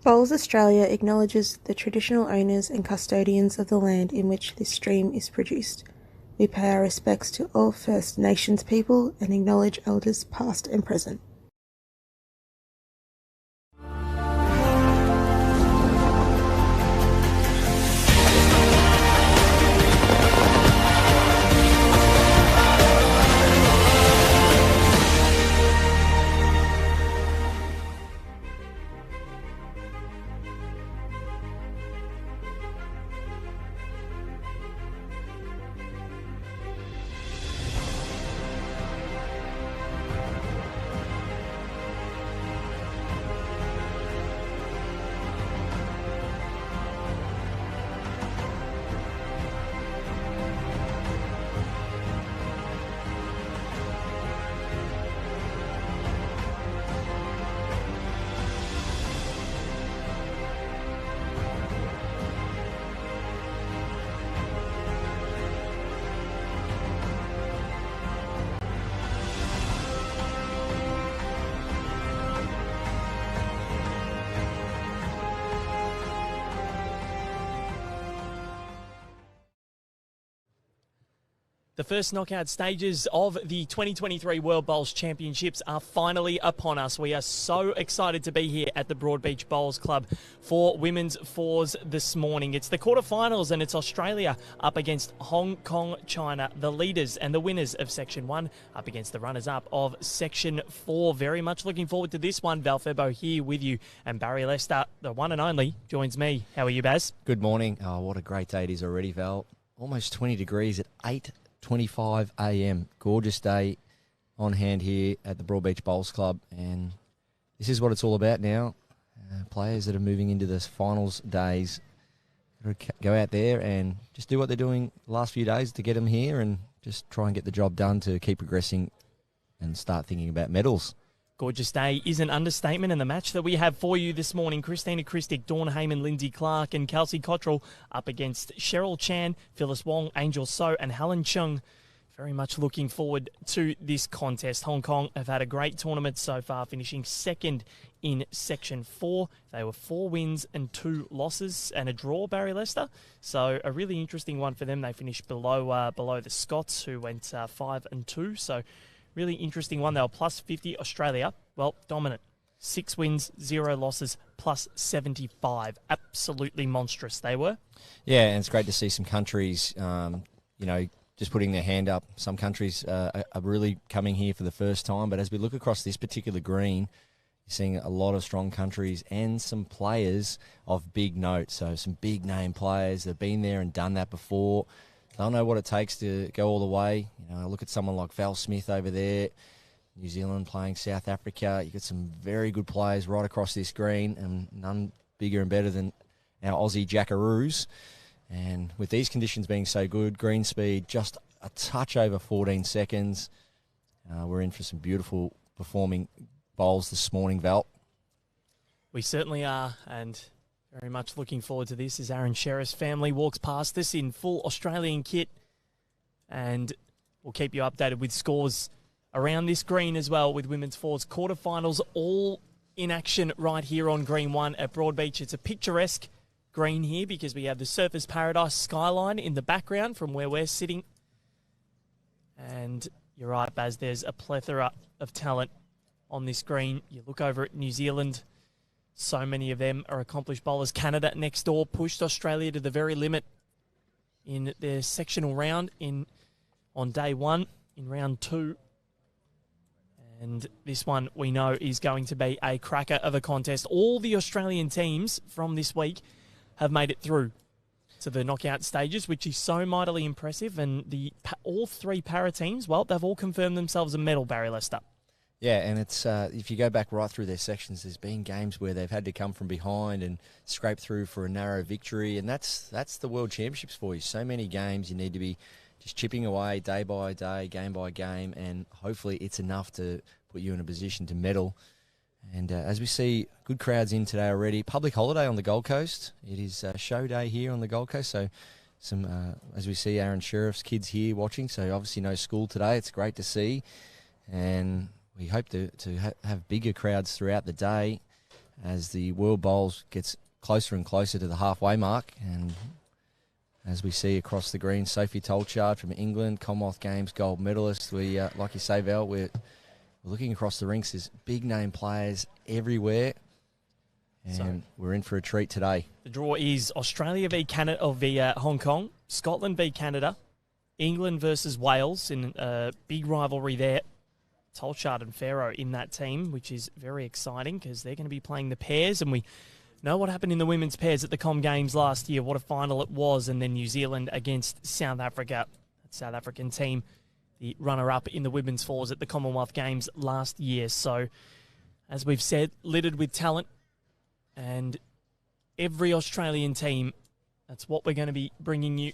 Bowls Australia acknowledges the traditional owners and custodians of the land in which this stream is produced. We pay our respects to all First Nations people and acknowledge elders past and present. The first knockout stages of the 2023 World Bowls Championships are finally upon us. We are so excited to be here at the Broadbeach Bowls Club for women's fours this morning. It's the quarterfinals and it's Australia up against Hong Kong, China, the leaders and the winners of Section 1 up against the runners-up of Section 4. Very much looking forward to this one. Val Febo here with you, and Barry Lester, the one and only, joins me. How are you, Baz? Good morning. Oh, what a great day it is already, Val. Almost 20 degrees at 8:25 a.m. Gorgeous day on hand here at the Broadbeach Bowls Club, and this is what it's all about now. Players that are moving into the finals days go out there and just do what they're doing the last few days to get them here and just try and get the job done to keep progressing and start thinking about medals. Gorgeous day is an understatement, and the match that we have for you this morning, Christina Christic, Dawn Heyman, Lindsay Clark and Kelsey Cottrell up against Cheryl Chan, Phyllis Wong, Angel So and Helen Chung. Very much looking forward to this contest. Hong Kong have had a great tournament so far, finishing second in Section 4. They were 4 wins and 2 losses and a draw, Barry Lester. So a really interesting one for them. They finished below the Scots, who went 5 and 2. So really interesting one. They were plus 50. Australia, well, dominant. 6 wins, 0 losses, plus 75. Absolutely monstrous they were. Yeah, and it's great to see some countries, just putting their hand up. Some countries are really coming here for the first time. But as we look across this particular green, you're seeing a lot of strong countries and some players of big note. So some big name players that have been there and done that before. They'll know what it takes to go all the way. Look at someone like Val Smith over there, New Zealand playing South Africa. You've got some very good players right across this green, and none bigger and better than our Aussie Jackaroos. And with these conditions being so good, green speed just a touch over 14 seconds. We're in for some beautiful performing bowls this morning, Val. We certainly are, and very much looking forward to this as Aaron Sheriff's family walks past us in full Australian kit. And we'll keep you updated with scores around this green as well with women's fours quarterfinals, all in action right here on Green 1 at Broadbeach. It's a picturesque green here because we have the Surfers Paradise skyline in the background from where we're sitting. And you're right, Baz, there's a plethora of talent on this green. You look over at New Zealand, so many of them are accomplished bowlers. Canada next door pushed Australia to the very limit in their sectional round on day 1 in round 2. And this one we know is going to be a cracker of a contest. All the Australian teams from this week have made it through to the knockout stages, which is so mightily impressive. And all 3 para teams, well, they've all confirmed themselves a medal, Barry Lester. Yeah, and it's if you go back right through their sections, there's been games where they've had to come from behind and scrape through for a narrow victory, and that's the World Championships for you. So many games you need to be just chipping away day by day, game by game, and hopefully it's enough to put you in a position to medal. And as we see, good crowds in today already. Public holiday on the Gold Coast. It is show day here on the Gold Coast, so some as we see Aaron Sheriff's kids here watching, so obviously no school today. It's great to see, and we hope to have bigger crowds throughout the day. as the World Bowls gets closer and closer to the halfway mark. And as we see across the green, Sophie Tolchard from England, Commonwealth Games gold medalist. We, like you say, Val, we're looking across the rinks. There's big name players everywhere. And we're in for a treat today. The draw is Australia v Canada or via Hong Kong, Scotland v Canada, England versus Wales in a big rivalry there. Tolchard and Farrow in that team, which is very exciting because they're going to be playing the pairs, and we know what happened in the women's pairs at the Com Games last year, what a final it was, and then New Zealand against South Africa. That South African team, the runner-up in the women's fours at the Commonwealth Games last year. So, as we've said, littered with talent. And every Australian team, that's what we're going to be bringing you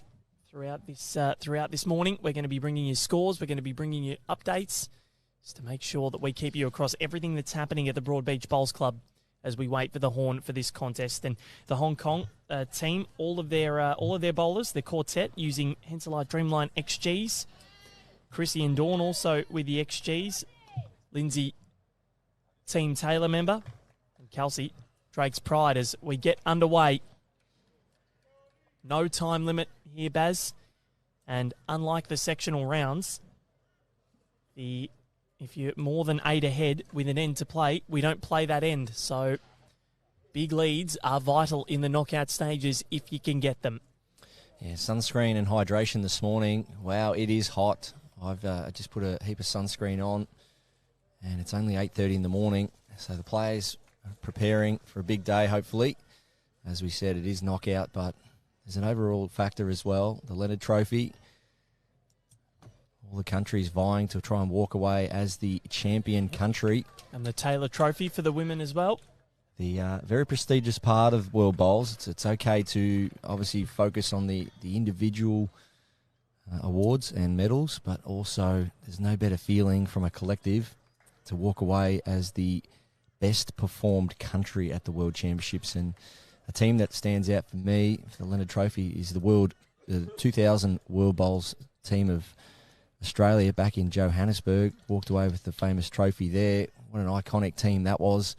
throughout this morning. We're going to be bringing you scores. We're going to be bringing you updates just to make sure that we keep you across everything that's happening at the Broadbeach Bowls Club as we wait for the horn for this contest. And the Hong Kong team, all of their bowlers, their quartet using Henselite Dreamline XGs. Chrissy and Dawn also with the XGs. Lindsay, Team Taylor member, and Kelsey, Drake's Pride, as we get underway. No time limit here, Baz. And unlike the sectional rounds, if you're more than 8 ahead with an end to play, we don't play that end. So big leads are vital in the knockout stages if you can get them. Yeah, sunscreen and hydration this morning. Wow, it is hot. I've just put a heap of sunscreen on, and it's only 8:30 in the morning. So the players preparing for a big day, hopefully. As we said, it is knockout, but there's an overall factor as well. The Leonard Trophy, all the countries vying to try and walk away as the champion country. And the Taylor Trophy for the women as well. The very prestigious part of World Bowls. It's okay to obviously focus on the individual awards and medals, but also there's no better feeling from a collective to walk away as the best performed country at the World Championships. And a team that stands out for me for the Leonard Trophy is the 2000 World Bowls team of Australia back in Johannesburg. Walked away with the famous trophy there. What an iconic team that was.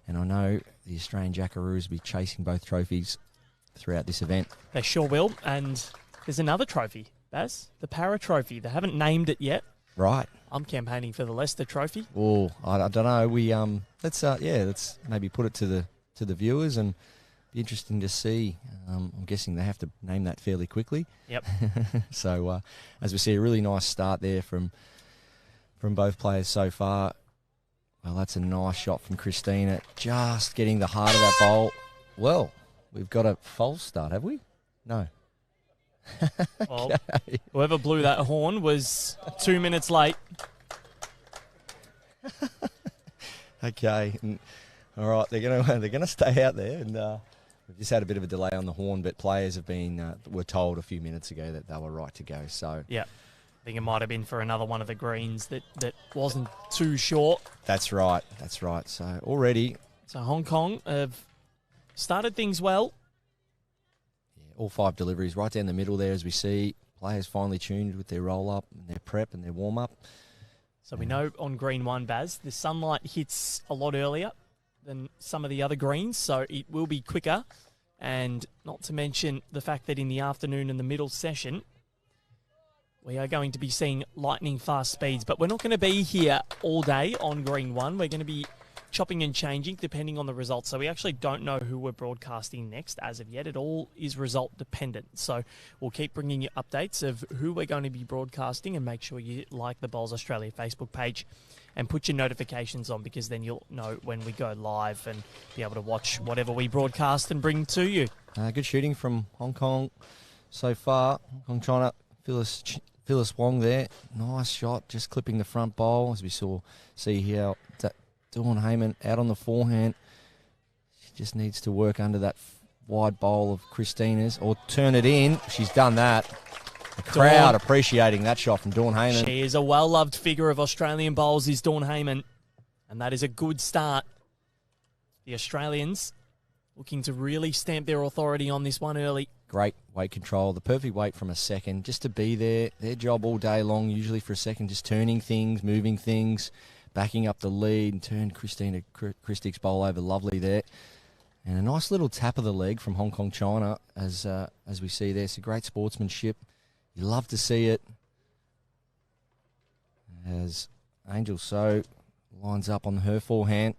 And I know the Australian Jackaroos will be chasing both trophies throughout this event. They sure will. And there's another trophy, Baz, the Para Trophy. They haven't named it yet. Right. I'm campaigning for the Leicester Trophy. Oh, I don't know. We let's maybe put it to the viewers, and be interesting to see. I'm guessing they have to name that fairly quickly. Yep. So as we see, a really nice start there from both players so far. Well, that's a nice shot from Christina, just getting the heart of that bowl. Well, we've got a false start, have we? No. Well, whoever blew that horn was 2 minutes late. Okay, all right. They're gonna stay out there, and we've just had a bit of a delay on the horn, but players have been were told a few minutes ago that they were right to go. So yeah, I think it might have been for another one of the greens that wasn't too short. That's right. So already, Hong Kong have started things well. All 5 deliveries right down the middle there, as we see. Players finally tuned with their roll-up and their prep and their warm-up. So we know on green 1, Baz, the sunlight hits a lot earlier than some of the other greens, so it will be quicker. And not to mention the fact that in the afternoon and the middle session, we are going to be seeing lightning fast speeds. But we're not going to be here all day on green 1. We're going to be chopping and changing depending on the results. So we actually don't know who we're broadcasting next as of yet. It all is result dependent. So we'll keep bringing you updates of who we're going to be broadcasting, and make sure you like the Bowls Australia Facebook page and put your notifications on, because then you'll know when we go live and be able to watch whatever we broadcast and bring to you. Good shooting from Hong Kong so far. Hong Kong trying to Phyllis Wong there. Nice shot, just clipping the front bowl, as we see here. Dawn Heyman out on the forehand. She just needs to work under that wide bowl of Christina's, or turn it in. She's done that. The crowd appreciating that shot from Dawn Heyman. She is a well-loved figure of Australian bowls, is Dawn Heyman. And that is a good start. The Australians looking to really stamp their authority on this one early. Great weight control, the perfect weight from a second, just to be there. Their job all day long, usually for a second, just turning things, moving things, backing up the lead and turned Christina Christick's bowl over lovely there. And a nice little tap of the leg from Hong Kong China as we see there. It's a great sportsmanship. You love to see it. As Angel So lines up on her forehand.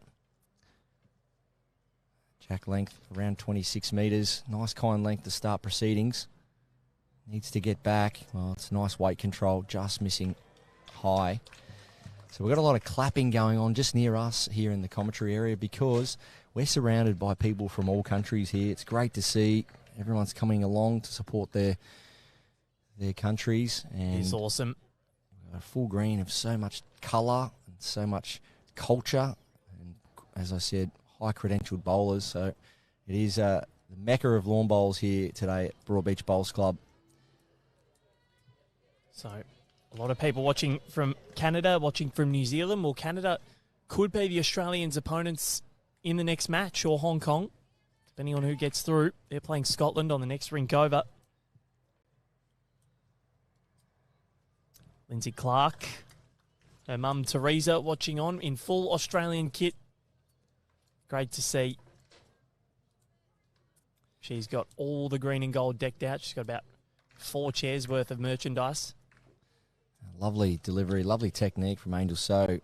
Jack length around 26 metres. Nice kind length to start proceedings. Needs to get back. Well, it's nice weight control, just missing high. So we've got a lot of clapping going on just near us here in the commentary area because we're surrounded by people from all countries here. It's great to see everyone's coming along to support their countries. And it's awesome. We've got a full green of so much colour and so much culture. And as I said, high-credentialed bowlers. So it is the mecca of lawn bowls here today at Broadbeach Bowls Club. So a lot of people watching from Canada, watching from New Zealand. Well, Canada could be the Australians' opponents in the next match, or Hong Kong, depending on who gets through. They're playing Scotland on the next rink over. Lindsay Clark, her mum Teresa watching on in full Australian kit. Great to see. She's got all the green and gold decked out. She's got about 4 chairs worth of merchandise. Lovely delivery, lovely technique from Angel So.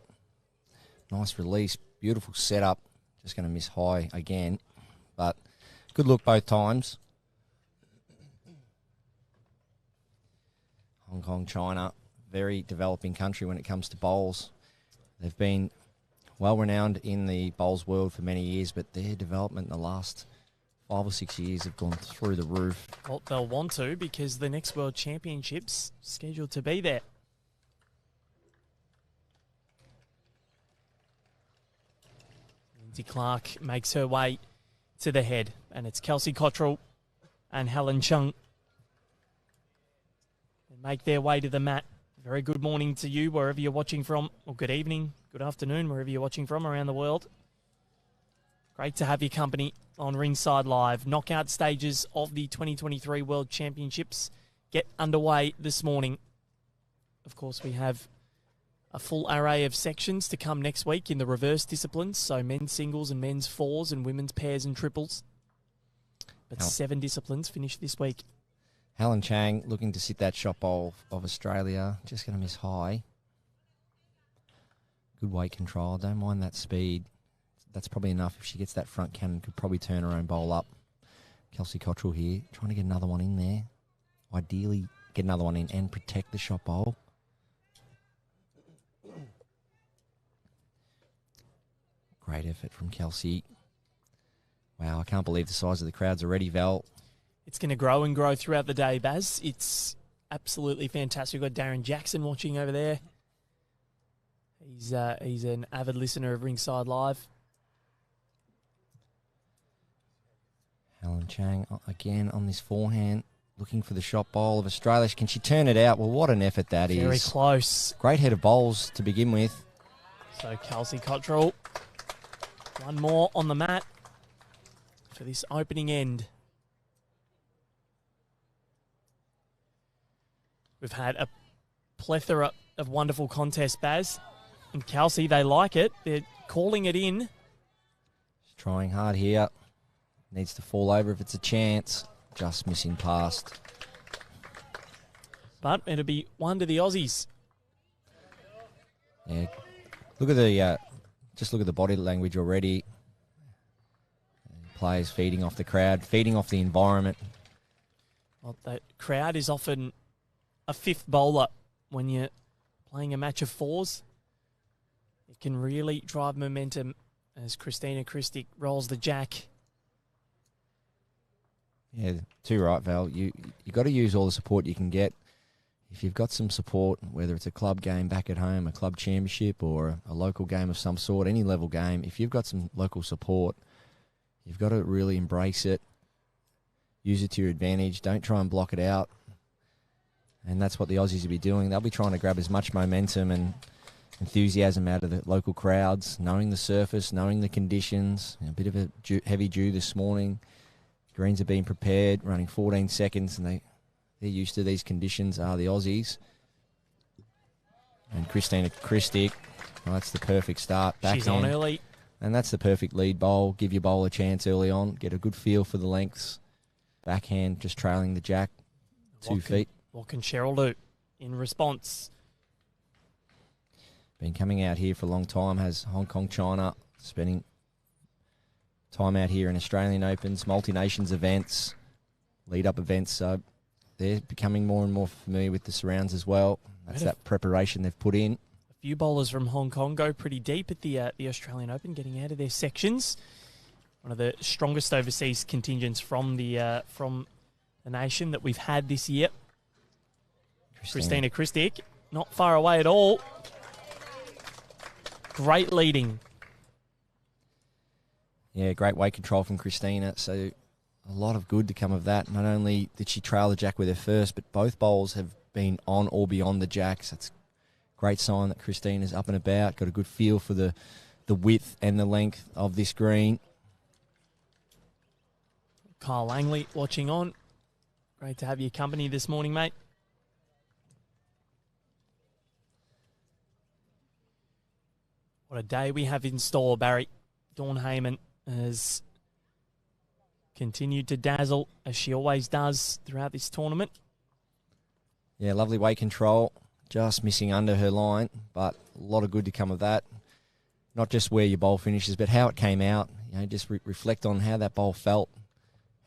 Nice release, beautiful setup. Just going to miss high again, but good look both times. Hong Kong, China, very developing country when it comes to bowls. They've been well renowned in the bowls world for many years, but their development in the last 5 or 6 years have gone through the roof. Well, they'll want to because the next World Championships scheduled to be there. Lindsay Clark makes her way to the head, and it's Kelsey Cottrell and Helen Chung. They make their way to the mat. Very good morning to you, wherever you're watching from, or good evening, good afternoon, wherever you're watching from around the world. Great to have your company on Ringside Live. Knockout stages of the 2023 World Championships get underway this morning. Of course, we have a full array of sections to come next week in the reverse disciplines, so men's singles and men's fours and women's pairs and triples. But 7 disciplines finish this week. Helen Chang looking to sit that shot bowl of Australia. Just going to miss high. Good weight control. Don't mind that speed. That's probably enough. If she gets that front cannon, could probably turn her own bowl up. Kelsey Cottrell here, trying to get another one in there. Ideally, get another one in and protect the shot bowl. Great effort from Kelsey. Wow, I can't believe the size of the crowds already, Val. It's going to grow and grow throughout the day, Baz. It's absolutely fantastic. We've got Darren Jackson watching over there. He's an avid listener of Ringside Live. Helen Chang again on this forehand, looking for the shot bowl of Australia. Can she turn it out? Well, what an effort that is. Very close. Great head of bowls to begin with. So Kelsey Cottrell, one more on the mat for this opening end. We've had a plethora of wonderful contests, Baz. And Kelsey, they like it. They're calling it in. She's trying hard here. Needs to fall over if it's a chance. Just missing past. But it'll be one to the Aussies. Yeah. Look at the just look at the body language already. Players feeding off the crowd, feeding off the environment. Well, that crowd is often a fifth bowler when you're playing a match of fours. It can really drive momentum as Christina Christick rolls the jack. Yeah, too right, Val. You got to use all the support you can get. If you've got some support, whether it's a club game back at home, a club championship, or a local game of some sort, any level game, if you've got some local support, you've got to really embrace it. Use it to your advantage. Don't try and block it out. And that's what the Aussies will be doing. They'll be trying to grab as much momentum and enthusiasm out of the local crowds, knowing the surface, knowing the conditions. A bit of a heavy dew this morning. Greens are being prepared, running 14 seconds, and they're used to these conditions, are the Aussies. And Christina Christick, Well, that's the perfect start. She's on Backhand. early. And that's the perfect lead bowl. Give your bowl a chance early on. Get a good feel for the lengths. Backhand just trailing the jack 2 feet. What can Cheryl do in response? Been coming out here for a long time. Has Hong Kong, China, spending time out here in Australian Opens, multi-nations events, lead-up events. So they're becoming more and more familiar with the surrounds as well. That's that preparation they've put in. A few bowlers from Hong Kong go pretty deep at the Australian Open, getting out of their sections. One of the strongest overseas contingents from the nation that we've had this year. Christina Christic, not far away at all. Great leading. Yeah, great weight control from Christina. So a lot of good to come of that. Not only did she trail the jack with her first, but both bowls have been on or beyond the jacks. That's a great sign that Christina's up and about, got a good feel for the width and the length of this green. Kyle Langley watching on. Great to have your company this morning, mate. What a day we have in store, Barry. Dawn Heyman has continued to dazzle, as she always does throughout this tournament. Yeah, lovely weight control. Just missing under her line, but a lot of good to come of that. Not just where your bowl finishes, but how it came out. You know, just reflect on how that bowl felt,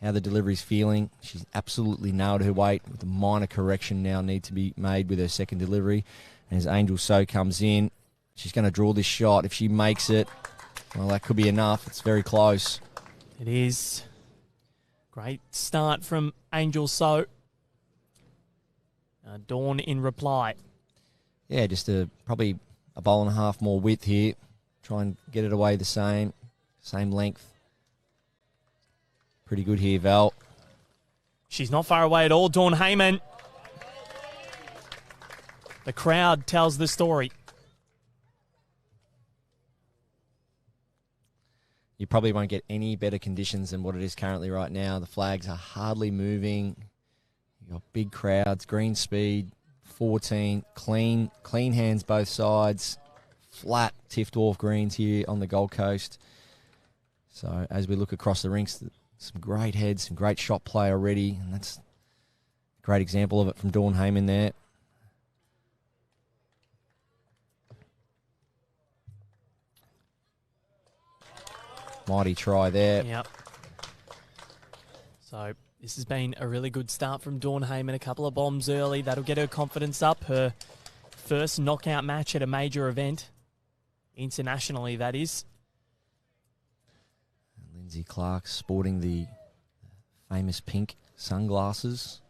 how the delivery's feeling. She's absolutely nailed her weight, with a minor correction now need to be made with her second delivery. And as Angel So comes in, she's going to draw this shot. If she makes it, well, that could be enough. It's very close. It is. Great start from Angel So. Dawn in reply. Yeah, just probably a bowl and a half more width here. Try and get it away the same length. Pretty good here, Val. She's not far away at all, Dawn Heyman. The crowd tells the story. You probably won't get any better conditions than what it is currently right now. The flags are hardly moving. You've got big crowds, green speed, 14, clean hands both sides, flat Tiff Dwarf greens here on the Gold Coast. So as we look across the rinks, some great heads, some great shot play already, and that's a great example of it from Dawn Heyman there. Mighty try there. Yep. So this has been a really good start from Dawn Heyman. A couple of bombs early. That'll get her confidence up. Her first knockout match at a major event. Internationally, that is. Lindsay Clark sporting the famous pink sunglasses.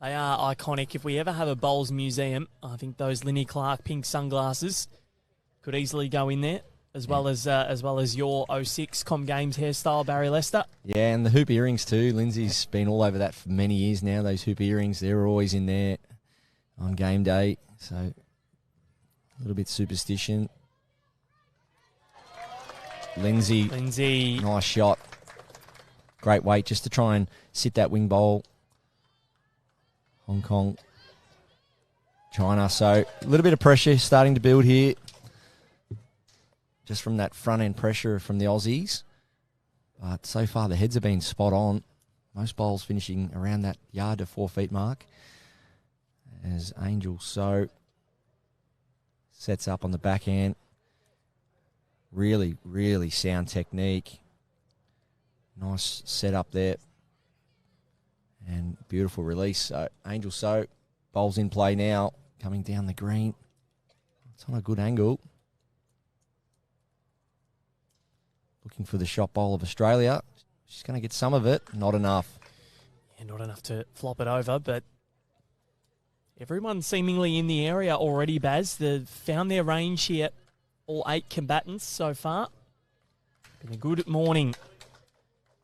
They are iconic. If we ever have a bowls museum, I think those Linny Clark pink sunglasses could easily go in there, as well as your 06 Com Games hairstyle, Barry Lester. Yeah, and the hoop earrings too. Lindsay's been all over that for many years now. Those hoop earrings, they're always in there on game day. So a little bit superstition. Lindsay, nice shot. Great weight just to try and sit that wing bowl. Hong Kong, China. So a little bit of pressure starting to build here. Just from that front end pressure from the Aussies. But so far the heads have been spot on. Most bowls finishing around that yard to 4 feet mark. As Angel So sets up on the backhand. Really, really sound technique. Nice setup there. And beautiful release. So Angel So, bowls in play now. Coming down the green. It's on a good angle. Looking for the shot bowl of Australia. She's going to get some of it. Not enough. Yeah, not enough to flop it over, but everyone seemingly in the area already, Baz. They've found their range here. All 8 combatants so far. Been a good morning.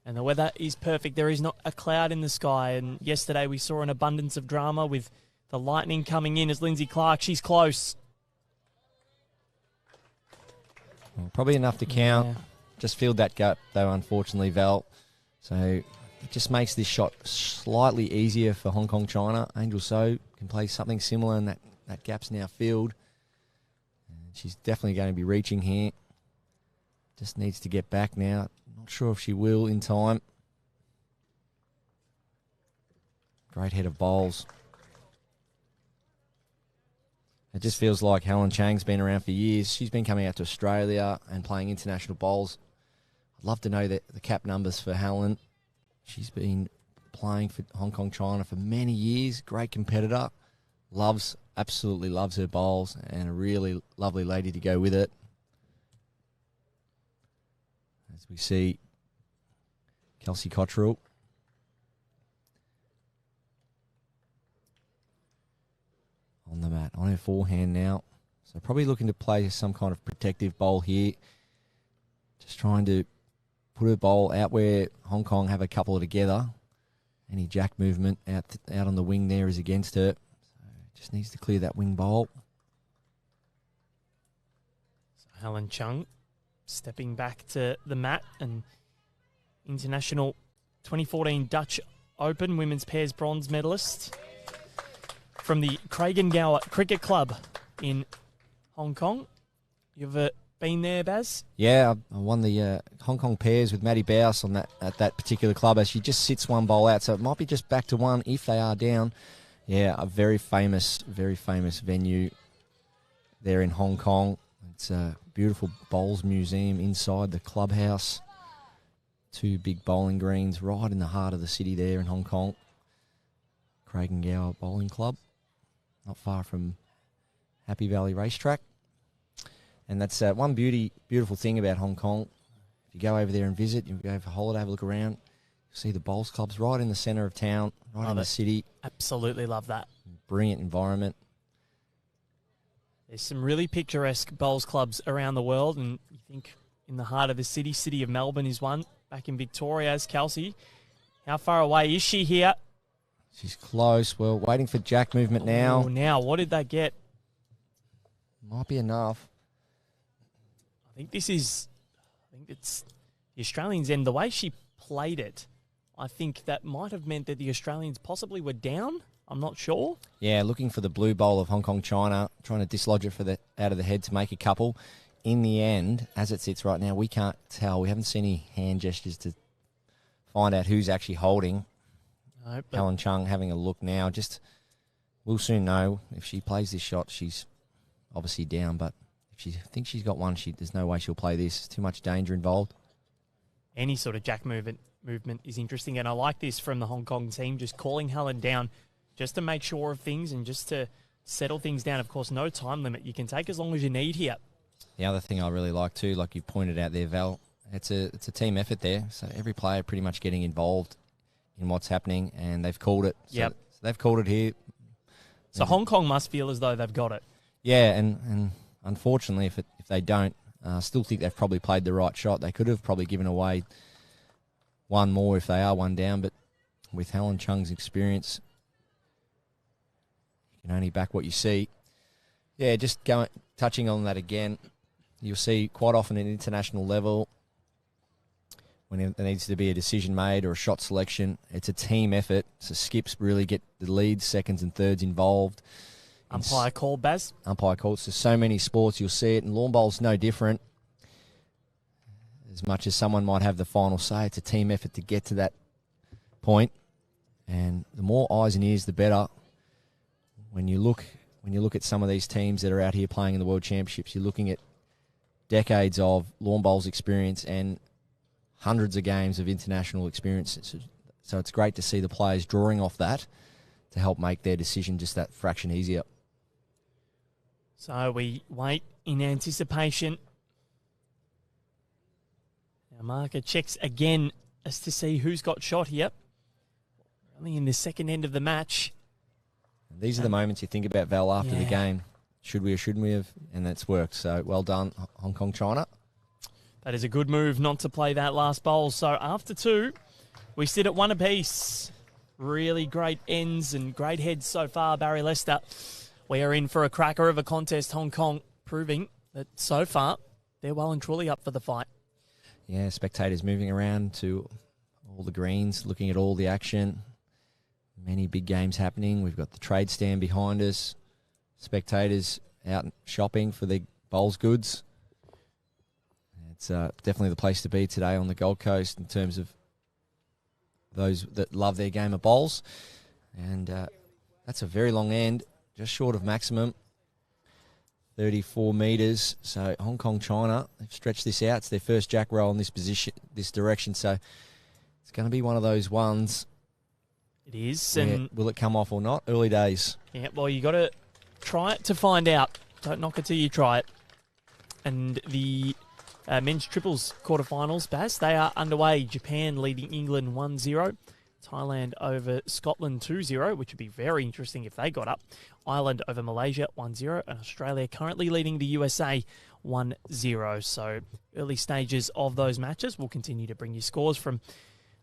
And the weather is perfect. There is not a cloud in the sky. And yesterday we saw an abundance of drama with the lightning coming in as Lindsay Clark. She's close. Well, probably enough to count. Yeah. Just filled that gap, though, unfortunately, Val. So it just makes this shot slightly easier for Hong Kong, China. Angel So can play something similar, and that gap's now filled. She's definitely going to be reaching here. Just needs to get back now. Not sure if she will in time. Great head of bowls. It just feels like Helen Chang's been around for years. She's been coming out to Australia and playing international bowls. I'd love to know the cap numbers for Helen. She's been playing for Hong Kong China for many years. Great competitor. Absolutely loves her bowls, and a really lovely lady to go with it. As we see Kelsey Cottrell. On the mat, on her forehand now. So probably looking to play some kind of protective bowl here. Just trying to put her bowl out where Hong Kong have a couple together. Any jack movement out on the wing there is against her. So just needs to clear that wing bowl. So Helen Chung stepping back to the mat, and international 2014 Dutch Open women's pairs bronze medalist from the Kraigengower Cricket Club in Hong Kong. You've been there, Baz? Yeah, I won the Hong Kong pairs with Maddie Bowes at that particular club, as she just sits one bowl out, so it might be just back to one if they are down. Yeah, a very famous venue there in Hong Kong. It's a beautiful bowls museum inside the clubhouse. 2 big bowling greens right in the heart of the city there in Hong Kong. Kraigengower Bowling Club, not far from Happy Valley Racetrack. And that's one beautiful thing about Hong Kong. If you go over there and visit, you go for a holiday, have a look around, you'll see the bowls clubs right in the centre of town, right in the city. Absolutely love that. Brilliant environment. There's some really picturesque bowls clubs around the world, and you think in the heart of the city of Melbourne is one, back in Victoria as Kelsey. How far away is she here? She's close. Well, waiting for jack movement now. Oh, now, what did they get? Might be enough. I think it's the Australians' end. The way she played it, I think that might have meant that the Australians possibly were down. I'm not sure. Yeah, looking for the blue bowl of Hong Kong China, trying to dislodge it out of the head to make a couple. In the end, as it sits right now, we can't tell. We haven't seen any hand gestures to find out who's actually holding. No, Helen Chung having a look now. We'll soon know. If she plays this shot, she's obviously down. But if she thinks she's got one, there's no way she'll play this. There's too much danger involved. Any sort of jack movement is interesting. And I like this from the Hong Kong team, just calling Helen down just to make sure of things and just to settle things down. Of course, no time limit. You can take as long as you need here. The other thing I really like too, like you pointed out there, Val, it's a team effort there. So every player pretty much getting involved in what's happening, and they've called it. So they've called it here. So Hong Kong must feel as though they've got it. Yeah, and unfortunately, if they don't, I still think they've probably played the right shot. They could have probably given away one more if they are one down, but with Helen Chung's experience, you can only back what you see. Yeah, just touching on that again, you'll see quite often at international level, when there needs to be a decision made or a shot selection, it's a team effort. So skips really get the leads, seconds and thirds involved. Umpire call, Baz? Umpire calls. So many sports you'll see it, and lawn bowl's no different. As much as someone might have the final say, it's a team effort to get to that point. And the more eyes and ears, the better. When you look at some of these teams that are out here playing in the World Championships, you're looking at decades of lawn bowls experience and hundreds of games of international experience. So it's great to see the players drawing off that to help make their decision just that fraction easier. So we wait in anticipation. Our marker checks again as to see who's got shot here. Only in the second end of the match. And these are the moments you think about, Val, after the game. Should we or shouldn't we have? And that's worked. So well done, Hong Kong China. That is a good move not to play that last bowl. So after 2, we sit at 1 apiece. Really great ends and great heads so far, Barry Lester. We are in for a cracker of a contest, Hong Kong, proving that so far they're well and truly up for the fight. Yeah, spectators moving around to all the greens, looking at all the action. Many big games happening. We've got the trade stand behind us. Spectators out shopping for their bowls goods. It's definitely the place to be today on the Gold Coast in terms of those that love their game of bowls. And that's a very long end, just short of maximum, 34 metres. So Hong Kong, China, they've stretched this out. It's their first jack roll in this position, this direction. So it's going to be one of those ones. It is. And will it come off or not? Early days. Yeah, well, you got to try it to find out. Don't knock it till you try it. And the men's triples quarterfinals, Baz, they are underway. Japan leading England 1-0. Thailand over Scotland 2-0, which would be very interesting if they got up. Ireland over Malaysia 1-0. And Australia currently leading the USA 1-0. So early stages of those matches. We'll continue to bring you scores from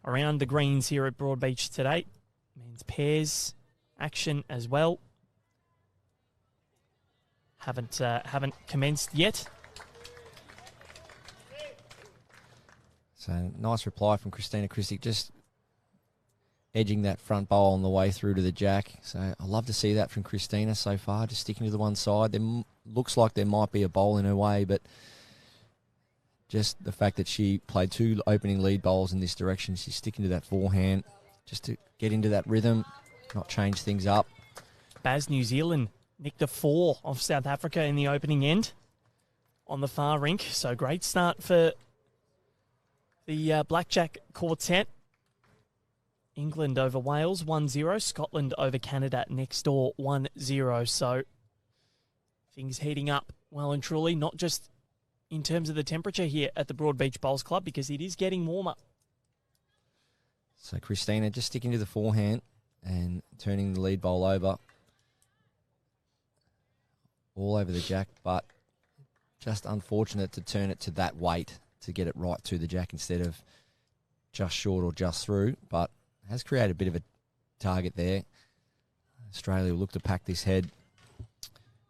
around the greens here at Broadbeach today. Men's pairs action as well. Haven't commenced yet. So nice reply from Christina Christic, just edging that front bowl on the way through to the jack. So I love to see that from Christina so far, just sticking to the one side. There looks like there might be a bowl in her way, but just the fact that she played 2 opening lead bowls in this direction, she's sticking to that forehand just to get into that rhythm, not change things up. Baz, New Zealand nicked a 4 off South Africa in the opening end on the far rink. So great start for the Blackjack quartet. England over Wales 1-0. Scotland over Canada next door 1-0. So things heating up well and truly, not just in terms of the temperature here at the Broadbeach Bowls Club, because it is getting warmer. So Christina just sticking to the forehand and turning the lead bowl over. All over the jack, but just unfortunate to turn it to that weight to get it right to the jack instead of just short or just through, but has created a bit of a target there. Australia will look to pack this head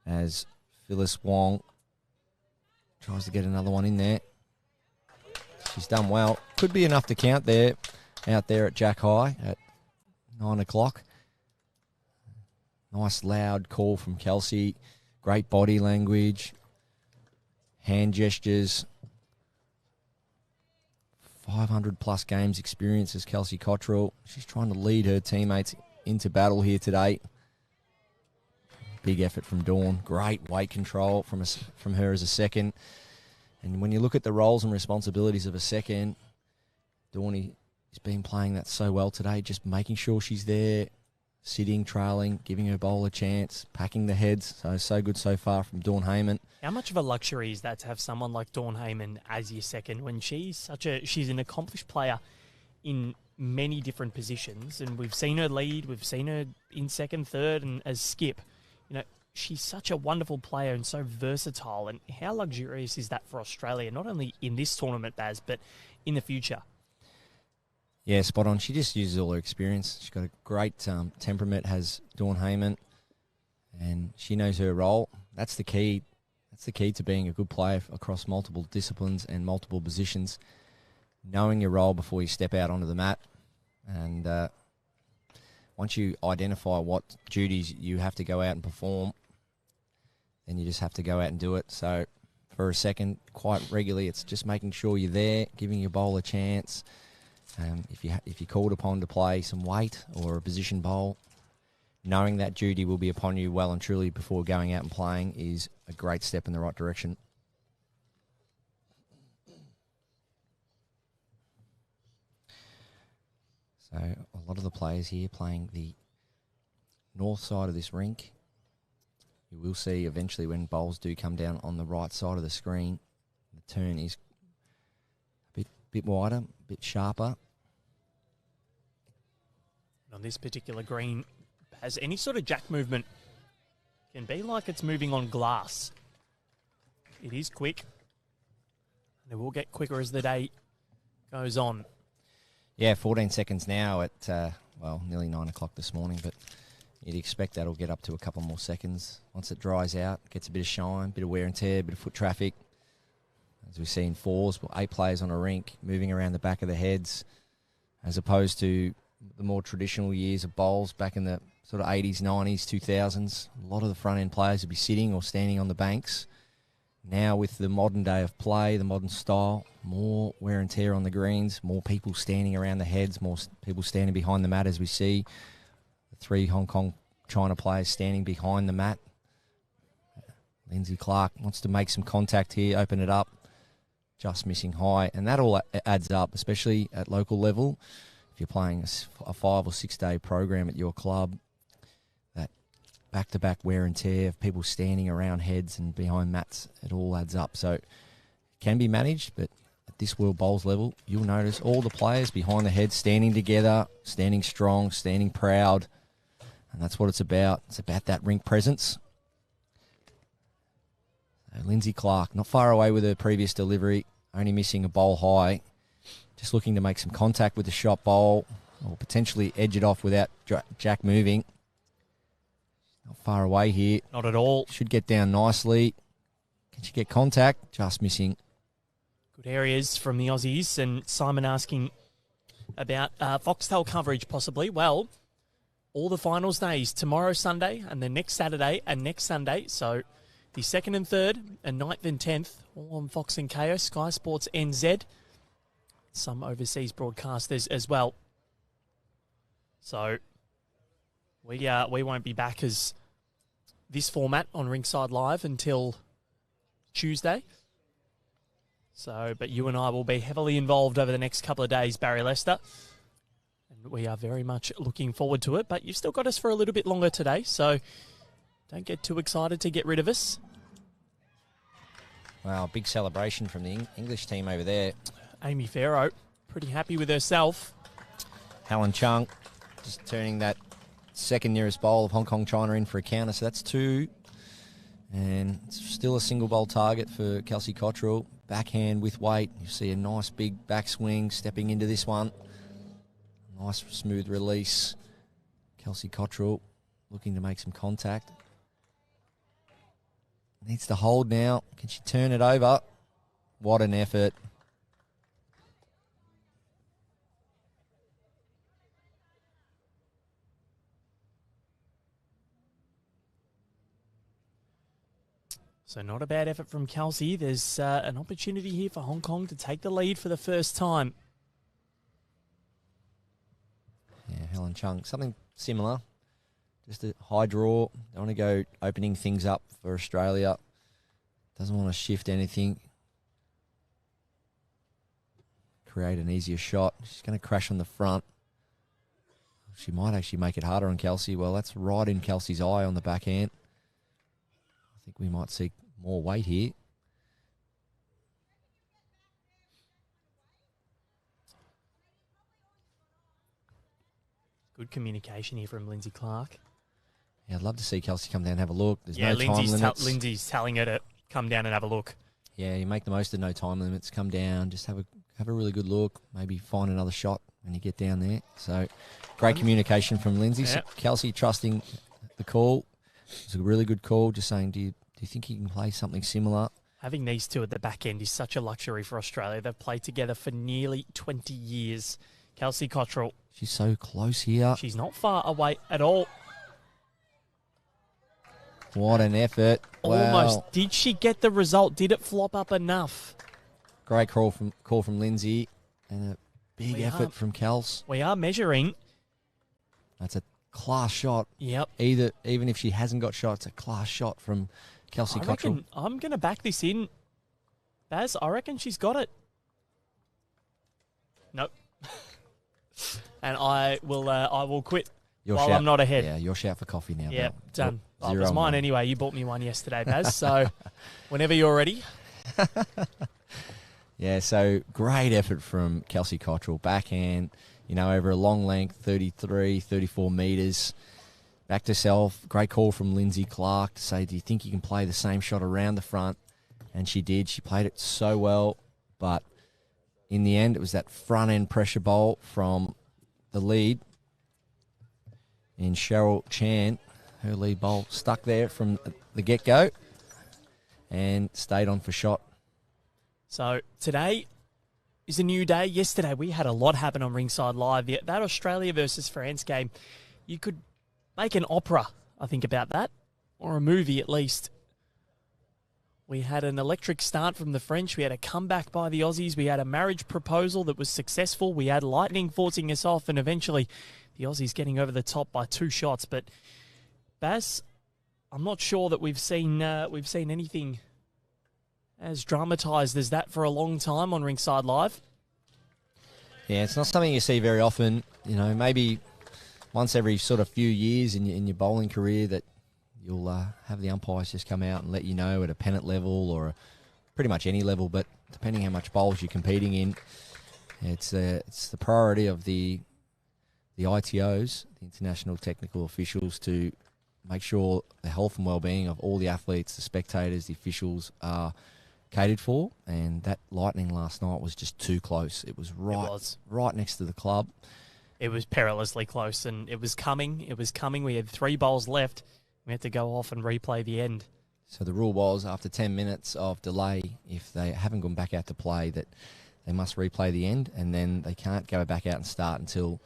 as Phyllis Wong tries to get another one in there. She's done well. Could be enough to count there, out there at Jack High at 9 o'clock. Nice loud call from Kelsey. Great body language. Hand gestures. 500 plus games experience as Kelsey Cottrell. She's trying to lead her teammates into battle here today. Big effort from Dawn. Great weight control from her as a second. And when you look at the roles and responsibilities of a second, Dawny has been playing that so well today, just making sure she's there, sitting, trailing, giving her bowl a chance, packing the heads. So good so far from Dawn Heyman. How much of a luxury is that to have someone like Dawn Heyman as your second when she's an accomplished player in many different positions, and we've seen her lead, we've seen her in second, third, and as skip. You know, she's such a wonderful player and so versatile, and how luxurious is that for Australia, not only in this tournament, Baz, but in the future? Yeah, spot on. She just uses all her experience. She's got a great temperament, has Dawn Heyman, and she knows her role. That's the key. That's the key to being a good player across multiple disciplines and multiple positions. Knowing your role before you step out onto the mat. And once you identify what duties you have to go out and perform, then you just have to go out and do it. So for a second, quite regularly, it's just making sure you're there, giving your bowl a chance. If you're called upon to play some weight or a position bowl, knowing that duty will be upon you well and truly before going out and playing is a great step in the right direction. So a lot of the players here playing the north side of this rink. You will see eventually when bowls do come down on the right side of the screen, the turn is a bit wider, a bit sharper. On this particular green, has any sort of jack movement can be like it's moving on glass. It is quick, and it will get quicker as the day goes on. Yeah, 14 seconds now at, nearly 9 o'clock this morning, but you'd expect that'll get up to a couple more seconds. Once it dries out, gets a bit of shine, bit of wear and tear, bit of foot traffic. As we see in fours, 8 players on a rink moving around the back of the heads, as opposed to the more traditional years of bowls back in the sort of 80s, 90s, 2000s. A lot of the front-end players would be sitting or standing on the banks. Now with the modern day of play, the modern style, more wear and tear on the greens, more people standing around the heads, more people standing behind the mat as we see. The 3 Hong Kong China players standing behind the mat. Lindsay Clark wants to make some contact here, open it up, just missing high. And that all adds up, especially at local level. If you're playing a 5 or 6 day program at your club, that back-to-back wear and tear of people standing around heads and behind mats, it all adds up. So it can be managed, but at this World Bowls level, you'll notice all the players behind the head standing together, standing strong, standing proud. And that's what it's about. It's about that rink presence. So Lindsay Clark, not far away with her previous delivery, only missing a bowl high. Just looking to make some contact with the shot bowl or potentially edge it off without Jack moving. Not far away here. Not at all. Should get down nicely. Can she get contact? Just missing. Good areas from the Aussies. And Simon asking about Foxtel coverage possibly. Well, all the finals days, tomorrow Sunday and then next Saturday and next Sunday. So the 2nd and 3rd and 9th and 10th, all on Fox and Kayo, Sky Sports NZ. Some overseas broadcasters as well. So we won't be back as this format on Ringside Live until Tuesday. So, but you and I will be heavily involved over the next couple of days, Barry Lester. And we are very much looking forward to it. But you've still got us for a little bit longer today, so don't get too excited to get rid of us. Wow, big celebration from the English team over there. Amy Farrow, pretty happy with herself. Helen Chung just turning that second nearest bowl of Hong Kong China in for a counter, so that's 2. And it's still a single bowl target for Kelsey Cottrell. Backhand with weight. You see a nice big backswing stepping into this one. Nice smooth release. Kelsey Cottrell looking to make some contact. Needs to hold now. Can she turn it over? What an effort. So not a bad effort from Kelsey. There's an opportunity here for Hong Kong to take the lead for the first time. Yeah, Helen Chung. Something similar. Just a high draw. Don't want to go opening things up for Australia. Doesn't want to shift anything. Create an easier shot. She's going to crash on the front. She might actually make it harder on Kelsey. Well, that's right in Kelsey's eye on the backhand. I think we might see more weight here. Good communication here from Lindsay Clark. Yeah, I'd love to see Kelsey come down and have a look. There's Yeah, no time limits. Lindsay's telling her to come down and have a look. Yeah, you make the most of no time limits. Come down, just have a really good look. Maybe find another shot when you get down there. So, great communication from Lindsay. Yeah. So Kelsey trusting the call. It's a really good call. Just saying, do you think you can play something similar? Having these two at the back end is such a luxury for Australia. They've played together for nearly 20 years. Kelsey Cottrell. She's so close here. She's not far away at all. What an effort. Almost. Wow. Did she get the result? Did it flop up enough? Great call from Lindsay. And a big We effort are- from Kels. We are measuring. That's a class shot. Yep. Even if she hasn't got shots, a class shot from Kelsey I Cottrell. reckon I'm going to back this in. Baz, I reckon she's got it. Nope. And I will quit Your while shout- I'm not ahead. Yeah, your shout for coffee now. Yeah, Mel. done. Oh, it 0 was and mine 1. anyway. You bought me one yesterday, Baz. So whenever you're ready. Yeah, so great effort from Kelsey Cottrell. Backhand, over a long length, 33, 34 metres. Back to self. Great call from Lindsay Clark to say, do you think you can play the same shot around the front? And she did. She played it so well. But in the end, it was that front-end pressure bowl from the lead in Cheryl Chan. Her lead bowl stuck there from the get-go and stayed on for shot. So today is a new day. Yesterday we had a lot happen on Ringside Live. That Australia versus France game, you could make an opera, I think, about that, or a movie at least. We had an electric start from the French. We had a comeback by the Aussies. We had a marriage proposal that was successful. We had lightning forcing us off, and eventually the Aussies getting over the top by 2 shots. But Baz, I'm not sure that we've seen anything as dramatised as that for a long time on Ringside Live. Yeah, it's not something you see very often. You know, maybe once every sort of few years in your bowling career that you'll have the umpires just come out and let you know at a pennant level or pretty much any level, but depending how much bowls you're competing in, it's the priority of the ITOs, the International Technical Officials, to make sure the health and well-being of all the athletes, the spectators, the officials are catered for. And that lightning last night was just too close. It was right next to the club. It was perilously close, and it was coming. We had 3 bowls left. We had to go off and replay the end. So the rule was, after 10 minutes of delay, if they haven't gone back out to play, that they must replay the end, and then they can't go back out and start until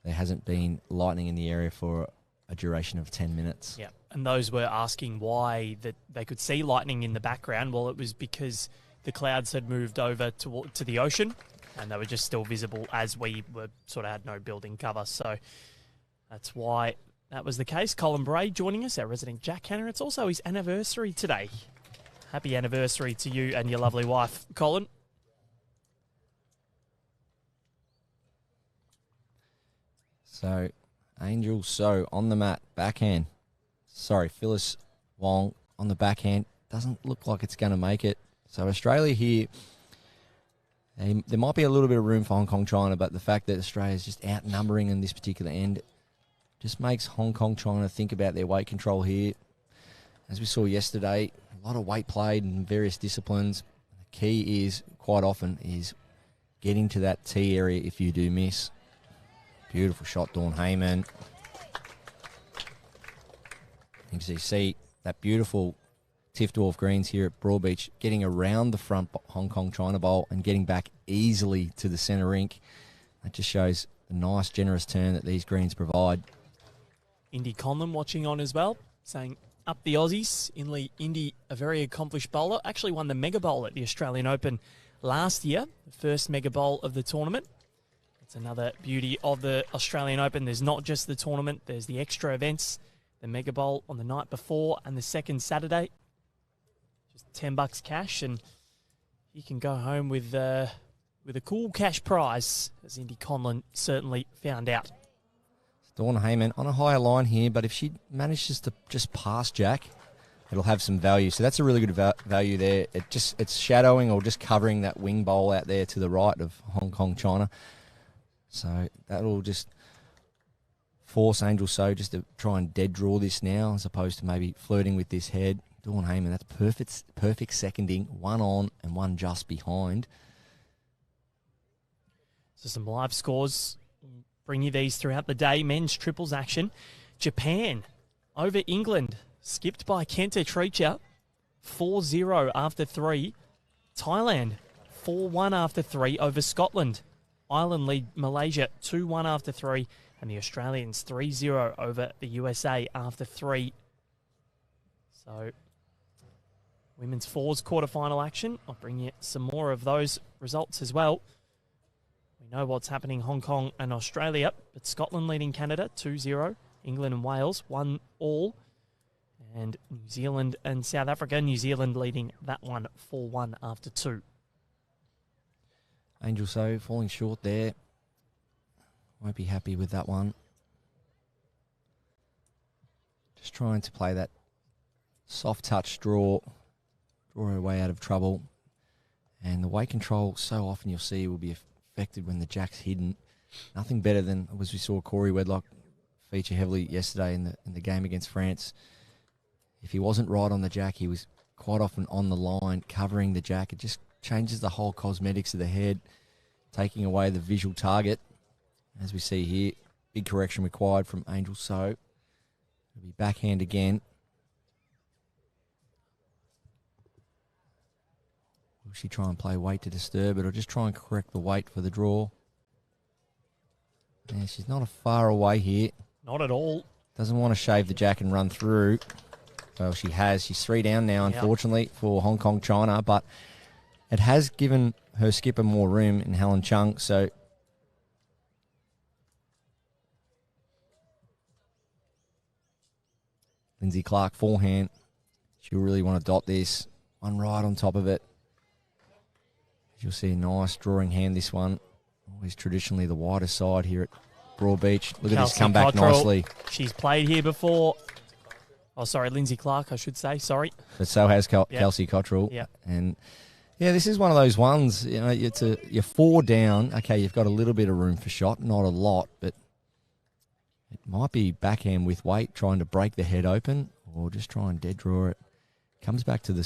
there hasn't been lightning in the area for a duration of 10 minutes. Yeah, and those were asking why that they could see lightning in the background. Well, it was because the clouds had moved over to the ocean, and they were just still visible as we were sort of had no building cover. So that's why that was the case. Colin Bray joining us, our resident Jack Hanner. It's also his anniversary today. Happy anniversary to you and your lovely wife, Colin. So, Angel So on the mat, backhand. Sorry, Phyllis Wong on the backhand. Doesn't look like it's going to make it. So, Australia here, there might be a little bit of room for Hong Kong, China, but the fact that Australia is just outnumbering in this particular end just makes Hong Kong, China think about their weight control here. As we saw yesterday, a lot of weight played in various disciplines. The key is, quite often, is getting to that tee area if you do miss. Beautiful shot, Dawn Heyman. You can see that beautiful Tiftdorf greens here at Broadbeach, getting around the front Hong Kong China bowl and getting back easily to the centre rink. That just shows the nice, generous turn that these greens provide. Indy Conlon watching on as well, saying up the Aussies. Indy, a very accomplished bowler, actually won the Mega Bowl at the Australian Open last year, the first Mega Bowl of the tournament. It's another beauty of the Australian Open. There's not just the tournament, there's the extra events, the Mega Bowl on the night before and the second Saturday. Just $10 cash, and you can go home with a cool cash prize, as Indy Conlon certainly found out. Dawn Heyman on a higher line here, but if she manages to just pass Jack, it'll have some value. So that's a really good value there. It's shadowing or just covering that wing bowl out there to the right of Hong Kong China. So that'll just force Angel So just to try and dead draw this now, as opposed to maybe flirting with this head. Dawn Heyman, that's perfect seconding, one on and one just behind. So some live scores. Bring you these throughout the day. Men's triples action. Japan over England. Skipped by Kenta Treacher. 4-0 after 3. Thailand 4-1 after 3 over Scotland. Ireland lead Malaysia 2-1 after 3. And the Australians 3-0 over the USA after 3. So women's fours quarterfinal action. I'll bring you some more of those results as well. We know what's happening Hong Kong and Australia, but Scotland leading Canada 2-0, England and Wales 1-all, and New Zealand and South Africa. New Zealand leading that one 4-1 after 2. Angel So falling short there. Won't be happy with that one. Just trying to play that soft touch draw her way out of trouble. And the weight control, so often you'll see, will be affected when the jack's hidden. Nothing better than, as we saw Corey Wedlock feature heavily yesterday in the game against France. If he wasn't right on the jack, he was quite often on the line covering the jack. It just changes the whole cosmetics of the head, taking away the visual target. As we see here, big correction required from Angel So. It'll be backhand again. Will she try and play weight to disturb it, or just try and correct the weight for the draw? Yeah, she's not far away here. Not at all. Doesn't want to shave the jack and run through. Well, she has. She's 3 down now, Yep. unfortunately, for Hong Kong, China. But it has given her skipper more room in Helen Chung. So Lindsay Clark, forehand. She'll really want to dot this. One right on top of it. You'll see a nice drawing hand, this one. Always traditionally the wider side here at Broadbeach. Look at this Kelsey come back Cottrell. nicely. She's played here before. Oh, sorry, Lindsay Clark, I should say. Sorry. But so has Yep. Kelsey Cottrell. Yep. And yeah, this is one of those ones, you know, you're 4 down. Okay, you've got a little bit of room for shot, not a lot, but it might be backhand with weight, trying to break the head open, or just try and dead draw it. Comes back to the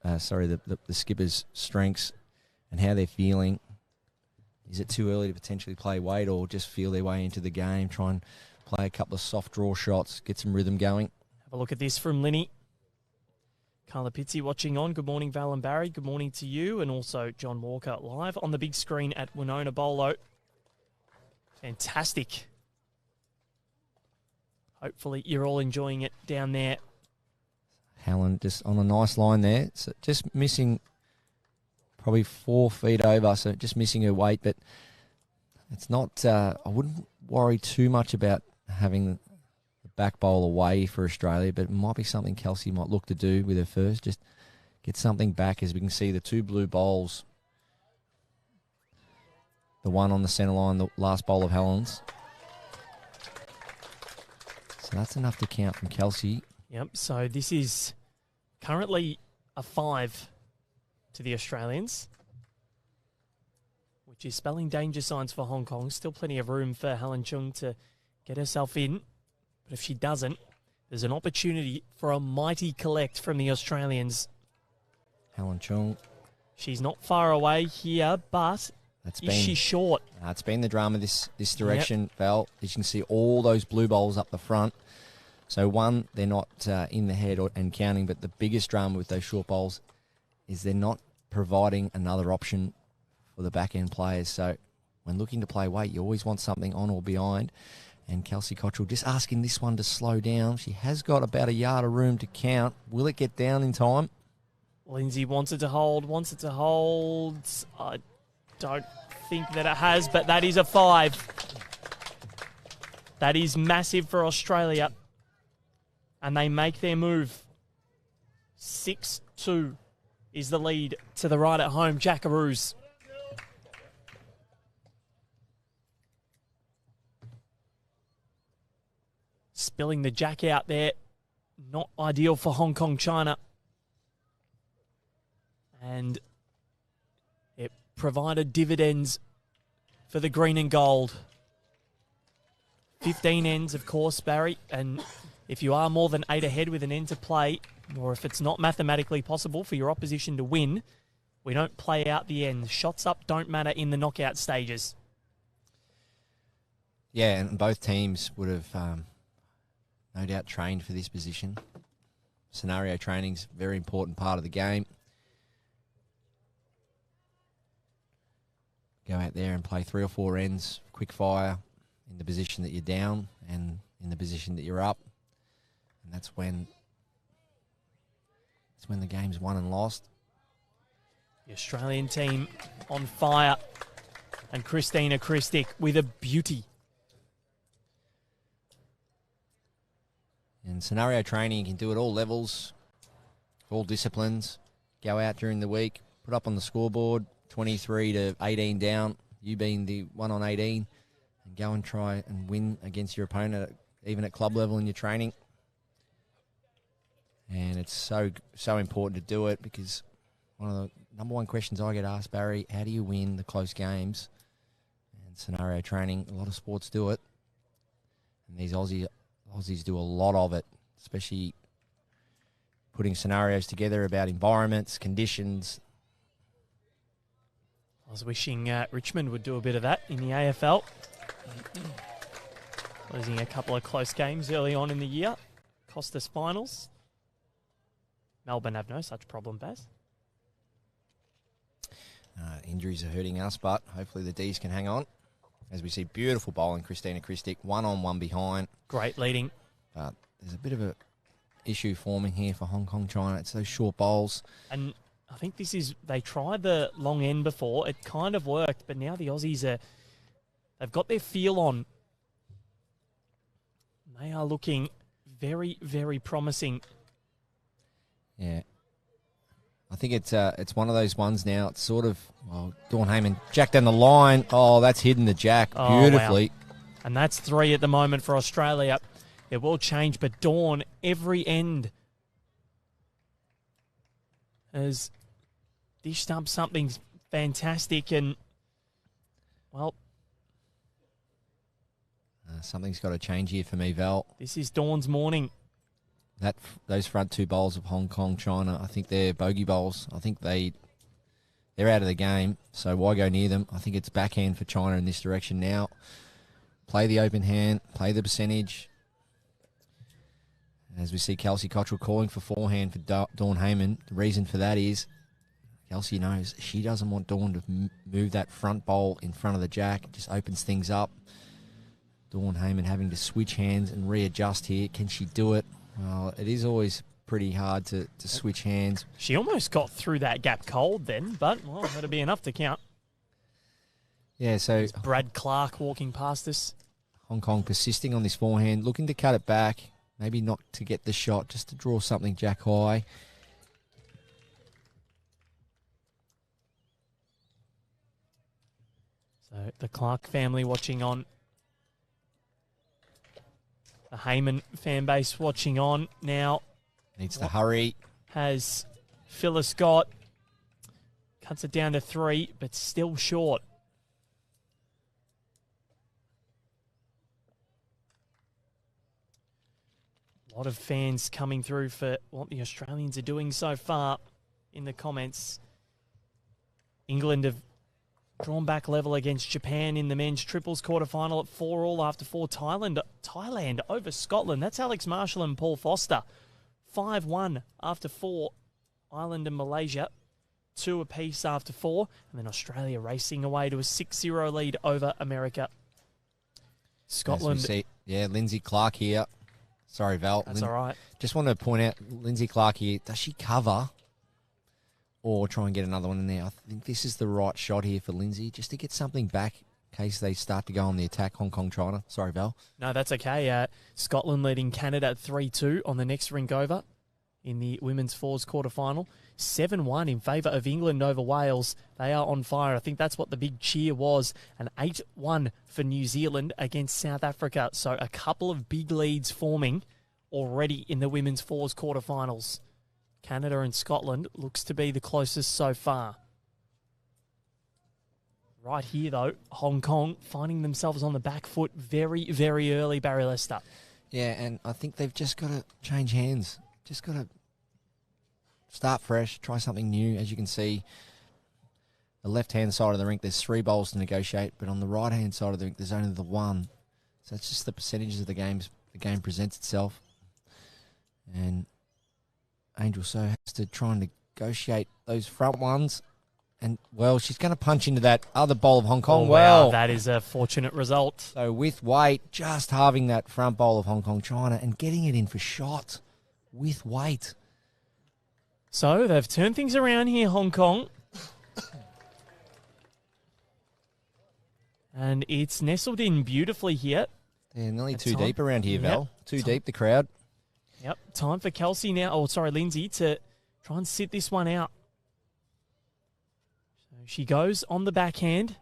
the skipper's strengths and how they're feeling. Is it too early to potentially play weight, or just feel their way into the game, try and play a couple of soft draw shots, get some rhythm going? Have a look at this from Linny. Carla Pizzi watching on. Good morning, Val and Barry. Good morning to you, and also John Walker live on the big screen at Winona Bolo. Fantastic. Hopefully you're all enjoying it down there. Helen just on a nice line there. So just missing probably 4 feet over, so just missing her weight. But it's not, I wouldn't worry too much about having the back bowl away for Australia, but it might be something Kelsey might look to do with her first. Just get something back, as we can see the 2 blue bowls. The one on the centre line, the last bowl of Helen's. So that's enough to count from Kelsey. Yep, so this is currently a 5 to the Australians, which is spelling danger signs for Hong Kong. Still plenty of room for Helen Chung to get herself in. But if she doesn't, there's an opportunity for a mighty collect from the Australians. Helen Chung. She's not far away here, but is she short? It's been the drama this direction, Val. As you can see, all those blue bowls up the front. So one, they're not in the head and counting, but the biggest drama with those short bowls is they're not providing another option for the back-end players. So when looking to play weight, you always want something on or behind. And Kelsey Cottrell just asking this one to slow down. She has got about a yard of room to count. Will it get down in time? Lindsay wants it to hold. I don't think that it has, but that is a 5. That is massive for Australia. And they make their move. 6-2 is the lead to the right at home, Jackaroos. Spilling the jack out there. Not ideal for Hong Kong, China. And it provided dividends for the green and gold. 15 ends, of course, Barry. And if you are more than 8 ahead with an end to play, or if it's not mathematically possible for your opposition to win, we don't play out the end. Shots up don't matter in the knockout stages. Yeah, and both teams would have no doubt trained for this position. Scenario training's a very important part of the game. Go out there and play 3 or 4 ends, quick fire, in the position that you're down and in the position that you're up. And that's when the game's won and lost. The Australian team on fire. And Christina Christic with a beauty. In scenario training, you can do it all levels, all disciplines. Go out during the week, put up on the scoreboard, 23 to 18 down, you being the one on 18, and go and try and win against your opponent, even at club level in your training. And it's so important to do it, because one of the number one questions I get asked, Barry, how do you win the close games? And scenario training, a lot of sports do it. And these Aussies do a lot of it, especially putting scenarios together about environments, conditions. I was wishing Richmond would do a bit of that in the AFL. Losing a couple of close games early on in the year. Cost us finals. Melbourne have no such problem, Baz. Injuries are hurting us, but hopefully the Ds can hang on. As we see, beautiful bowling, Christina Christic, 1-on-1 behind. Great leading. But there's a bit of a issue forming here for Hong Kong, China. It's those short bowls. And I think they tried the long end before. It kind of worked, but now the Aussies they've got their feel on. They are looking very, very promising. Yeah. I think it's one of those ones now. It's sort of, Dawn Heyman, jack down the line. Oh, that's hidden the jack beautifully. Wow. And that's 3 at the moment for Australia. It will change, but Dawn, every end, has dished up something fantastic. And, well, something's got to change here for me, Val. this is Dawn's morning. Those front 2 bowls of Hong Kong, China, I think they're bogey bowls. I think they're out of the game, so why go near them? I think it's backhand for China in this direction now. Play the open hand, play the percentage. As we see Kelsey Cottrell calling for forehand for Dawn Heyman. The reason for that is Kelsey knows she doesn't want Dawn to move that front bowl in front of the jack. It just opens things up. Dawn Heyman having to switch hands and readjust here. Can she do it? Well, it is always pretty hard to switch hands. She almost got through that gap cold then, but, well, that'll be enough to count. Yeah, so Brad Clark walking past us. Hong Kong persisting on this forehand, looking to cut it back. Maybe not to get the shot, just to draw something jack high. So the Clark family watching on. The Heyman fan base watching on now. Needs to hurry. Has Phyllis Scott. Cuts it down to 3, but still short. A lot of fans coming through for what the Australians are doing so far in the comments. England have drawn back level against Japan in the men's triples quarterfinal at 4-all after 4. Thailand over Scotland. That's Alex Marshall and Paul Foster. 5-1 after 4. Ireland and Malaysia 2 apiece after 4. And then Australia racing away to a 6-0 lead over America. Scotland. As we see, yeah, Lindsay Clark here. Sorry, Val. That's all right. Just want to point out, Lindsay Clark here, does she cover or try and get another one in there? I think this is the right shot here for Lindsay, just to get something back in case they start to go on the attack, Hong Kong, China. Sorry, Val. No, that's okay. Scotland leading Canada at 3-2 on the next rink over in the women's fours quarterfinal. 7-1 in favour of England over Wales. They are on fire. I think that's what the big cheer was. An 8-1 for New Zealand against South Africa. So a couple of big leads forming already in the women's fours quarterfinals. Canada and Scotland looks to be the closest so far. Right here, though, Hong Kong finding themselves on the back foot very, very early, Barry Lester. Yeah, and I think they've just got to change hands. Just got to start fresh, try something new. As you can see, the left-hand side of the rink, there's 3 bowls to negotiate, but on the right-hand side of the rink, there's only the 1. So it's just the percentages of the game presents itself. And Angel So has to try and negotiate those front ones. And, well, she's going to punch into that other bowl of Hong Kong. Wow, that is a fortunate result. So with weight, just halving that front bowl of Hong Kong, China, and getting it in for shot with weight. So they've turned things around here, Hong Kong. And it's nestled in beautifully here. They're nearly too deep around here, Val. Too deep, the crowd. Yep, time for Kelsey now, Lindsay, to try and sit this one out. So she goes on the backhand.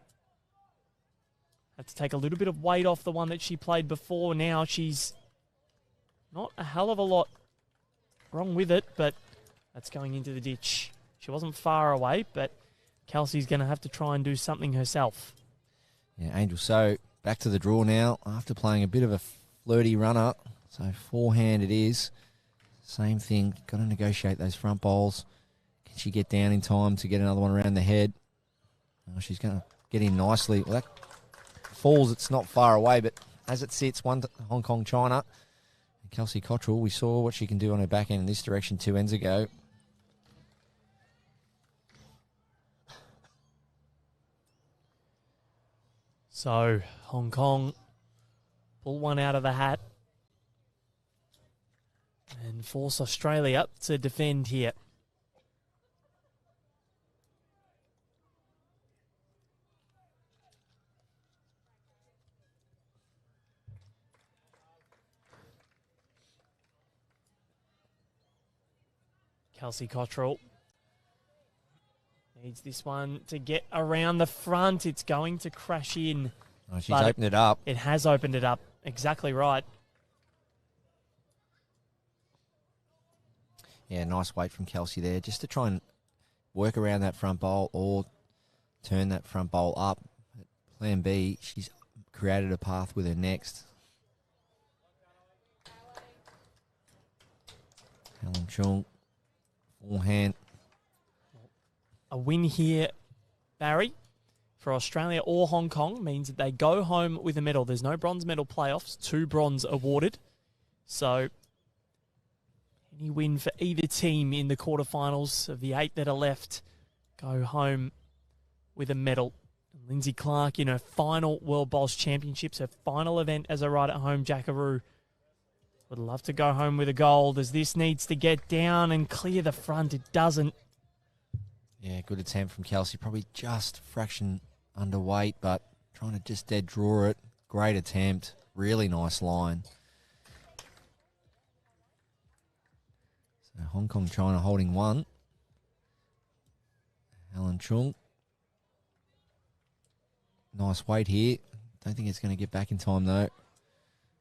Had to take a little bit of weight off the one that she played before. Now she's not a hell of a lot wrong with it, but that's going into the ditch. She wasn't far away, but Kelsey's going to have to try and do something herself. Yeah, Angel So back to the draw now after playing a bit of a flirty runner. So forehand it is. Same thing. Got to negotiate those front bowls. Can she get down in time to get another one around the head? Oh, she's going to get in nicely. Well, that falls. It's not far away, but as it sits, one to Hong Kong, China. Kelsey Cottrell, we saw what she can do on her back end in this direction 2 ends ago. So Hong Kong pull one out of the hat. And and force Australia to defend here. Kelsey Cottrell needs this one to get around the front. It's going to crash in. Oh, she's opened it up. It has opened it up. Exactly right. Yeah, nice weight from Kelsey there, just to try and work around that front bowl or turn that front bowl up. Plan B, she's created a path with her next. Helen Chung, forehand. A win here, Barry, for Australia or Hong Kong means that they go home with a medal. There's no bronze medal playoffs, 2 bronze awarded. So any win for either team in the quarterfinals of the 8 that are left go home with a medal. Lindsay Clark in her final World Bowls Championships, her final event as a ride-at-home Jackaroo, would love to go home with a gold as this needs to get down and clear the front. It doesn't. Yeah, good attempt from Kelsey. Probably just a fraction underweight, but trying to just dead draw it. Great attempt. Really nice line. So Hong Kong, China holding 1. Helen Chung. Nice weight here. Don't think it's going to get back in time, though.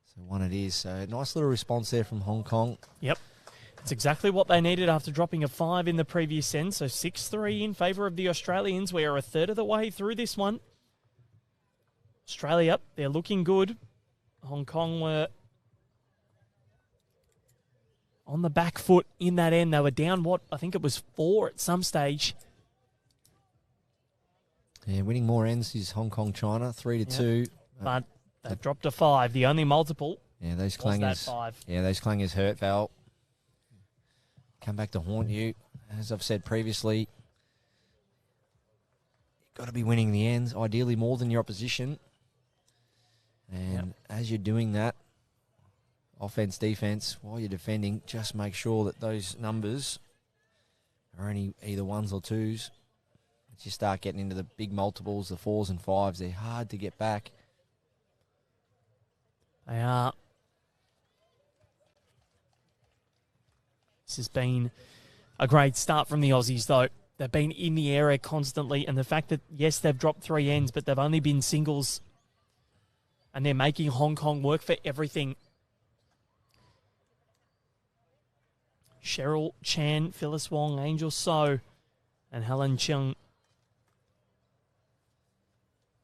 So 1 it is. So nice little response there from Hong Kong. Yep. It's exactly what they needed after dropping a 5 in the previous end. So 6-3 in favour of the Australians. We are a third of the way through this one. Australia, they're looking good. Hong Kong were on the back foot in that end. They were down, I think it was 4 at some stage. Yeah, winning more ends is Hong Kong, China, 3-2. But they've dropped a 5. The only multiple yeah, those was that clangers. 5. Yeah, those clangers hurt, Val. Come back to haunt you. As I've said previously, you've got to be winning the ends, ideally more than your opposition. And as you're doing that, offense, defense, while you're defending, just make sure that those numbers are only either 1s or 2s. As you start getting into the big multiples, the 4s and 5s, they're hard to get back. They are. This has been a great start from the Aussies, though. They've been in the area constantly, and the fact that, yes, they've dropped 3 ends, but they've only been singles, and they're making Hong Kong work for everything. Cheryl Chan, Phyllis Wong, Angel So, and Helen Chung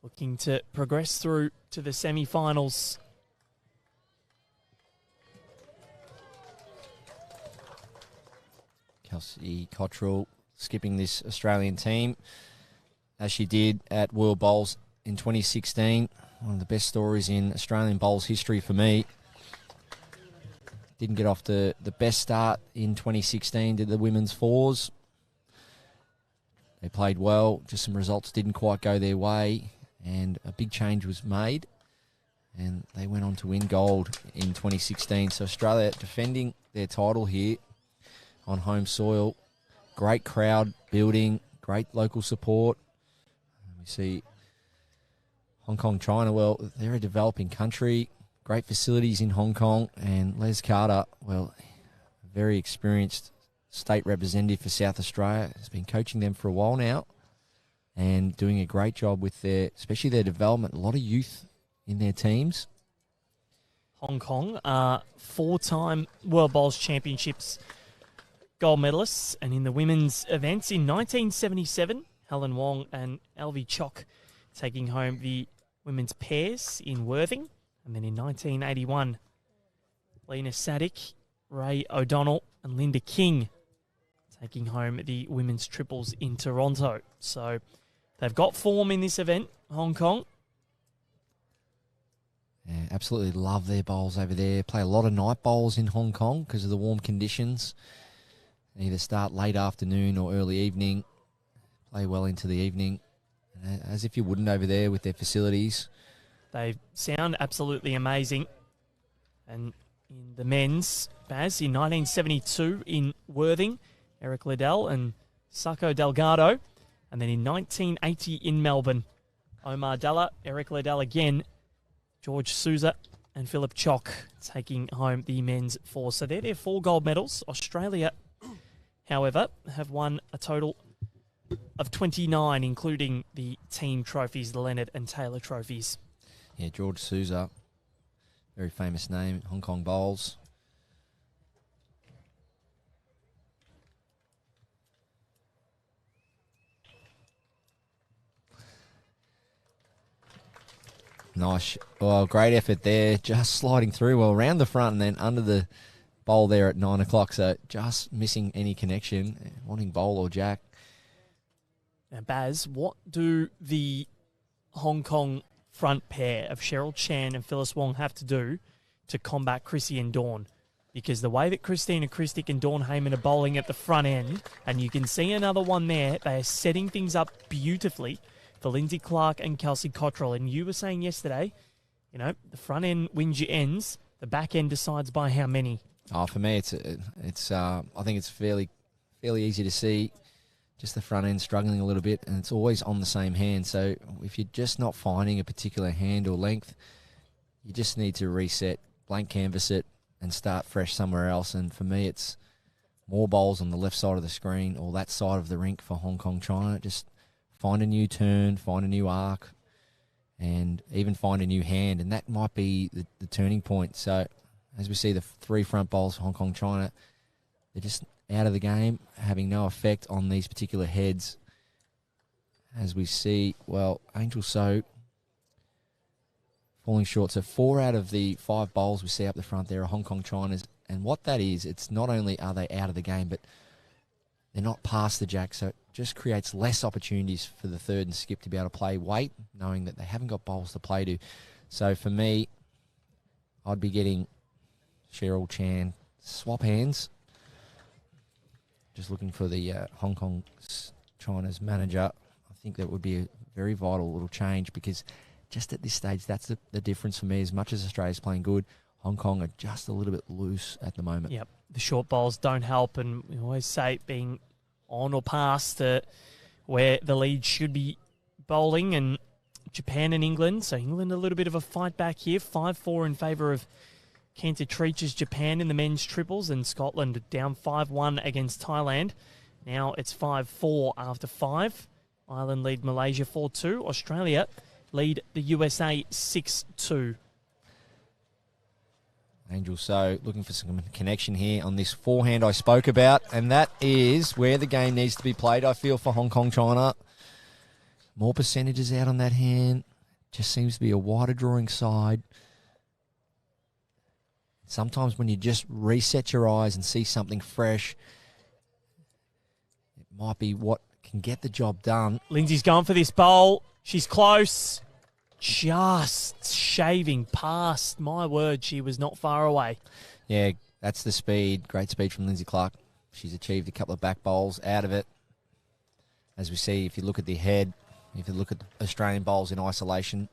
looking to progress through to the semi-finals. Kelsey Cottrell skipping this Australian team, as she did at World Bowls in 2016. One of the best stories in Australian Bowls history for me. Didn't get off the best start in 2016, did the women's 4s. They played well, just some results didn't quite go their way, and a big change was made, and they went on to win gold in 2016. So Australia defending their title here on home soil. Great crowd building, great local support. We see Hong Kong, China, well, they're a developing country, great facilities in Hong Kong, and Les Carter, well, a very experienced state representative for South Australia, has been coaching them for a while now and doing a great job with especially their development, a lot of youth in their teams. Hong Kong are 4-time World Bowls Championships gold medalists, and in the women's events in 1977, Helen Wong and Alvie Chock taking home the women's pairs in Worthing, and then in 1981, Lena Saddick, Ray O'Donnell and Linda King taking home the women's triples in Toronto. So they've got form in this event, Hong Kong. Yeah, absolutely love their bowls over there. Play a lot of night bowls in Hong Kong because of the warm conditions. Either start late afternoon or early evening, play well into the evening, as if you wouldn't over there with their facilities. They sound absolutely amazing. And in the men's, Baz, in 1972 in Worthing, Eric Liddell and Sacco Delgado. And then in 1980 in Melbourne, Omar Dalla, Eric Liddell again, George Souza and Philip Chock taking home the men's 4. So they're their 4 gold medals. Australia, however, have won a total of 29, including the team trophies, the Leonard and Taylor trophies. Yeah, George Souza, very famous name, Hong Kong bowls. Nice. Well, great effort there. Just sliding through. Well, around the front and then under the bowl there at 9 o'clock. So just missing any connection. Wanting bowl or jack. Now, Baz, what do the Hong Kong front pair of Cheryl Chan and Phyllis Wong have to do to combat Chrissy and Dawn? Because the way that Christina Christic and Dawn Heyman are bowling at the front end, and you can see another one there, they are setting things up beautifully for Lindsay Clark and Kelsey Cottrell. And you were saying yesterday, you know, the front end wins your ends, the back end decides by how many. Oh, for me, it's I think it's fairly easy to see. Just the front end struggling a little bit, and it's always on the same hand. So if you're just not finding a particular hand or length, you just need to reset, blank canvas it, and start fresh somewhere else. And for me, it's more bowls on the left side of the screen or that side of the rink for Hong Kong China. Just find a new turn, find a new arc, and even find a new hand. And that might be the turning point. So as we see the 3 front bowls for Hong Kong China, they're just out of the game, having no effect on these particular heads. As we see, well, Angel So falling short. So 4 out of the 5 bowls we see up the front there are Hong Kong China's. And what that is, it's not only are they out of the game, but they're not past the jack. So it just creates less opportunities for the third and skip to be able to play weight, knowing that they haven't got bowls to play to. So for me, I'd be getting Cheryl Chan swap hands. Just looking for the Hong Kong China's manager. I think that would be a very vital little change, because just at this stage, that's the difference for me. As much as Australia's playing good, Hong Kong are just a little bit loose at the moment. Yep, the short bowls don't help, and we always say being on or past where the lead should be bowling, and Japan and England. So England a little bit of a fight back here, 5-4 in favour of Kenta Treach's Japan in the men's triples, and Scotland down 5-1 against Thailand. Now it's 5-4 after 5. Ireland lead Malaysia 4-2. Australia lead the USA 6-2. Angel So looking for some connection here on this forehand I spoke about, and that is where the game needs to be played, I feel, for Hong Kong China. More percentages out on that hand. Just seems to be a wider drawing side. Sometimes when you just reset your eyes and see something fresh, it might be what can get the job done. Lindsay's going for this bowl. She's close. Just shaving past. My word, she was not far away. Yeah, that's the speed. Great speed from Lindsay Clark. She's achieved a couple of back bowls out of it. As we see, if you look at the head, if you look at the Australian bowls in isolation,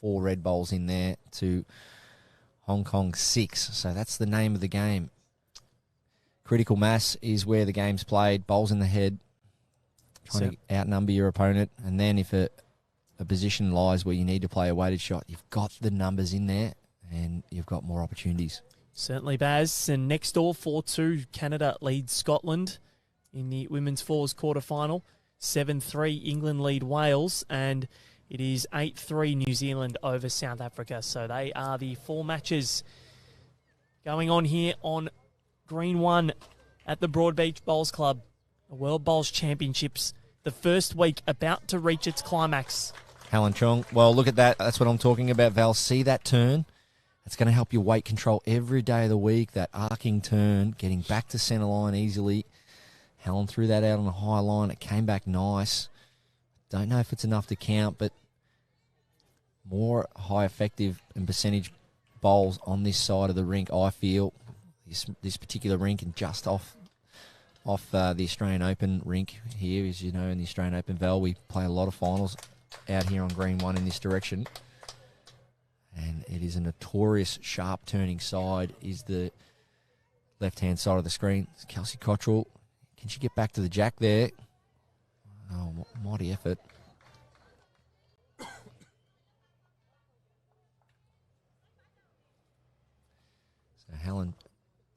4 red bowls in there to Hong Kong 6. So that's the name of the game. Critical mass is where the game's played. Bowls in the head, trying to outnumber your opponent. And then if a position lies where you need to play a weighted shot, you've got the numbers in there and you've got more opportunities. Certainly, Baz. And next door, 4-2, Canada leads Scotland in the women's fours quarterfinal. 7-3, England lead Wales. And it is 8-3 New Zealand over South Africa. So they are the 4 matches going on here on Green 1 at the Broadbeach Bowls Club. The World Bowls Championships, the first week about to reach its climax. Helen Chong, well, look at that. That's what I'm talking about, Val. See that turn? That's going to help your weight control every day of the week. That arcing turn, getting back to centre line easily. Helen threw that out on the high line. It came back nice. Don't know if it's enough to count, but more high effective and percentage bowls on this side of the rink, I feel. This particular rink, and just off the Australian Open rink here, as you know, in the Australian Open, Val, we play a lot of finals out here on Green 1 in this direction. And it is a notorious sharp turning side, is the left-hand side of the screen. It's Kelsey Cottrell. Can she get back to the jack there? Oh, mighty effort. So Helen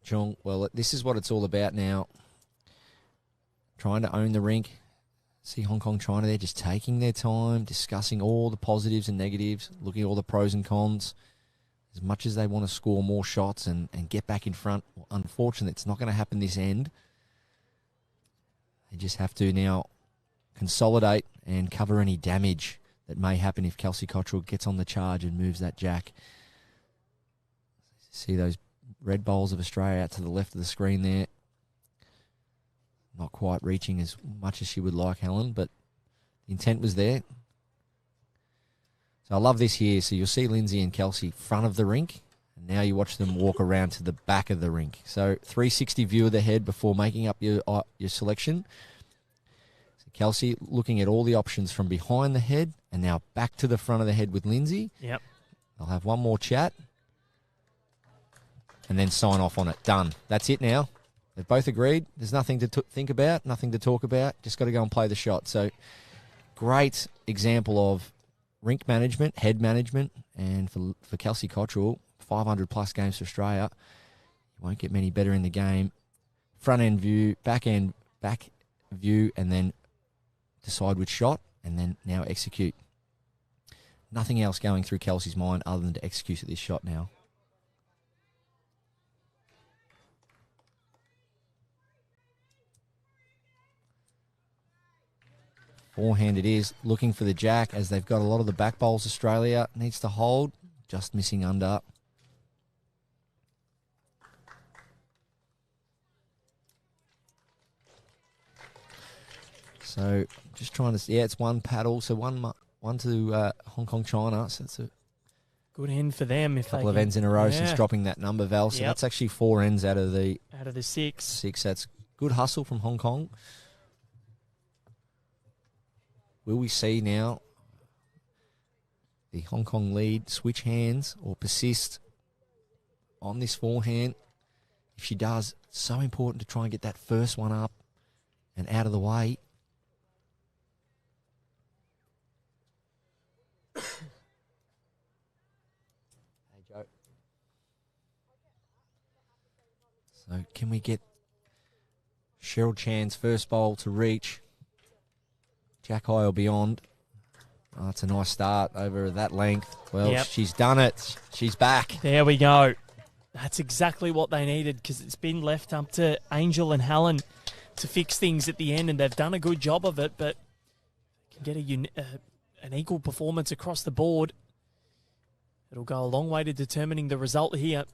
Chung, well, this is what it's all about now. Trying to own the rink. See Hong Kong, China there just taking their time, discussing all the positives and negatives, looking at all the pros and cons. As much as they want to score more shots and get back in front, well, unfortunately, it's not going to happen this end. They just have to now consolidate and cover any damage that may happen if Kelsey Cottrell gets on the charge and moves that jack. See those red bowls of Australia out to the left of the screen there. Not quite reaching as much as she would like, Helen, but the intent was there. So I love this here. So you'll see Lindsay and Kelsey front of the rink, and now you watch them walk around to the back of the rink. So 360 view of the head before making up your selection. So Kelsey looking at all the options from behind the head, and now back to the front of the head with Lindsay. Yep. I'll have one more chat, and then sign off on it. Done. That's it now. They've both agreed. There's nothing to think about, nothing to talk about. Just got to go and play the shot. So great example of rink management, head management, and for Kelsey Cottrell, 500-plus games for Australia. You won't get many better in the game. Front-end view, back view, and then decide which shot, and then now execute. Nothing else going through Kelsey's mind other than to execute at this shot now. Forehand it is, looking for the jack as they've got a lot of the back bowls. Australia needs to hold, just missing under. So just trying to, it's one paddle, so one to Hong Kong, China. So it's a good end for them. If couple of ends in a row since dropping that number, Val. So that's actually 4 ends out of the 6. That's good hustle from Hong Kong. Will we see now the Hong Kong lead switch hands or persist on this forehand? If she does, it's so important to try and get that first one up and out of the way. Hey, Joe. So can we get Cheryl Chan's first bowl to reach? Jack high or beyond. Oh, it's a nice start over that length. Well, she's done it. She's back. There we go. That's exactly what they needed, because it's been left up to Angel and Helen to fix things at the end, and they've done a good job of it, but can get an equal performance across the board. It'll go a long way to determining the result here.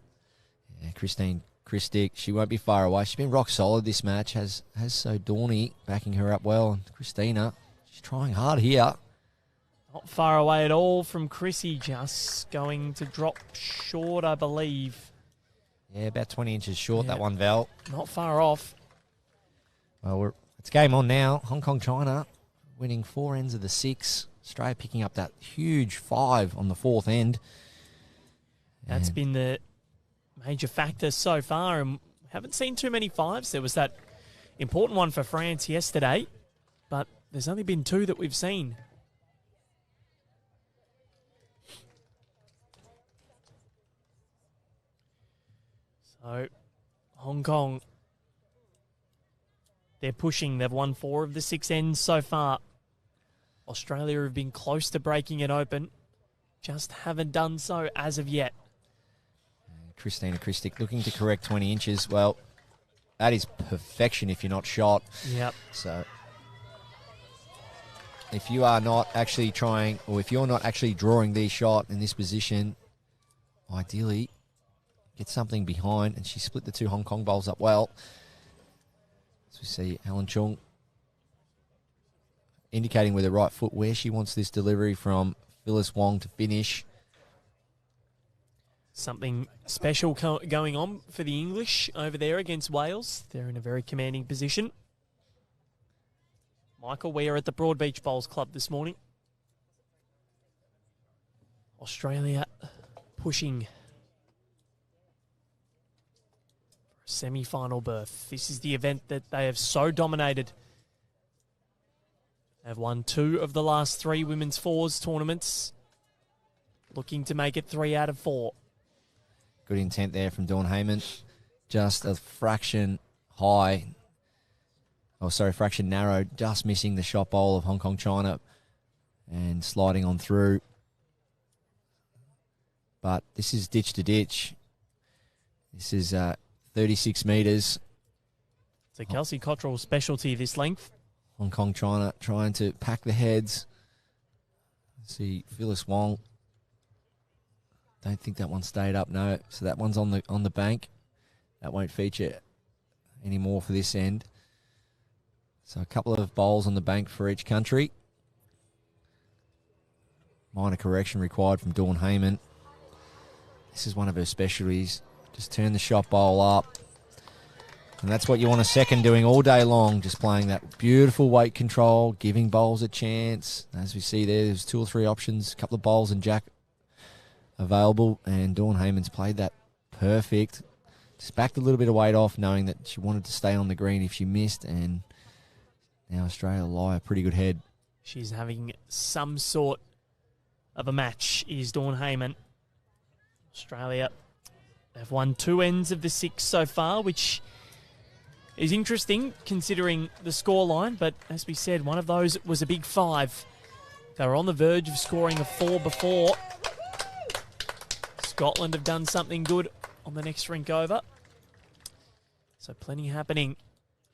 Yeah, Christine Christic, she won't be far away. She's been rock solid this match, has so Dorney backing her up well, and Christina, she's trying hard here. Not far away at all from Chrissy, just going to drop short, I believe. Yeah, about 20 inches short, that one, Val. Not far off. Well, it's game on now. Hong Kong, China winning 4 ends of the 6. Australia picking up that huge 5 on the 4th end. That's been the major factor so far, and haven't seen too many 5s. There was that important one for France yesterday, but there's only been 2 that we've seen. So, Hong Kong, they're pushing. They've won 4 of the 6 ends so far. Australia have been close to breaking it open, just haven't done so as of yet. Christina Christic looking to correct 20 inches. Well, that is perfection if you're not shot. Yep. So if you are not actually trying, or if you're not actually drawing the shot in this position, ideally get something behind. And she split the 2 Hong Kong bowls up well. As we see Helen Chung indicating with her right foot where she wants this delivery from Phyllis Wong to finish. Something special going on for the English over there against Wales. They're in a very commanding position. Michael, we are at the Broadbeach Bowls Club this morning. Australia pushing for a semi-final berth. This is the event that they have so dominated. They've won 2 of the last 3 women's fours tournaments, looking to make it 3 out of 4. Good intent there from Dawn Heyman. Just a fraction high. Oh, sorry, fraction narrow. Just missing the shot bowl of Hong Kong China and sliding on through. But this is ditch to ditch. This is 36 metres. It's a Kelsey Cottrell specialty, this length. Hong Kong China trying to pack the heads. See Phyllis Wong. Don't think that one stayed up. No, so that one's on the bank. That won't feature anymore for this end. So a couple of bowls on the bank for each country. Minor correction required from Dawn Heyman. This is one of her specialties. Just turn the shot bowl up. And that's what you want a second doing all day long, just playing that beautiful weight control, giving bowls a chance. As we see there's 2 or 3 options, a couple of bowls and jack available, and Dawn Heyman's played that perfect. Just backed a little bit of weight off, knowing that she wanted to stay on the green if she missed, and now Australia lie a pretty good head. She's having some sort of a match, is Dawn Heyman. Australia, they've won 2 ends of the 6 so far, which is interesting considering the scoreline, but as we said, one of those was a big 5. They were on the verge of scoring a 4 before. Scotland have done something good on the next rink over. So plenty happening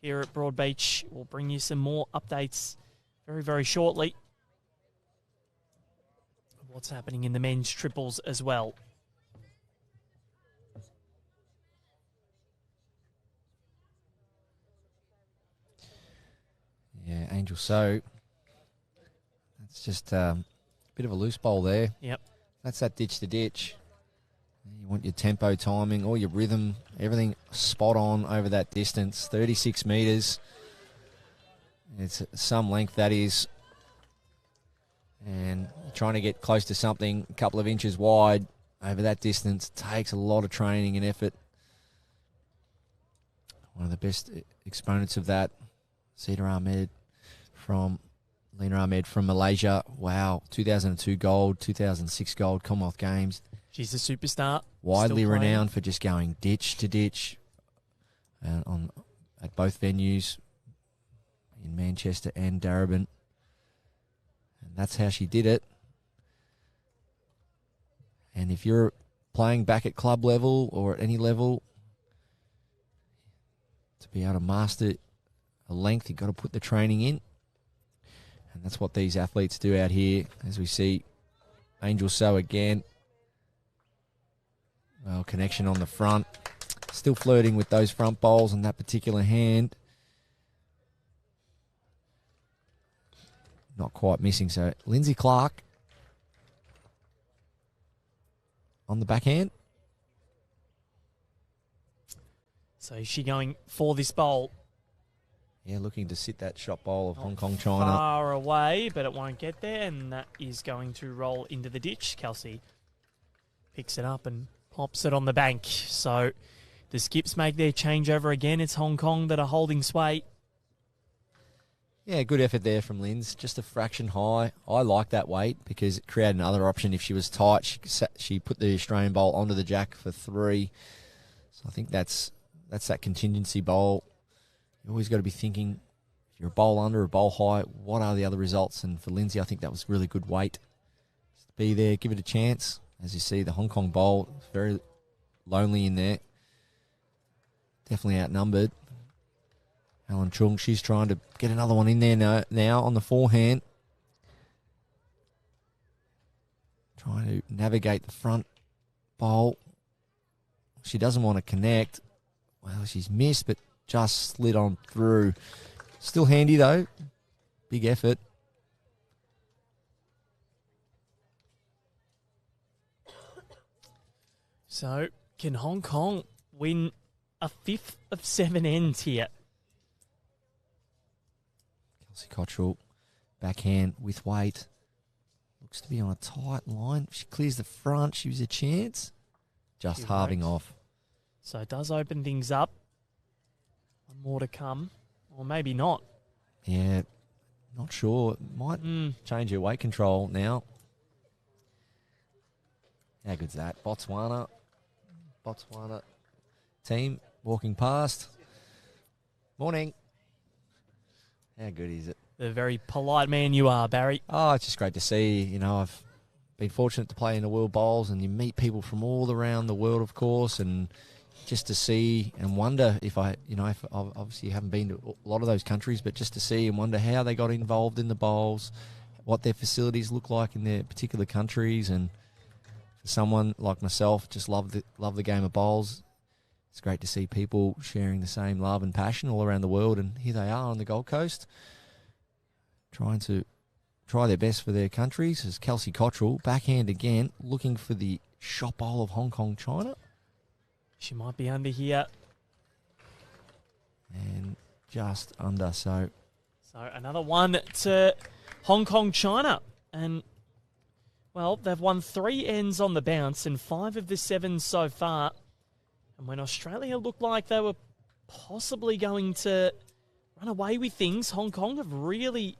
here at Broadbeach. We'll bring you some more updates very, very shortly. What's happening in the men's triples as well. Yeah, Angel So. That's just a bit of a loose bowl there. Yep. That's that ditch to ditch. You want your tempo, timing, all your rhythm, everything spot on over that distance. 36 metres. It's some length, that is. And trying to get close to something a couple of inches wide over that distance takes a lot of training and effort. One of the best exponents of that, Lina Ahmed from Malaysia. Wow, 2002 gold, 2006 gold, Commonwealth Games. She's a superstar. Widely renowned for just going ditch to ditch at both venues in Manchester and Darebin. And that's how she did it. And if you're playing back at club level or at any level, to be able to master a length, you've got to put the training in. And that's what these athletes do out here, as we see Angel So again. Well, connection on the front. Still flirting with those front bowls on that particular hand. Not quite missing. So Lindsay Clark on the backhand. So is she going for this bowl? Yeah, looking to sit that shot bowl of Hong Kong China. Far away, but it won't get there, and that is going to roll into the ditch. Kelsey picks it up and pops it on the bank. So the skips make their changeover again. It's Hong Kong that are holding sway. Yeah, good effort there from Linz. Just a fraction high. I like that weight because it created another option. If she was tight, she put the Australian bowl onto the jack for 3. So I think that's that contingency bowl. You always got to be thinking, if you're a bowl under, a bowl high, what are the other results? And for Lindsay, I think that was really good weight. Just be there, give it a chance. As you see, the Hong Kong bowl is very lonely in there. Definitely outnumbered. Alan Chung, she's trying to get another one in there now on the forehand. Trying to navigate the front bowl. She doesn't want to connect. Well, she's missed, but just slid on through. Still handy, though. Big effort. So can Hong Kong win a 5th of 7 ends here? Kelsey Cottrell, backhand with weight. Looks to be on a tight line. If she clears the front, she was a chance. Just She halving won't. off. So it does open things up. One more to come. Or maybe not. Yeah, not sure. Might change her weight control now. How good's that? Botswana team walking past. Morning. How good is it? The very polite man you are, Barry. Oh, it's just great to see. You know, I've been fortunate to play in the World Bowls, and you meet people from all around the world, of course, and just to see and wonder if if obviously you haven't been to a lot of those countries, but just to see and wonder how they got involved in the bowls, what their facilities look like in their particular countries, and for someone like myself, just love the game of bowls. It's great to see people sharing the same love and passion all around the world, and here they are on the Gold Coast, trying to try their best for their countries. As Kelsey Cottrell, backhand again, looking for the shot bowl of Hong Kong, China. She might be under here. And just under, so Another one to Hong Kong, China. And, well, they've won 3 ends on the bounce and 5 of the 7 so far. And when Australia looked like they were possibly going to run away with things, Hong Kong have really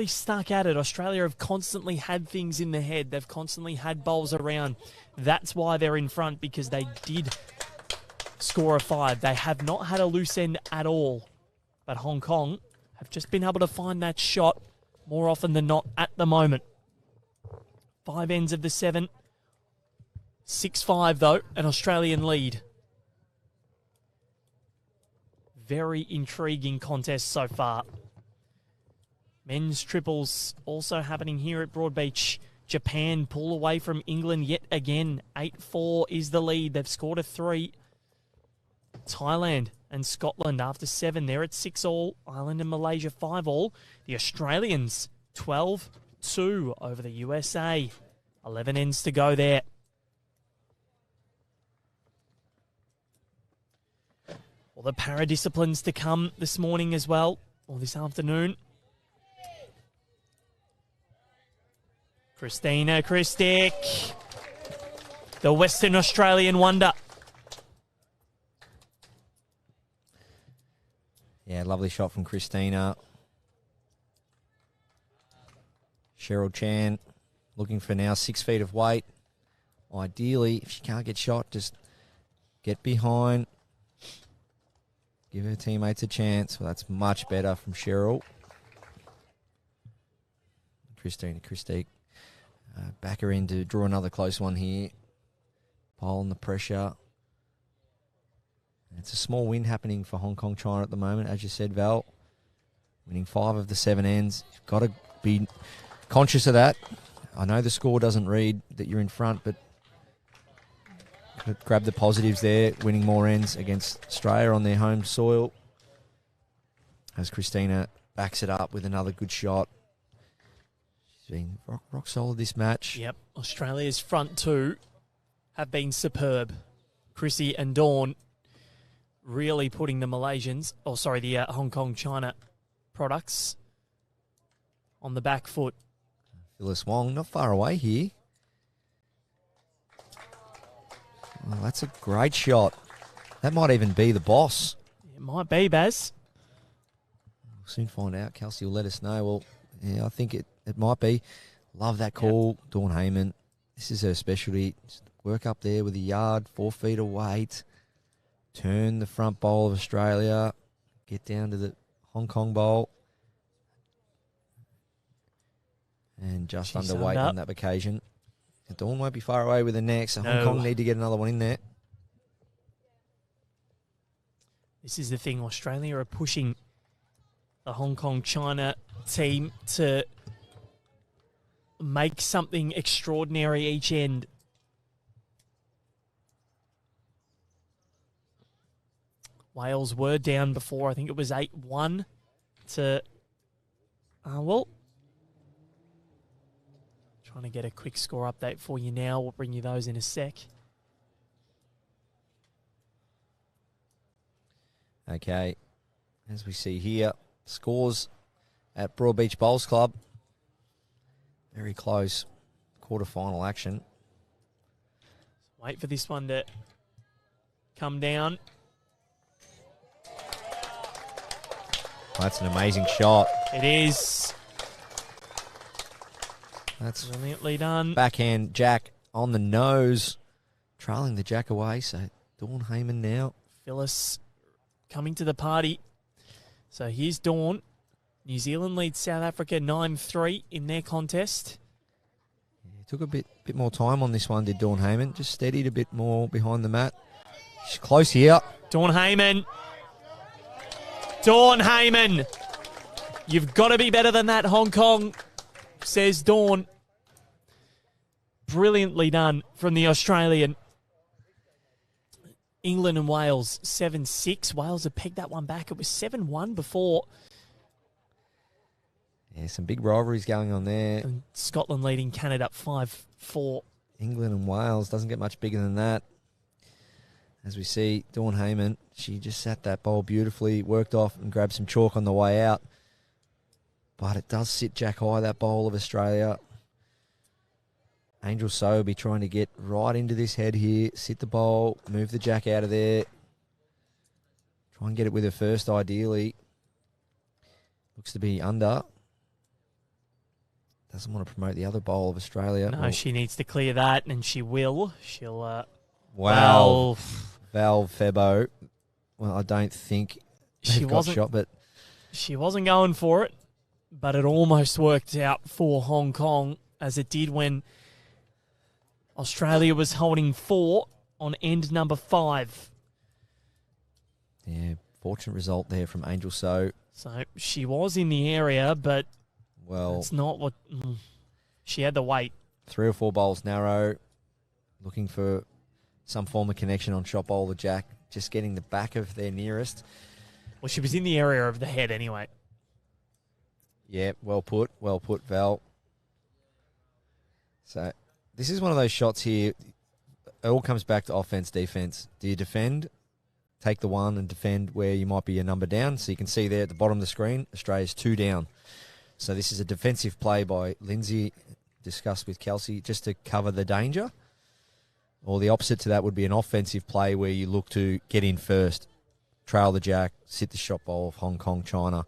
stuck at it. Australia have constantly had things in the head. They've constantly had bowls around. That's why they're in front, because they did score a 5. They have not had a loose end at all. But Hong Kong have just been able to find that shot more often than not at the moment. 5 ends of the 7. 6-5 though, an Australian lead. Very intriguing contest so far. Men's triples also happening here at Broadbeach. Japan pull away from England yet again. 8-4 is the lead. They've scored a 3. Thailand and Scotland after 7. They're at 6 all. Ireland and Malaysia 5 all. The Australians 12-2 over the USA. 11 ends to go there. All the para-disciplines to come this morning as well, or this afternoon. Christina Christic, the Western Australian wonder. yeah, lovely shot from Christina. Cheryl Chan looking for now 6 feet of weight. Ideally, if she can't get shot, just get behind. Give her teammates a chance. Well, that's much better from Cheryl. Christina Christique. Back her in to draw another close one here. Pole on the pressure. It's a small win happening for Hong Kong, China at the moment, as you said, Val. Winning 5 of the 7 ends. You've got to be conscious of that. I know the score doesn't read that you're in front, but grab the positives there, winning more ends against Australia on their home soil. As Christina backs it up with another good shot. She's been rock solid this match. Yep, Australia's front 2 have been superb. Chrissy and Dawn really putting the the Hong Kong China products on the back foot. Phyllis Wong, not far away here. Oh, that's a great shot. That might even be the boss. It might be, Baz. We'll soon find out. Kelsey will let us know. Well, yeah, I think it might be. Love that call, yep. Dawn Heyman. This is her specialty. Just work up there with a yard, 4 feet of weight. Turn the front bowl of Australia. Get down to the Hong Kong bowl. And just underweight on that occasion. Dawn won't be far away with the next, so Hong Kong need to get another one in there. This is the thing. Australia are pushing the Hong Kong China team to make something extraordinary each end. Wales were down before. I think it was 8-1 to... Trying to get a quick score update for you now. We'll bring you those in a sec. Okay. As we see here, scores at Broadbeach Bowls Club. Very close. Quarterfinal action. Wait for this one to come down. That's an amazing shot. It is. That's Brilliantly done. backhand jack on the nose. Trailing the jack away, so Dawn Heyman now. Phyllis coming to the party. So here's Dawn. New Zealand leads South Africa 9-3 in their contest. Yeah, took a bit more time on this one, did Dawn Heyman. Just steadied a bit more behind the mat. She's close here. Dawn Heyman. Dawn Heyman. You've got to be better than that, Hong Kong, says Dawn. Brilliantly done from the Australian. England and Wales 7-6. Wales have pegged that one back. It was 7-1 before. Yeah, some big rivalries going on there. And Scotland leading Canada 5-4. England and Wales doesn't get much bigger than that. As we see, Dawn Heyman, she just sat that bowl beautifully, worked off and grabbed some chalk on the way out. But it does sit jack high, that bowl of Australia. Angel So will be trying to get right into this head here, sit the bowl, move the jack out of there. Try and get it with her first, ideally. Looks to be under. Doesn't want to promote the other bowl of Australia. No, she needs to clear that, and she will. She'll, Wow. well, Val Febo. Well, I don't think she they've got wasn't, shot, but she wasn't going for it, but it almost worked out for Hong Kong, as it did when Australia was holding 4 on end number 5. yeah, fortunate result there from Angel So. So she was in the area, but Well, it's not what she had the weight. 3 or 4 bowls narrow, looking for some form of connection on shot bowl or jack, just getting the back of their nearest. Well, she was in the area of the head anyway. Yeah, well put, Val. So this is one of those shots here. It all comes back to offense, defense. Do you defend? Take the one and defend where you might be a number down. So you can see there at the bottom of the screen, Australia's 2 down. So this is a defensive play by Lindsay, discussed with Kelsey, just to cover the danger. Or the opposite to that would be an offensive play where you look to get in first, trail the jack, sit the shot bowl of Hong Kong, China.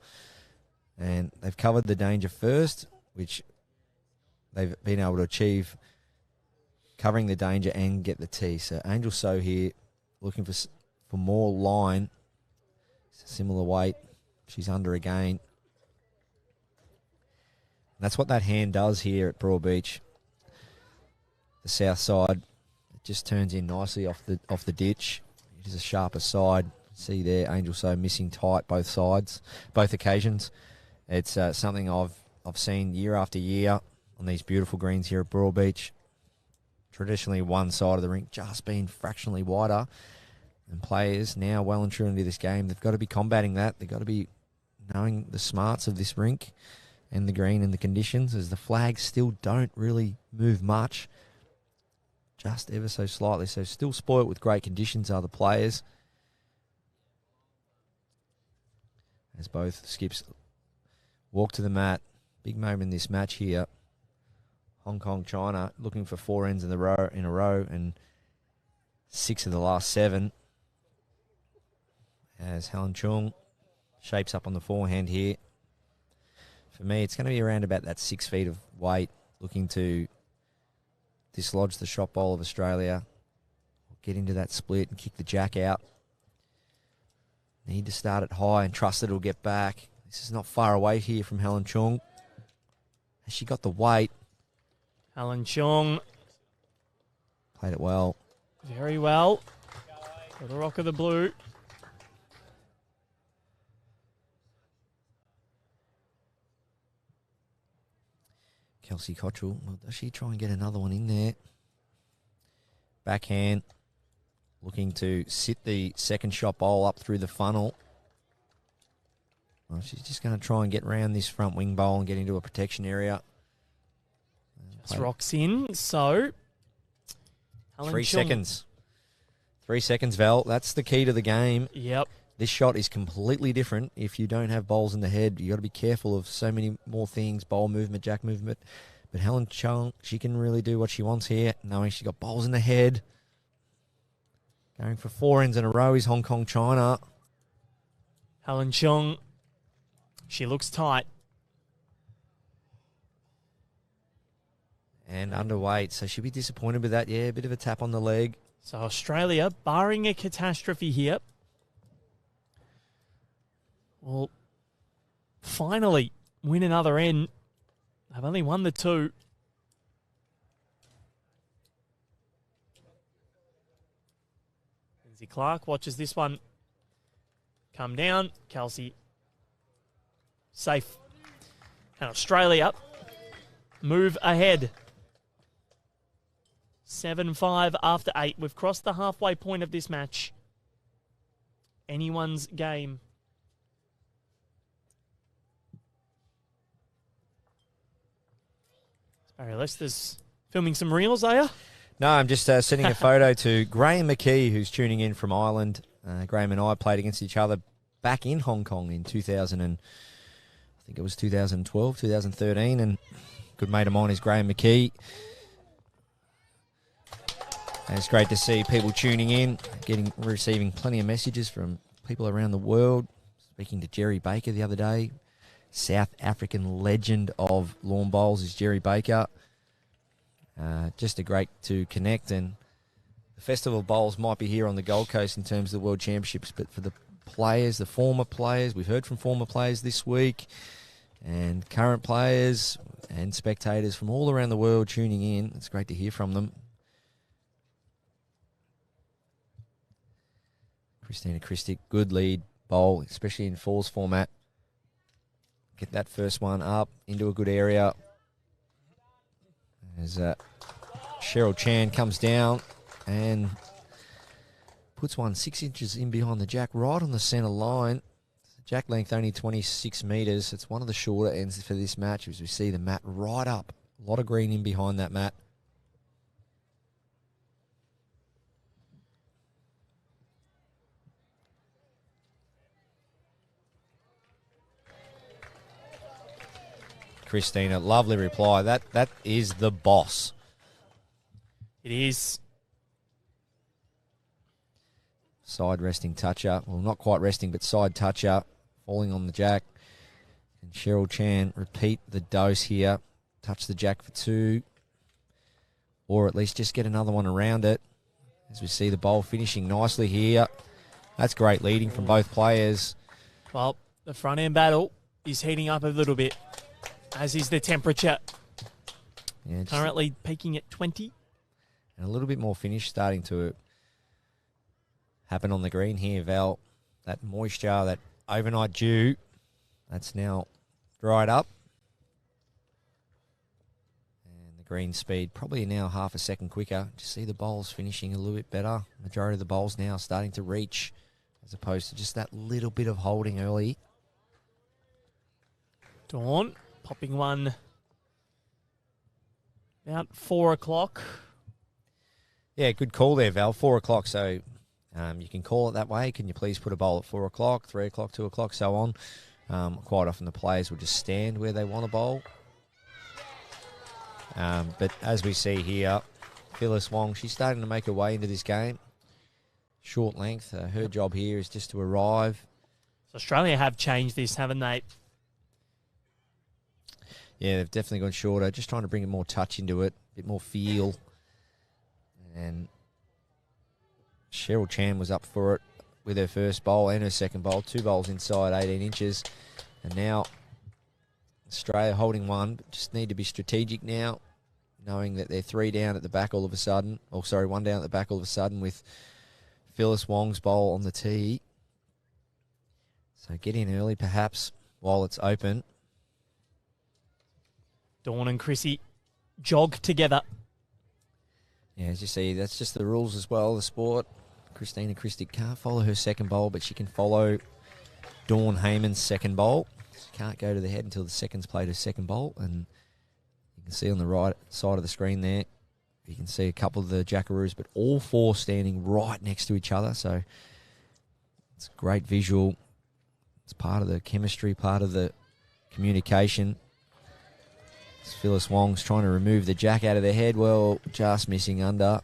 And they've covered the danger first, which they've been able to achieve, covering the danger and get the tee. So Angel So here, looking for more line, similar weight. She's under again. That's what that hand does here at Broad Beach. The south side, it just turns in nicely off the ditch. It is a sharper side. See there, Angel So missing tight both sides, both occasions. It's something I've seen year after year on these beautiful greens here at Broad Beach. Traditionally, one side of the rink just been fractionally wider, and players now well and truly into this game, they've got to be combating that. They've got to be knowing the smarts of this rink and the green and the conditions, as the flags still don't really move much, just ever so slightly. So still spoilt with great conditions are the players, as both skips walk to the mat. Big moment in this match here. Hong Kong, China looking for 4 ends in a row, and 6 of the last 7. As Helen Chung shapes up on the forehand here. For me, it's going to be around about that 6 feet of weight, looking to dislodge the shot bowl of Australia, get into that split and kick the jack out. Need to start it high and trust that it'll get back. This is not far away here from Helen Chung. Has she got the weight? Helen Chung. Played it well. Very well. For the Rock of the Blue. Kelsey Cottrell, well, does she try and get another one in there? Backhand, looking to sit the second shot bowl up through the funnel. Well, she's just going to try and get around this front wing bowl and get into a protection area. Just rocks in, so... Helen 3 Chung. seconds. 3 seconds, Val. That's the key to the game. Yep. This shot is completely different if you don't have bowls in the head. You've got to be careful of so many more things, bowl movement, jack movement. But Helen Chung, she can really do what she wants here, knowing she's got bowls in the head. Going for 4 ends in a row is Hong Kong China. Helen Chung, she looks tight. And underweight, so she'll be disappointed with that. Yeah, a bit of a tap on the leg. So Australia, barring a catastrophe here, will finally win another end. They've only won the 2. Lindsay Clark watches this one come down. Kelsey safe. And Australia move ahead. 7-5 after 8. We've crossed the halfway point of this match. Anyone's game. Barry Lester's filming some reels, are you? No, I'm just sending a photo to Graham McKee, who's tuning in from Ireland. Graham and I played against each other back in Hong Kong in 2012, 2013, and a good mate of mine is Graham McKee. And it's great to see people tuning in, receiving plenty of messages from people around the world. Speaking to Jerry Baker the other day, South African legend of lawn bowls is Jerry Baker. Just a great to connect, and the Festival of Bowls might be here on the Gold Coast in terms of the World Championships, but for the players, the former players, we've heard from former players this week, and current players and spectators from all around the world tuning in. It's great to hear from them. Christina Christic, good lead bowl, especially in falls format. Get that first one up into a good area. As Cheryl Chan comes down and puts one 6 inches in behind the jack, right on the centre line. Jack length only 26 metres. It's one of the shorter ends for this match as we see the mat right up. A lot of green in behind that mat. Christina, lovely reply. That is the boss. It is. Side resting toucher. Well, not quite resting, but side toucher. Falling on the jack. And Cheryl Chan repeat the dose here. Touch the jack for 2. Or at least just get another one around it. As we see the bowl finishing nicely here. That's great leading from both players. Well, the front end battle is heating up a little bit, as is the temperature. Yeah, currently peaking at 20. And a little bit more finish starting to happen on the green here, Val. That moisture, that overnight dew, that's now dried up. And the green speed probably now half a second quicker. Just see the bowls finishing a little bit better. Majority of the bowls now starting to reach, as opposed to just that little bit of holding early. Dawn popping one about 4 o'clock. Yeah, good call there, Val. 4 o'clock, so you can call it that way. Can you please put a bowl at 4 o'clock, 3 o'clock, 2 o'clock, so on. Quite often the players will just stand where they want a bowl. But as we see here, Phyllis Wong, she's starting to make her way into this game. Short length. Her job here is just to arrive. So Australia have changed this, haven't they? Yeah, they've definitely gone shorter. Just trying to bring more touch into it, a bit more feel. And Cheryl Chan was up for it with her first bowl and her second bowl. 2 bowls inside 18 inches. And now Australia holding one. But just need to be strategic now, knowing that they're 3 down at the back all of a sudden. Oh, sorry, 1 down at the back all of a sudden with Phyllis Wong's bowl on the tee. So get in early perhaps while it's open. Dawn and Chrissy jog together. Yeah, as you see, that's just the rules as well, the sport. Christina Christic can't follow her second bowl, but she can follow Dawn Heyman's second bowl. She can't go to the head until the second's played her second bowl. And you can see on the right side of the screen there, you can see a couple of the Jackaroos, but all 4 standing right next to each other. So it's a great visual. It's part of the chemistry, part of the communication. Phyllis Wong's trying to remove the jack out of their head. Well, just missing under.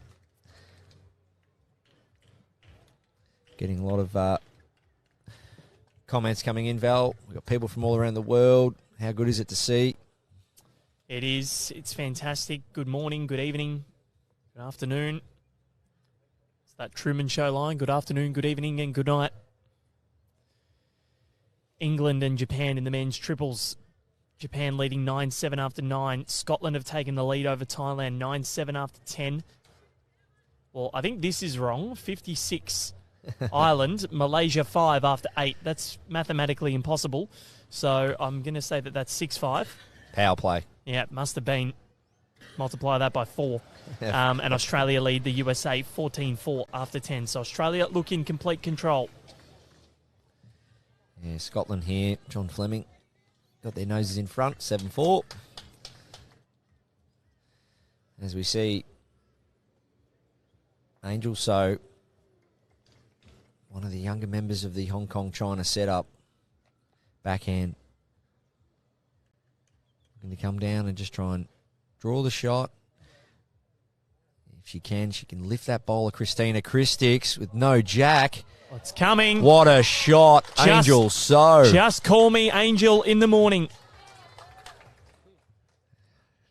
Getting a lot of comments coming in, Val. We've got people from all around the world. How good is it to see? It is. It's fantastic. Good morning, good evening, good afternoon. It's that Truman Show line. Good afternoon, good evening, and good night. England and Japan in the men's triples. Japan leading 9-7 after 9. Scotland have taken the lead over Thailand 9-7 after 10. Well, I think this is wrong. 56 Ireland, Malaysia 5 after 8. That's mathematically impossible. So I'm going to say that that's 6-5. Power play. Yeah, it must have been. Multiply that by 4. And Australia lead the USA 14-4 after 10. So Australia look in complete control. Yeah, Scotland here. John Fleming got their noses in front. 7-4. As we see, Angel So, one of the younger members of the Hong Kong China setup, backhand, going to come down and just try and draw the shot. If she can lift that bowler, Christina Christix, with no jack. It's coming. What a shot, Angel So. Just call me Angel in the morning.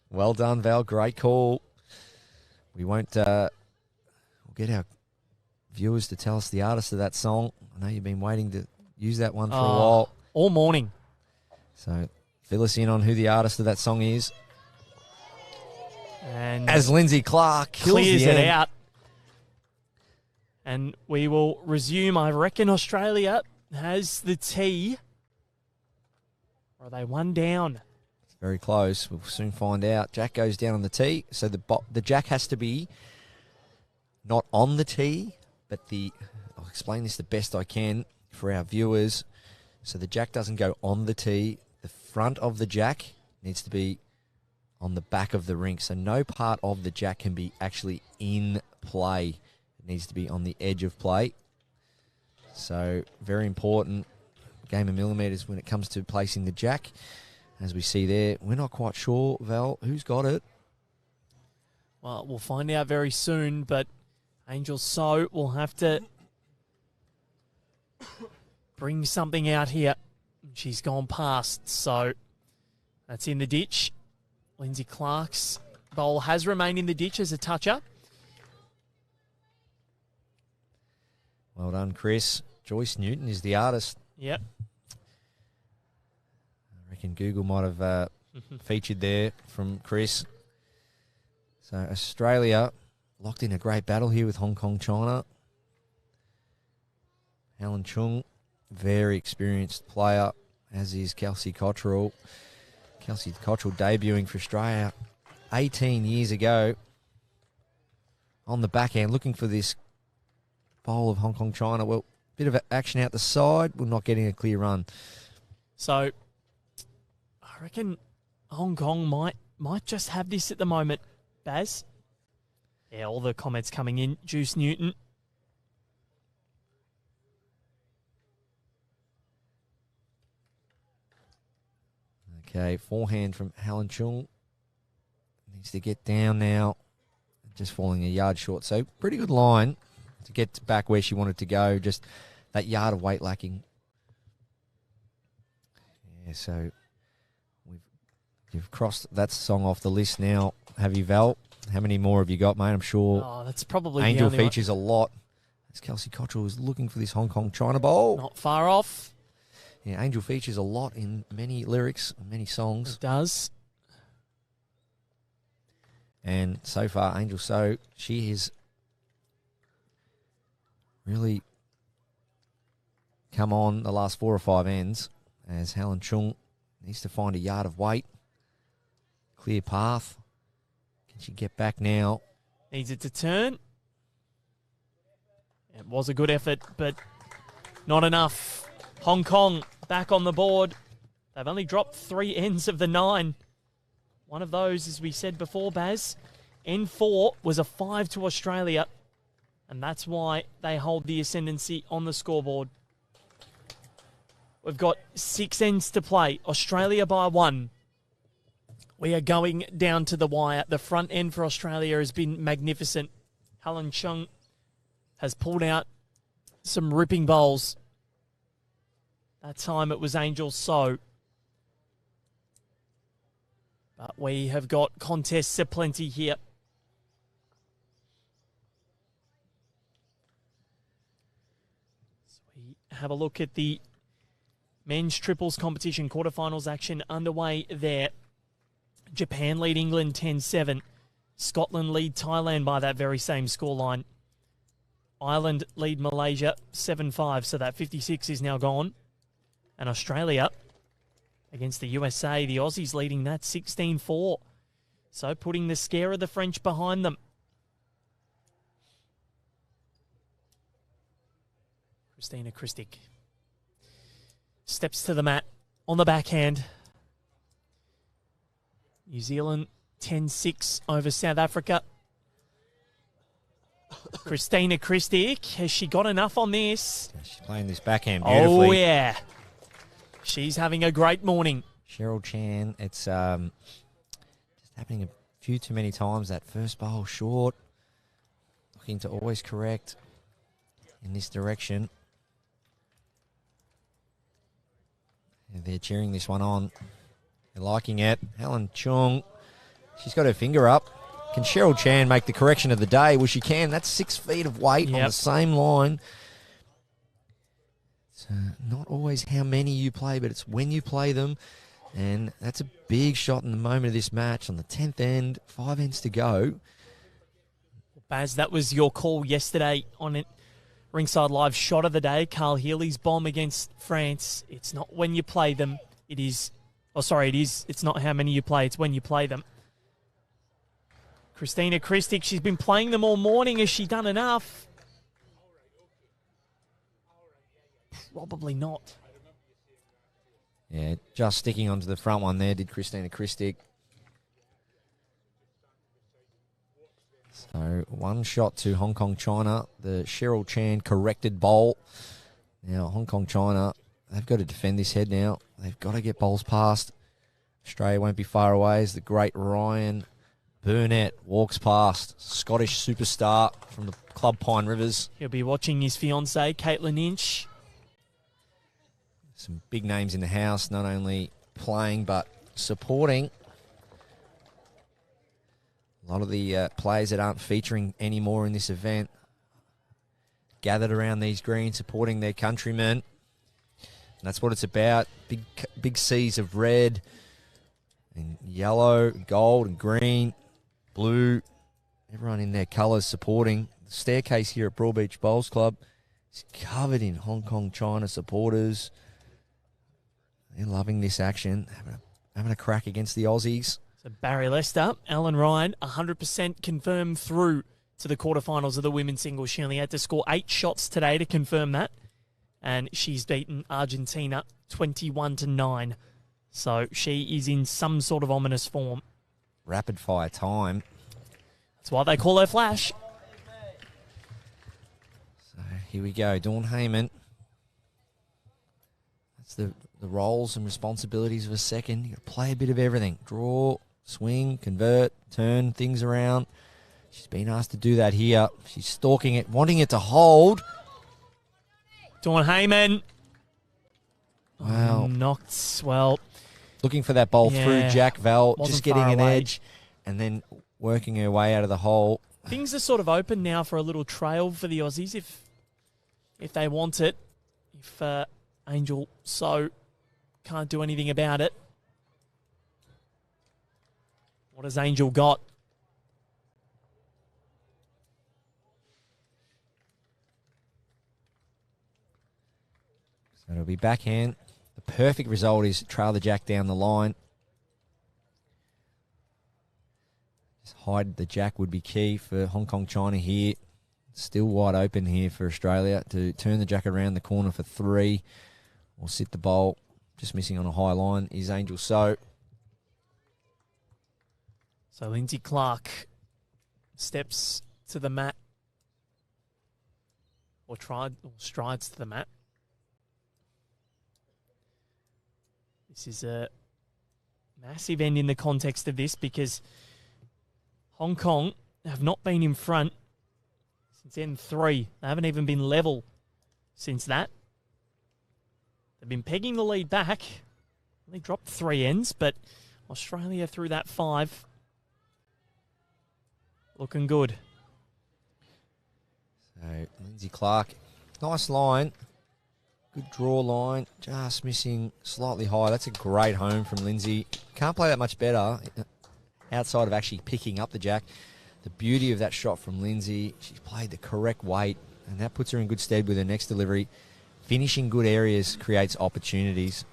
Well done, Val. Great call. We won't... we'll get our viewers to tell us the artist of that song. I know you've been waiting to use that one for a while. All morning. So fill us in on who the artist of that song is. And as Lindsay Clark clears it out. And we will resume. I reckon Australia has the tee. Or are they one down? It's very close. We'll soon find out. Jack goes down on the tee. So the jack has to be not on the tee, but I'll explain this the best I can for our viewers. So the jack doesn't go on the tee. The front of the jack needs to be on the back of the rink. So no part of the jack can be actually in play. It needs to be on the edge of play. So very important game of millimetres when it comes to placing the jack. As we see there, we're not quite sure, Val, who's got it. Well, we'll find out very soon, but Angel So will have to bring something out here. She's gone past, so that's in the ditch. Lindsay Clark's bowl has remained in the ditch as a toucher. Well done, Chris. Joyce Newton is the artist. Yep. I reckon Google might have featured there from Chris. So Australia locked in a great battle here with Hong Kong, China. Helen Chung, very experienced player, as is Kelsey Cottrell. Kelsey Cottrell debuting for Australia 18 years ago. On the backhand, looking for this bowl of Hong Kong, China. Well, bit of action out the side. We're not getting a clear run. So I reckon Hong Kong might just have this at the moment, Baz. Yeah, all the comments coming in. Juice Newton. Okay, forehand from Helen Chung. Needs to get down now. Just falling a yard short. So pretty good line to get back where she wanted to go. Just that yard of weight lacking. Yeah, so you've crossed that song off the list now. Have you, Val? How many more have you got, mate? I'm sure that's probably Angel the only features a lot. As Kelsey Cottrell is looking for this Hong Kong China bowl. Not far off. Yeah, Angel features a lot in many lyrics, many songs. It does. And so far, Angel So, she has really come on the last 4 or 5 ends as Helen Chung needs to find a yard of weight. Clear path. Can she get back now? Needs it to turn. It was a good effort, but not enough. Hong Kong back on the board. They've only dropped 3 ends of the 9. One of those, as we said before, Baz, N4 was a 5 to Australia, and that's why they hold the ascendancy on the scoreboard. We've got 6 ends to play. Australia by 1. We are going down to the wire. The front end for Australia has been magnificent. Helen Chung has pulled out some ripping bowls. That time it was Angel So. But we have got contests aplenty here. So we have a look at the men's triples competition quarterfinals action underway there. Japan lead England 10-7. Scotland lead Thailand by that very same scoreline. Ireland lead Malaysia 7-5, so that 56 is now gone. And Australia against the USA, the Aussies leading that 16-4. So putting the scare of the French behind them. Christina Christic steps to the mat on the backhand. New Zealand 10-6 over South Africa. Christina Christic, has she got enough on this? She's playing this backhand beautifully. Oh, yeah. She's having a great morning. Cheryl Chan, it's just happening a few too many times. That first bowl short. Looking to always correct in this direction. And they're cheering this one on. They're liking it. Helen Chung, she's got her finger up. Can Cheryl Chan make the correction of the day? Well, she can. That's 6 feet of weight on the same line. It's not always how many you play, but it's when you play them. And that's a big shot in the moment of this match on the 10th end. 5 ends to go. Baz, that was your call yesterday on it. Ringside Live shot of the day. Carl Healy's bomb against France. It's not when you play them. It is... Oh, sorry, it is. It's not how many you play. It's when you play them. Christina Christic, she's been playing them all morning. Has she done enough? Probably not. Yeah, just sticking onto the front one there did Christina Christic. So one shot to Hong Kong China. The Cheryl Chan corrected bowl. Now Hong Kong China, they've got to defend this head now. They've got to get bowls past. Australia won't be far away as the great Ryan Burnett walks past. Scottish superstar from the Club Pine Rivers. He'll be watching his fiancée, Caitlin Inch. Some big names in the house, not only playing but supporting. A lot of the players that aren't featuring anymore in this event gathered around these greens, supporting their countrymen. And that's what it's about. Big seas of red and yellow, gold and green, blue. Everyone in their colours supporting. The staircase here at Broadbeach Bowls Club is covered in Hong Kong China supporters. They're loving this action, having a crack against the Aussies. So Barry Lester, Alan Ryan, 100% confirmed through to the quarterfinals of the women's singles. She only had to score 8 shots today to confirm that. And she's beaten Argentina 21-9. So she is in some sort of ominous form. Rapid fire time. That's why they call her Flash. So here we go. Dawn Heyman. That's the roles and responsibilities of a second. You got to play a bit of everything. Draw, swing, convert, turn things around. She's been asked to do that here. She's stalking it, wanting it to hold. Dawn Heyman. Wow. Knocked, well. Looking for that bowl through Jack Val, just getting an away. edge and then working her way out of the hole. Things are sort of open now for a little trail for the Aussies if they want it. If Angel So can't do anything about it. What has Angel got? So it'll be backhand. The perfect result is trail the jack down the line. Just hide the jack would be key for Hong Kong China here. Still wide open here for Australia to turn the jack around the corner for 3 or sit the bowl. Just missing on a high line is Angel So. So Lindsay Clark steps to the mat or strides to the mat. This is a Massive end in the context of this because Hong Kong have not been in front since end 3. They haven't even been level since that. They've been pegging the lead back. They dropped 3 ends, but Australia through that 5. Looking good. So, Lindsay Clark, nice line. Good draw line, just missing slightly high. That's a great home from Lindsay. Can't play that much better outside of actually picking up the jack. The beauty of that shot from Lindsay, she's played the correct weight, and that puts her in good stead with her next delivery. Finishing good areas creates opportunities.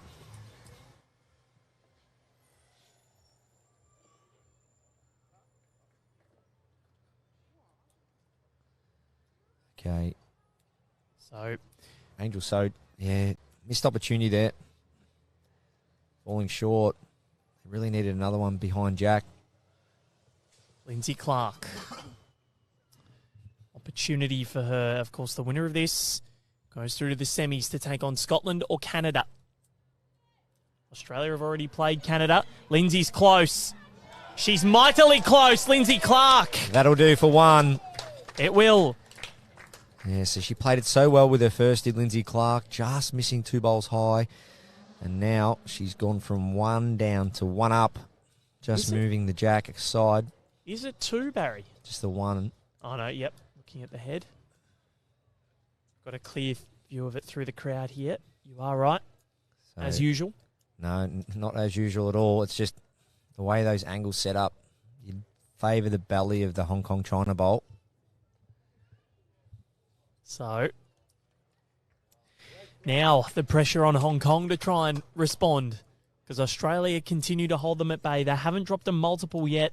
Okay. So, Angel Sode, yeah, missed opportunity there. Falling short. They really needed another one behind Jack. Lindsay Clark. Opportunity for her. Of course, the winner of this goes through to the semis to take on Scotland or Canada. Australia have already played Canada. Lindsay's close. She's mightily close, Lindsay Clark. That'll do for one. It will. Yeah, so she played it so well with her first, did Lindsay Clark, just missing 2 bowls high. And now she's gone from 1 down to 1 up, just moving the jack aside. Is it 2, Barry? Just the 1. Oh, no, yep. Looking at the head. Got a clear view of it through the crowd here. You are right, So, as usual. No, not as usual at all. It's just the way those angles set up. You'd favour the belly of the Hong Kong China bowl. So, now the pressure on Hong Kong to try and respond because Australia continue to hold them at bay. They haven't dropped a multiple yet,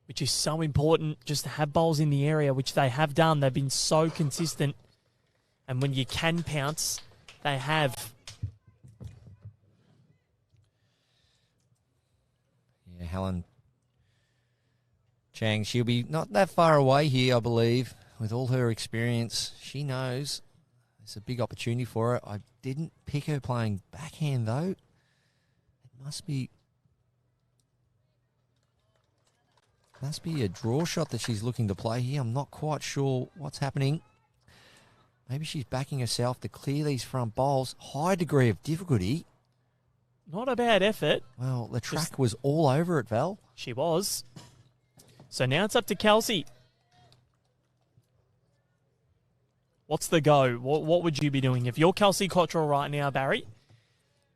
which is so important just to have bowls in the area, which they have done. They've been so consistent. And when you can pounce, they have. Yeah, Helen Chang, she'll be not that far away here, I believe. With all her experience, she knows it's a big opportunity for her. I didn't pick her playing backhand, though. It must be a draw shot that she's looking to play here. I'm not quite sure what's happening. Maybe she's backing herself to clear these front bowls. High degree of difficulty. Not a bad effort. Well, the track was all over it, Val. She was. So now it's up to Kelsey. What's the go? What would you be doing? If you're Kelsey Cottrell right now, Barry,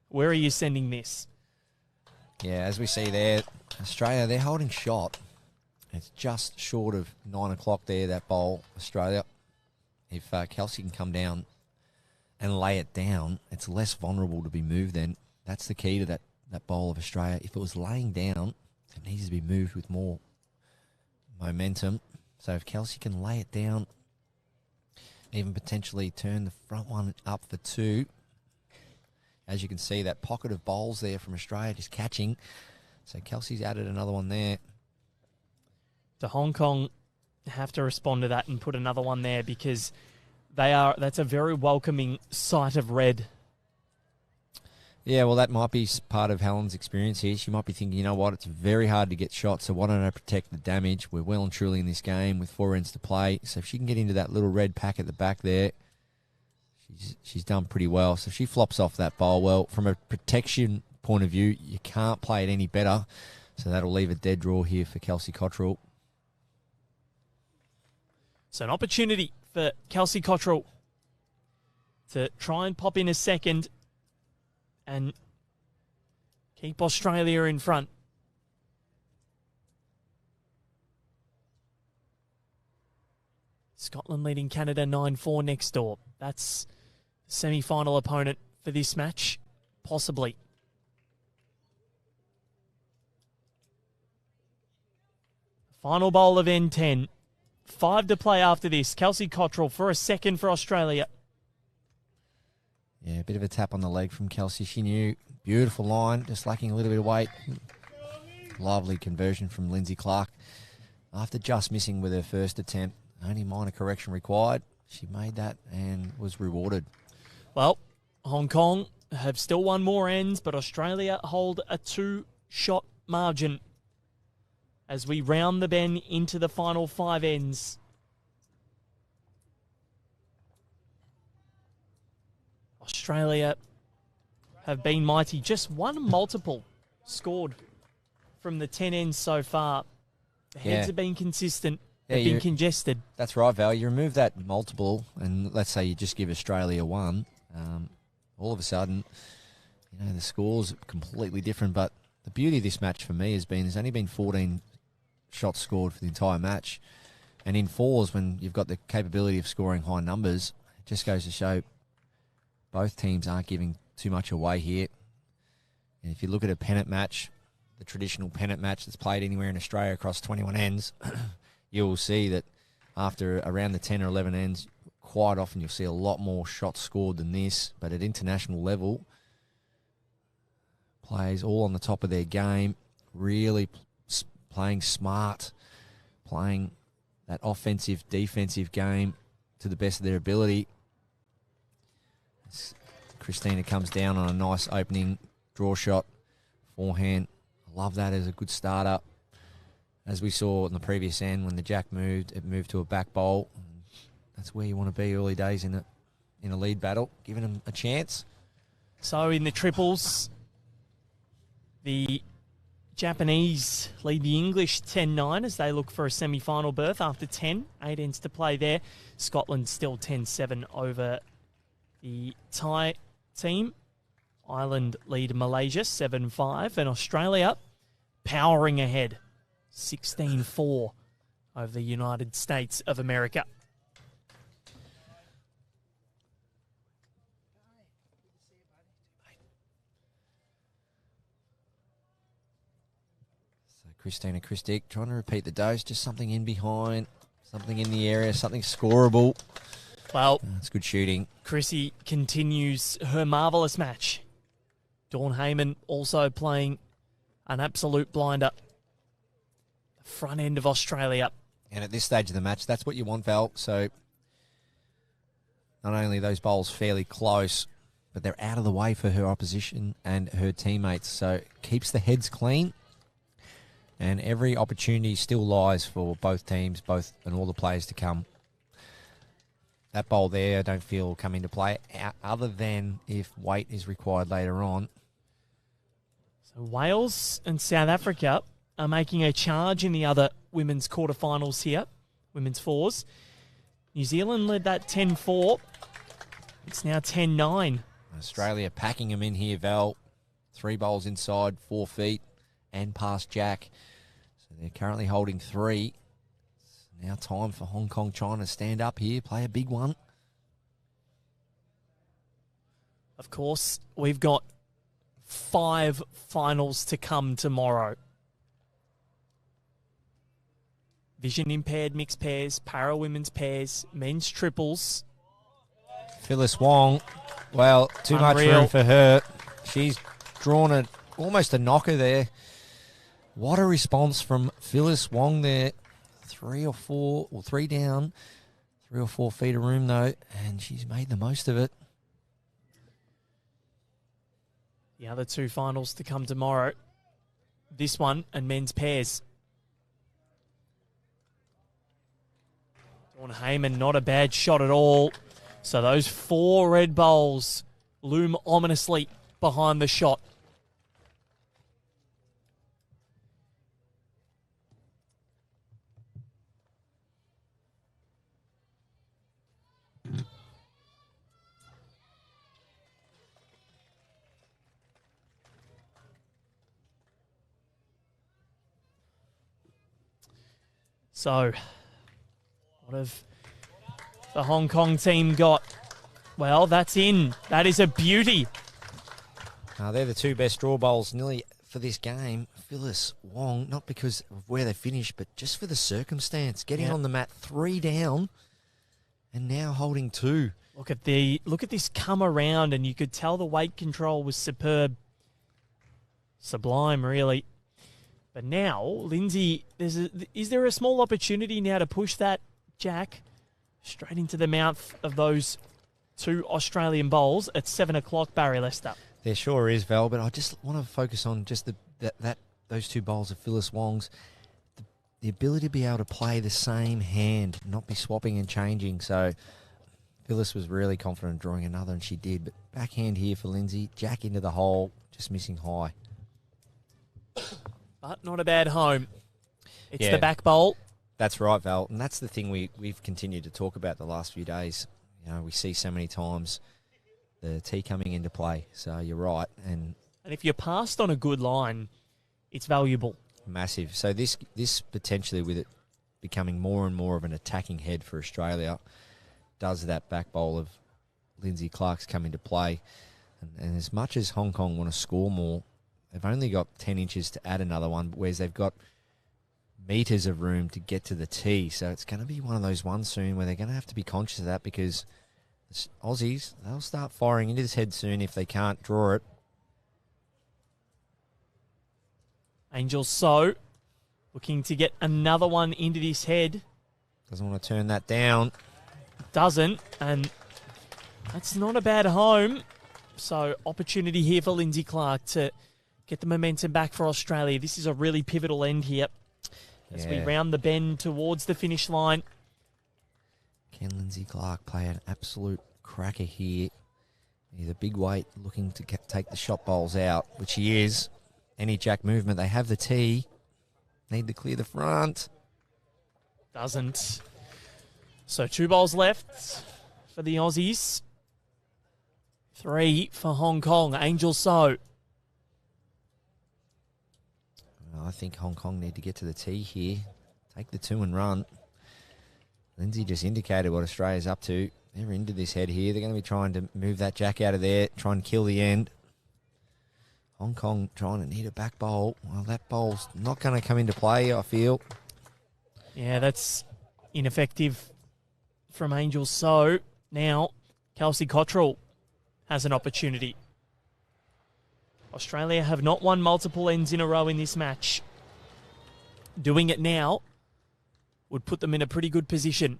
where are you sending this? Yeah, as we see there, Australia, they're holding shot. It's just short of 9 o'clock there, that bowl, Australia. If Kelsey can come down and lay it down, it's less vulnerable to be moved then. That's the key to that bowl of Australia. If it was laying down, it needs to be moved with more momentum. So if Kelsey can lay it down, even potentially turn the front one up for 2. As you can see, that pocket of bowls there from Australia just catching. So Kelsey's added another one there. So Hong Kong have to respond to that and put another one there because that's a very welcoming sight of red. Yeah, well, that might be part of Helen's experience here. She might be thinking, you know what, it's very hard to get shots, so why don't I protect the damage? We're well and truly in this game with 4 ends to play. So if she can get into that little red pack at the back there, she's done pretty well. So if she flops off that bowl, well, from a protection point of view, you can't play it any better. So that'll leave a dead draw here for Kelsey Cottrell. So an opportunity for Kelsey Cottrell to try and pop in a second and keep Australia in front. Scotland leading Canada 9-4 next door. That's the semi-final opponent for this match, possibly. Final bowl of N10. 5 to play after this. Kelsey Cottrell for a second for Australia. Yeah, a bit of a tap on the leg from Kelsey. She knew. Beautiful line, just lacking a little bit of weight. Lovely conversion from Lindsay Clark. After just missing with her first attempt, only minor correction required. She made that and was rewarded. Well, Hong Kong have still won more ends, but Australia hold a 2-shot margin as we round the bend into the final 5 ends. Australia have been mighty. Just one multiple scored from the 10 ends so far. The heads have been consistent. They've been congested. That's right, Val. You remove that multiple, and let's say you just give Australia one. All of a sudden, the score's completely different. But the beauty of this match for me has been there's only been 14 shots scored for the entire match. And in fours, when you've got the capability of scoring high numbers, it just goes to show both teams aren't giving too much away here. And if you look at a pennant match, the traditional pennant match that's played anywhere in Australia across 21 ends, you'll see that after around the 10 or 11 ends, quite often you'll see a lot more shots scored than this. But at international level, players all on the top of their game, really playing smart, playing that offensive, defensive game to the best of their ability. Christina comes down on a nice opening draw shot, forehand. I love that as a good starter. As we saw in the previous end, when the jack moved, it moved to a back bowl. That's where you want to be early days in a lead battle, giving them a chance. So in the triples, the Japanese lead the English 10-9 as they look for a semi-final berth after 10. 8 ends to play there. Scotland still 10-7 over the Thai team. Ireland lead Malaysia 7-5. And Australia powering ahead 16-4 over the United States of America. Christina Christic trying to repeat the dose, just something in behind, something in the area, something scoreable. Well, it's good shooting. Chrissy continues her marvellous match. Dawn Heyman also playing an absolute blinder. The front end of Australia. And at this stage of the match, that's what you want, Val. So not only are those bowls fairly close, but they're out of the way for her opposition and her teammates. So keeps the heads clean. And every opportunity still lies for both teams, and all the players to come. That bowl there, I don't feel will come into play, other than if weight is required later on. So Wales and South Africa are making a charge in the other women's quarterfinals here, women's fours. New Zealand led that 10-4. It's now 10-9. Australia packing them in here, Val. 3 bowls inside, 4 feet. And past Jack. So they're currently holding 3. It's now time for Hong Kong, China to stand up here, play a big one. Of course, we've got 5 finals to come tomorrow. Vision impaired mixed pairs, para women's pairs, men's triples. Phyllis Wong, well, too much room for her. She's drawn almost a knocker there. What a response from Phyllis Wong there. 3 down, 3 or 4 feet of room though, and she's made the most of it. The other 2 finals to come tomorrow. This one and men's pairs. Dawn Heyman, not a bad shot at all. So those 4 red bowls loom ominously behind the shot. So, what have the Hong Kong team got? Well, that's in. That is a beauty. They're the 2 best draw bowls nearly for this game. Phyllis Wong, not because of where they finished, but just for the circumstance. Getting on the mat 3 down and now holding 2. Look at this come around, and you could tell the weight control was superb. Sublime, really. But now, Lindsay, is there a small opportunity now to push that jack straight into the mouth of those two Australian bowls at 7 o'clock, Barry Lester. There sure is, Val, but I just want to focus on just those two bowls of Phyllis Wong's. The ability to be able to play the same hand, not be swapping and changing. So Phyllis was really confident drawing another, and she did. But backhand here for Lindsay. Jack into the hole, just missing high. But not a bad home. It's Yeah. the back bowl. That's right, Val. And that's the thing we've continued to talk about the last few days. You know, we see so many times the tee coming into play. So you're right. And And if you're passed on a good line, it's valuable. massive. So this potentially, with it becoming more and more of an attacking head for Australia, does that back bowl of Lindsay Clark's come into play. And as much as Hong Kong want to score more, they've only got 10 inches to add another one, whereas they've got metres of room to get to the tee. So it's going to be one of those ones soon where they're going to have to be conscious of that, because the Aussies, they'll start firing into this head soon if they can't draw it. Angel So looking to get another one into this head. Doesn't want to turn that down. Doesn't, and that's not a bad home. So opportunity here for Lindsay Clark to get the momentum back for Australia. This is a really pivotal end here as we Yeah. round the bend towards the finish line. Can Lindsay Clark play an absolute cracker here? He's a big weight looking to take the shot bowls out, which he is. Any jack movement, they have the tee. Need to clear the front. Doesn't. So 2 balls left for the Aussies. 3 for Hong Kong. Angel So. I think Hong Kong need to get to the tee here. Take the 2 and run. Lindsay just indicated what Australia's up to. They're into this head here. They're going to be trying to move that jack out of there, try and kill the end. Hong Kong trying to need a back bowl. Well, that bowl's not going to come into play, I feel. Yeah, that's ineffective from Angel So. Now, Kelsey Cottrell has an opportunity. Australia have not won multiple ends in a row in this match. Doing it now would put them in a pretty good position.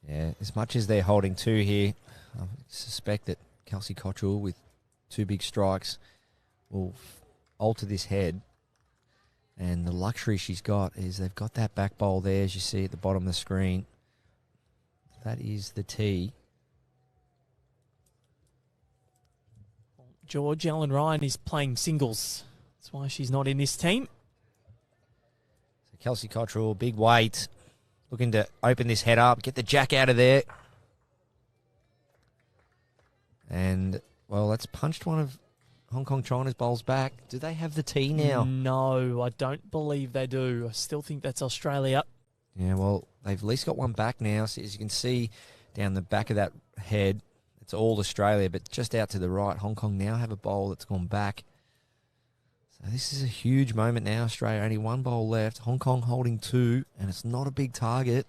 Yeah, as much as they're holding 2 here, I suspect that Kelsey Cottrell with 2 big strikes will alter this head. And the luxury she's got is they've got that back bowl there, as you see at the bottom of the screen. That is the tee. George Ellen Ryan is playing singles. That's why she's not in this team. So Kelsey Cottrell, big weight, looking to open this head up, get the jack out of there. And, well, that's punched one of Hong Kong China's bowls back. Do they have the tee now? No, I don't believe they do. I still think that's Australia. Yeah, well, they've at least got one back now. So as you can see down the back of that head, it's all Australia, but just out to the right, Hong Kong now have a bowl that's gone back. So this is a huge moment now, Australia. Only 1 bowl left. Hong Kong holding 2, and it's not a big target.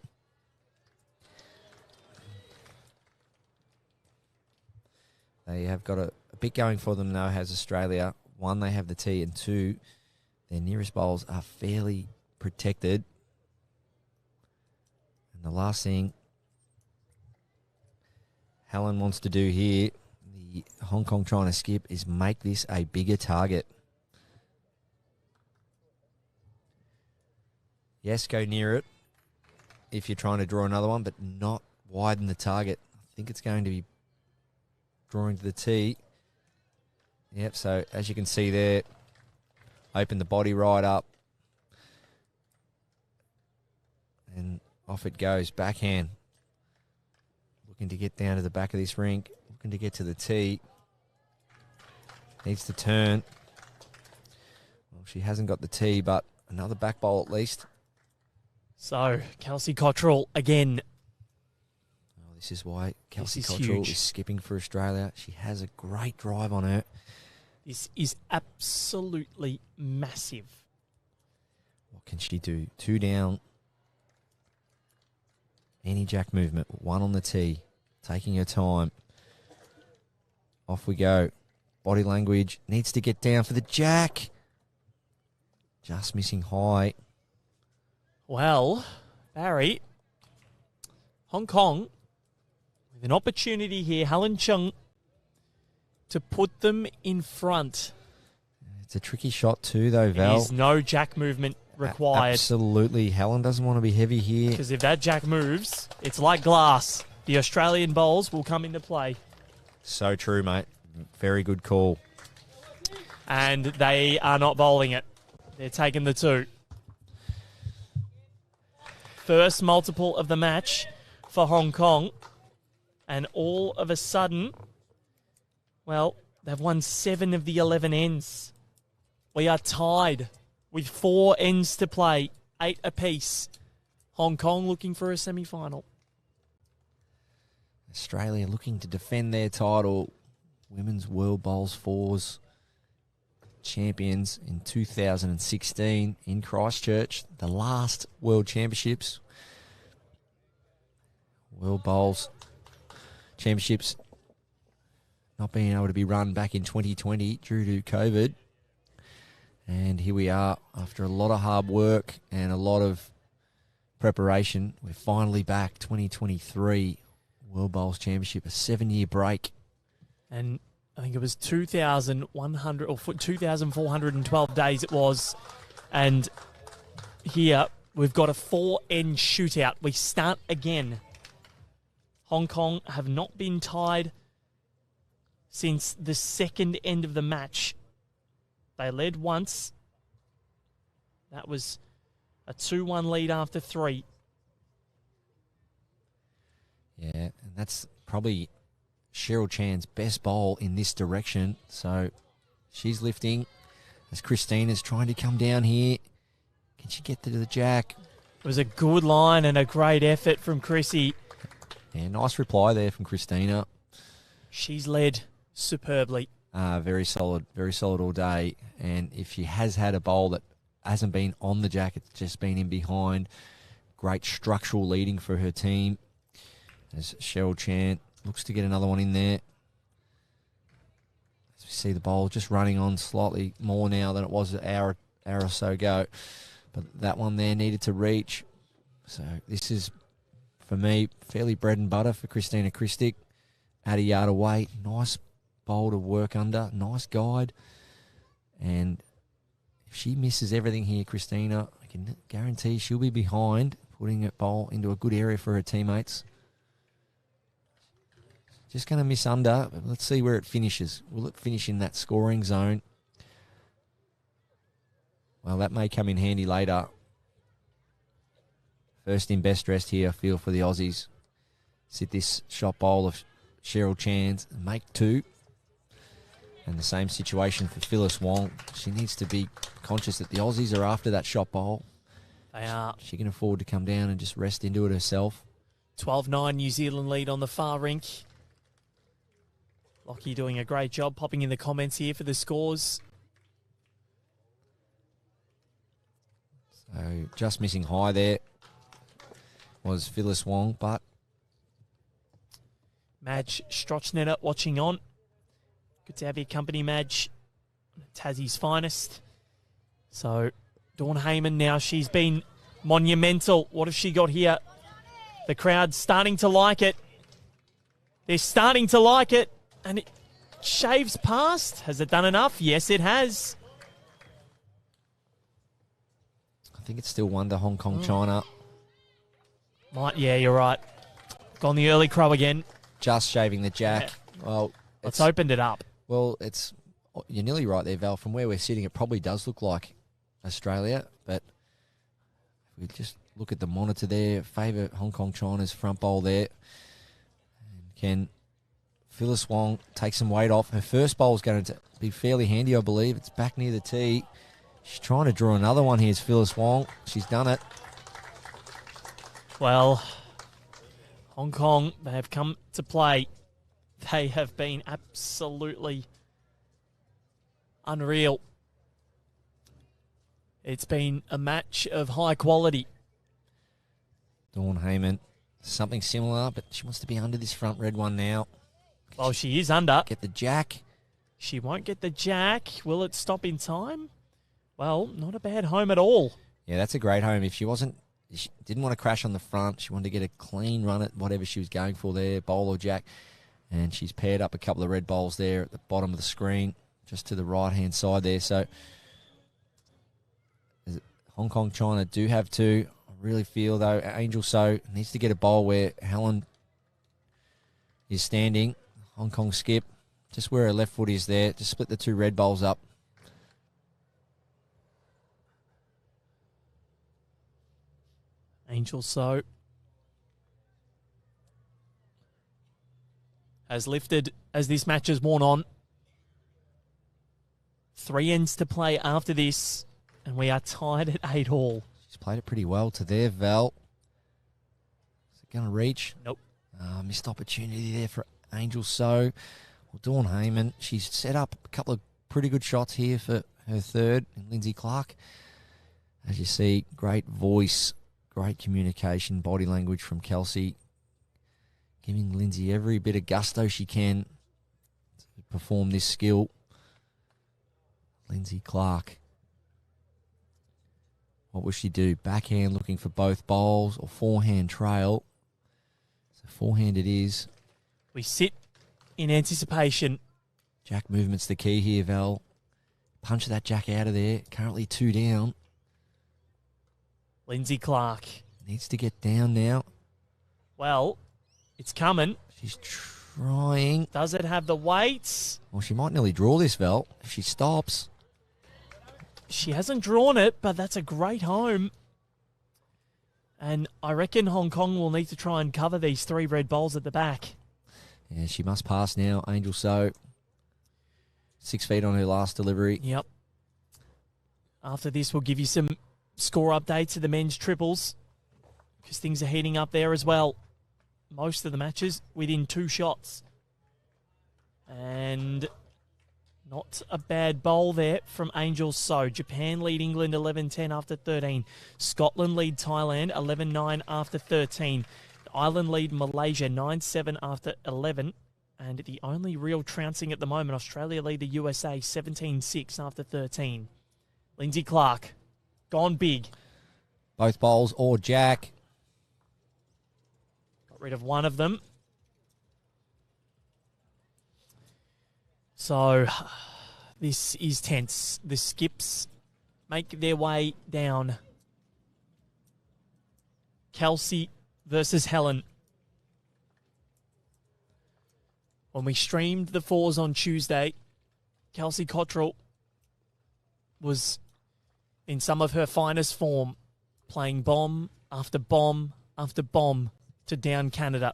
They have got a bit going for them now, has Australia. 1, they have the tee, and 2, their nearest bowls are fairly protected. And the last thing Helen wants to do here, the Hong Kong trying to skip, is make this a bigger target. Yes, go near it if you're trying to draw another one, but not widen the target. I think it's going to be drawing to the tee. Yep, so as you can see there, open the body right up. And off it goes, backhand. Looking to get down to the back of this rink. Looking to get to the tee. Needs to turn. Well, she hasn't got the tee, but another back bowl at least. So, Kelsey Cottrell again. Oh, this is why Kelsey is Cottrell huge. is skipping for Australia. She has a great drive on her. This is absolutely massive. What can she do? 2 down. Any jack movement. 1 on the tee. Taking her time. Off we go. Body language. Needs to get down for the jack. Just missing high. Well, Barry, Hong Kong with An opportunity here, Helen Chung, to put them in front. It's a tricky shot too, though, Val. There's no jack movement required. Absolutely. Helen doesn't want to be heavy here. Because if that jack moves, it's like glass. The Australian bowls will come into play. So true, mate. Very good call. And they are not bowling it. They're taking the 2. First multiple of the match for Hong Kong. And all of a sudden, well, they've won 7 of the 11 ends. We are tied with 4 ends to play, 8 apiece. Hong Kong looking for a semi-final. Australia looking to defend their title. Women's World Bowls Fours champions in 2016 in Christchurch. The last World Championships. World Bowls Championships not being able to be run back in 2020 due to COVID. And here we are, after a lot of hard work and a lot of preparation, we're finally back, 2023 World Bowls Championship, a 7-year break. And I think it was 2,100 or 2,412 days it was. And here we've got a 4-end shootout. We start again. Hong Kong have not been tied since the second end of the match. They led once. That was a 2-1 lead after 3. Yeah, and that's probably Cheryl Chan's best bowl in this direction. So she's lifting as Christina's trying to come down here. Can she get to the jack? It was a good line and a great effort from Chrissy. Yeah, nice reply there from Christina. She's led superbly. Very solid all day. And if she has had a bowl that hasn't been on the jack, it's just been in behind. Great structural leading for her team. As Cheryl Chan looks to get another one in there. As we see the bowl just running on slightly more now than it was an hour or so ago. But that one there needed to reach. So this is, for me, fairly bread and butter for Christina Christic. Add a yard away. Nice bowl to work under. Nice guide. And if she misses everything here, Christina, I can guarantee she'll be behind, putting a bowl into a good area for her teammates. Just going to miss under. Let's see where it finishes. Will it finish in that scoring zone? Well, that may come in handy later. First in best dressed here, I feel, for the Aussies. Sit this shot bowl of Cheryl Chan's and make 2. And the same situation for Phyllis Wong. She needs to be conscious that the Aussies are after that shot bowl. They are. She can afford to come down and just rest into it herself. 12-9 New Zealand lead on the far rink. Lockie doing a great job popping in the comments here for the scores. So just missing high there was Phyllis Wong, but Madge Strachnetter watching on. Good to have your company, Madge. Tassie's finest. So Dawn Heyman now, she's been monumental. What has she got here? The crowd's starting to like it. They're starting to like it. And it shaves past. Has it done enough? Yes, it has. I think it's still 1 to Hong Kong, China. Yeah, you're right. Gone the early crow again. Just shaving the jack. Yeah. Well, Let's opened it up. Well, you're nearly right there, Val. From where we're sitting, it probably does look like Australia, but if we just look at the monitor there, favour Hong Kong China's front bowl there. And can Phyllis Wong take some weight off? Her first bowl is going to be fairly handy, I believe. It's back near the tee. She's trying to draw another one here. It's Phyllis Wong. She's done it. Well, Hong Kong, they have come to play. They have been absolutely unreal. It's been a match of high quality. Dawn Heyman, something similar, but she wants to be under this front red one now. Well, she is under. Get the jack. She won't get the jack. Will it stop in time? Well, not a bad home at all. Yeah, that's a great home. If she wasn't She didn't want to crash on the front. She wanted to get a clean run at whatever she was going for there, bowl or jack. And she's paired up a couple of red bowls there at the bottom of the screen, just to the right-hand side there. So Hong Kong, China do have two. I really feel, though, Angel So needs to get a bowl where Helen is standing. Hong Kong skip, just where her left foot is there. Just split the two red bowls up. Angel So has lifted as this match has worn on. 3 ends to play after this, and we are tied at 8-all. She's played it pretty well to there, Val. Is it going to reach? Nope. Missed opportunity there for Angel So. Well, Dawn Heyman, she's set up a couple of pretty good shots here for her third, and Lindsay Clark. As you see, great voice, great communication, body language from Kelsey, giving Lindsay every bit of gusto she can to perform this skill. Lindsay Clark. What will she do? Backhand looking for both bowls or forehand trail. So forehand it is. We sit in anticipation. Jack movement's the key here, Val. Punch that jack out of there. Currently 2 down. Lindsay Clark. Needs to get down now. Well, it's coming. She's trying. Does it have the weights? Well, she might nearly draw this, Val, if she stops. She hasn't drawn it, but that's a great home. And I reckon Hong Kong will need to try and cover these 3 red bowls at the back. Yeah, she must pass now. Angel So. 6 feet on her last delivery. Yep. After this, we'll give you some score updates of the men's triples, because things are heating up there as well. Most of the matches within 2 shots. And not a bad bowl there from Angel So. Japan lead England 11-10 after 13. Scotland lead Thailand 11-9 after 13. Ireland lead Malaysia 9-7 after 11. And the only real trouncing at the moment, Australia lead the USA 17-6 after 13. Lindsay Clark, gone big. Both bowls or jack. Got rid of one of them. So, this is tense. The skips make their way down. Kelsey versus Helen. When we streamed the 4s on Tuesday, Kelsey Cottrell was in some of her finest form, playing bomb after bomb after bomb to down Canada.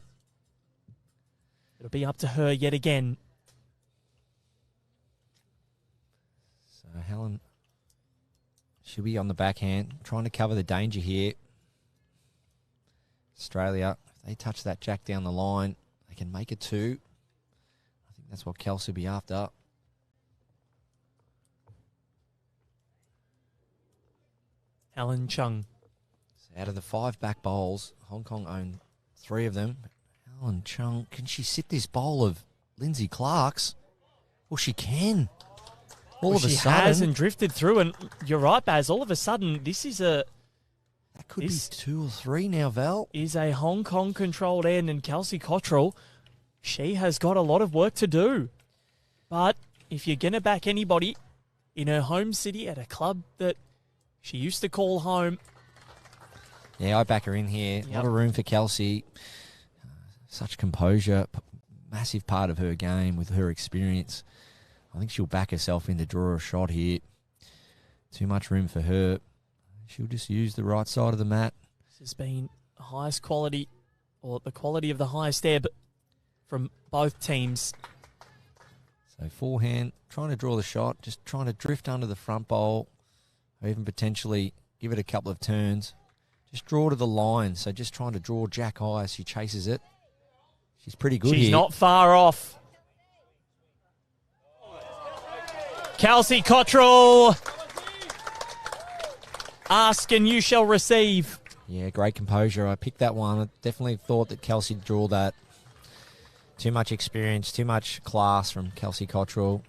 It'll be up to her yet again. So Helen should be on the backhand, trying to cover the danger here. Australia, if they touch that jack down the line, they can make it 2. I think that's what Kelsey will be after. Helen Chung. So out of the 5 back bowls, Hong Kong own 3 of them. Helen Chung, can she sit this bowl of Lindsay Clark's? Well, she can. All of a she sudden, has and drifted through, and you're right, Baz. All of a sudden, this is a that could be 2 or 3 now, Val. is a Hong Kong controlled end, and Kelsey Cottrell, she has got a lot of work to do. But if you're going to back anybody in her home city at a club that she used to call home. Yeah, I back her in here. Yep. A lot of room for Kelsey. Such composure, massive part of her game with her experience. I think she'll back herself in to draw a shot here. Too much room for her. She'll just use the right side of the mat. This has been the highest quality, or the quality of the highest ebb from both teams. So forehand, trying to draw the shot, just trying to drift under the front bowl, or even potentially give it a couple of turns. Just draw to the line, so just trying to draw jack high as she chases it. She's pretty good here. She's not far off. Kelsey Cottrell. Ask and you shall receive. Yeah, great composure. I picked that one. I definitely thought that Kelsey would draw that. Too much experience, too much class from Kelsey Cottrell.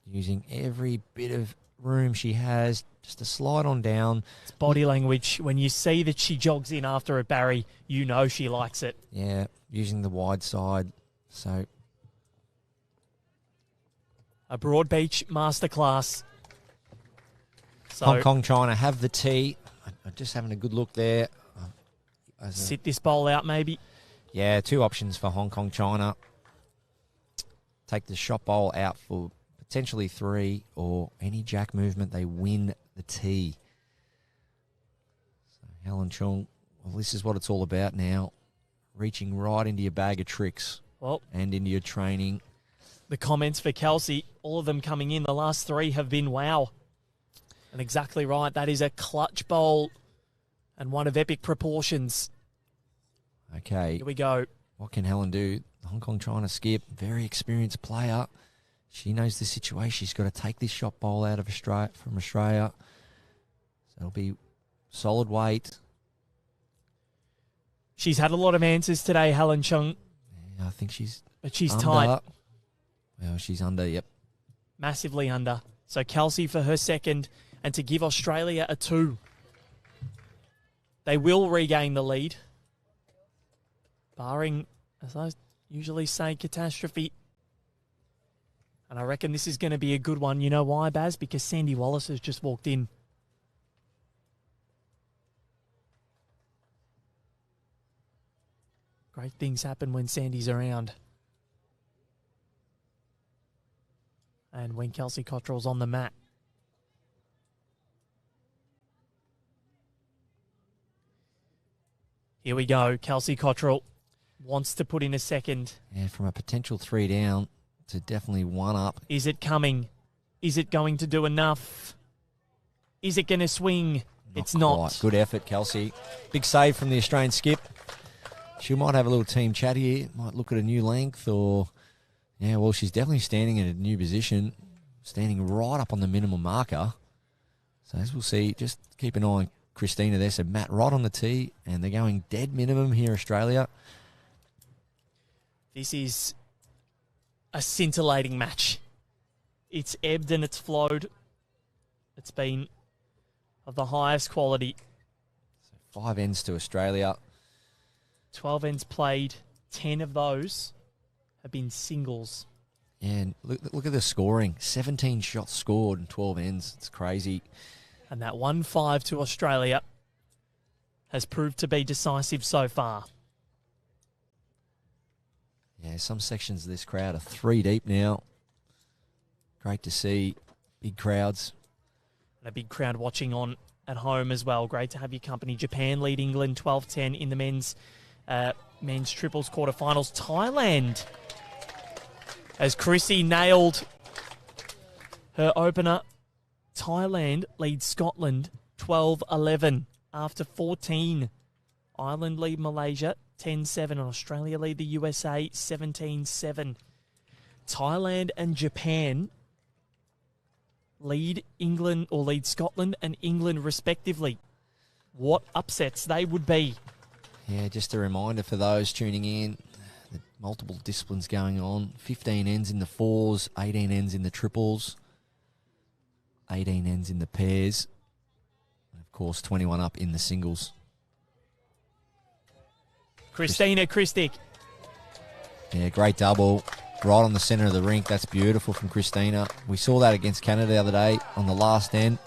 Using every bit of room she has, just a slide on down. It's body language. When you see that she jogs in after it, Barry, you know she likes it. Yeah, using the wide side. So A Broadbeach masterclass. So Hong Kong, China have the tee. I'm just having a good look there. Sit this bowl out maybe. Yeah, 2 options for Hong Kong, China. Take the shot bowl out for potentially 3, or any jack movement, they win the tee. So Helen Chung, well, this is what it's all about now. Reaching right into your bag of tricks Well, and into your training. the comments for Kelsey, all of them coming in, the last 3 have been wow. And exactly right, that is a clutch bowl and one of epic proportions. Okay, Here we go. what can Helen do? The Hong Kong, China skip, very experienced player. She knows the situation. She's got to take this shot bowl out of from Australia. So it'll be solid weight. She's had a lot of answers today, Helen Chung, Yeah, I think she's but she's under. tight, Well, she's under, yep. massively under. So Kelsey for her second, and to give Australia a 2. They will regain the lead, barring, as I usually say, catastrophe. And I reckon this is going to be a good one. You know why, Baz? Because Sandy Wallace has just walked in. Great things happen when Sandy's around. And when Kelsey Cottrell's on the mat. Here we go. Kelsey Cottrell wants to put in a second. And from a potential 3 down to definitely 1 up. Is it coming? Is it going to do enough? Is it going to swing? It's not. Quite. Good effort, Kelsey. Big save from the Australian skip. She might have a little team chat here. Might look at a new length or... Yeah, well, she's definitely standing in a new position. Standing right up on the minimum marker. So as we'll see, just keep an eye on Christina there. So Matt right on the tee, and they're going dead minimum here, Australia. This is a scintillating match. It's ebbed and it's flowed. It's been of the highest quality. 5 ends to Australia. 12 ends played. 10 of those have been singles. And look at the scoring. 17 shots scored and 12 ends. It's crazy. And that 1-5 to Australia has proved to be decisive so far. Yeah, some sections of this crowd are 3 deep now. Great to see. Big crowds. And a big crowd watching on at home as well. Great to have your company. Japan lead England 12-10 in the men's triples quarterfinals. Thailand, as Chrissy nailed her opener, Thailand leads Scotland 12-11 after 14. Ireland lead Malaysia 10-7 and Australia lead the USA 17-7. Thailand and Japan lead England or lead Scotland and England respectively. What upsets they would be. Yeah, just a reminder for those tuning in, the multiple disciplines going on. 15 ends in the fours, 18 ends in the triples, 18 ends in the pairs, and of course 21 up in the singles. Christina Christic. Yeah, great double. Right on the centre of the rink. That's beautiful from Christina. We saw that against Canada the other day on the last end.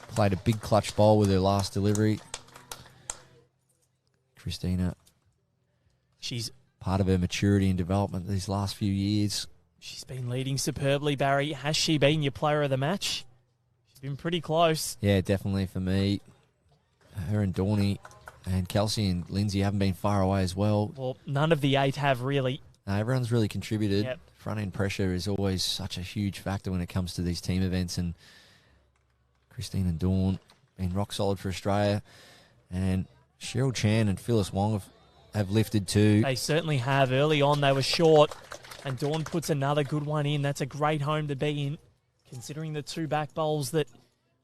Played a big clutch bowl with her last delivery. Christina, She's part of her maturity and development these last few years. She's been leading superbly, Barry. Has she been your player of the match? She's been pretty close. Yeah, definitely for me. Her and Dawny and Kelsey and Lindsay haven't been far away as well. Well, none of the 8 have really. Everyone's really contributed. Yep. Front end pressure is always such a huge factor when it comes to these team events. And Christine and Dawn been rock solid for Australia. And Cheryl Chan and Phyllis Wong have lifted too. They certainly have. Early on, they were short. And Dawn puts another good one in. That's a great home to be in, considering the 2 back bowls that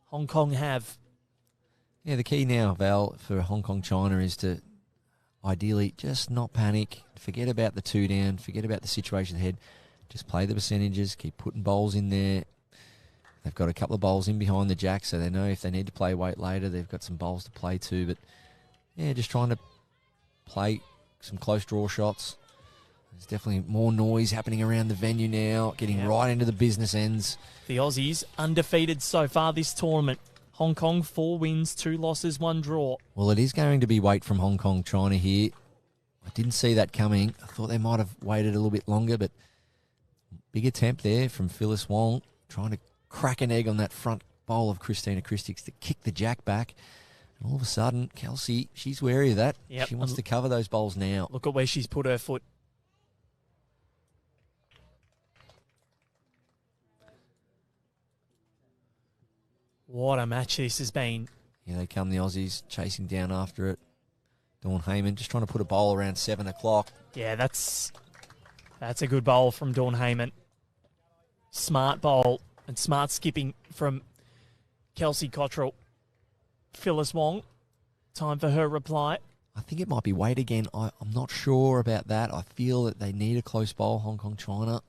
Hong Kong have. Yeah, the key now, Val, for Hong Kong China is to ideally just not panic. Forget about the 2 down. Forget about the situation ahead. Just play the percentages. Keep putting bowls in there. They've got a couple of bowls in behind the jack, so they know if they need to play weight later, they've got some bowls to play too. But, yeah, just trying to play some close draw shots. There's definitely more noise happening around the venue now, getting right into the business ends. The Aussies undefeated so far this tournament. Hong Kong, 4 wins, 2 losses, 1 draw. Well, it is going to be weight from Hong Kong, China here. I didn't see that coming. I thought they might have waited a little bit longer, but big attempt there from Phyllis Wong, trying to crack an egg on that front bowl of Christina Christix to kick the jack back. And all of a sudden, Kelsey, she's wary of that. Yep. She wants to cover those bowls now. Look at where she's put her foot. What a match this has been. Here they come, the Aussies, chasing down after it. Dawn Heyman just trying to put a bowl around 7 o'clock. Yeah, that's a good bowl from Dawn Heyman. Smart bowl and smart skipping from Kelsey Cottrell. Phyllis Wong, time for her reply. I think it might be weight again. I'm not sure about that. I feel that they need a close bowl, Hong Kong, China.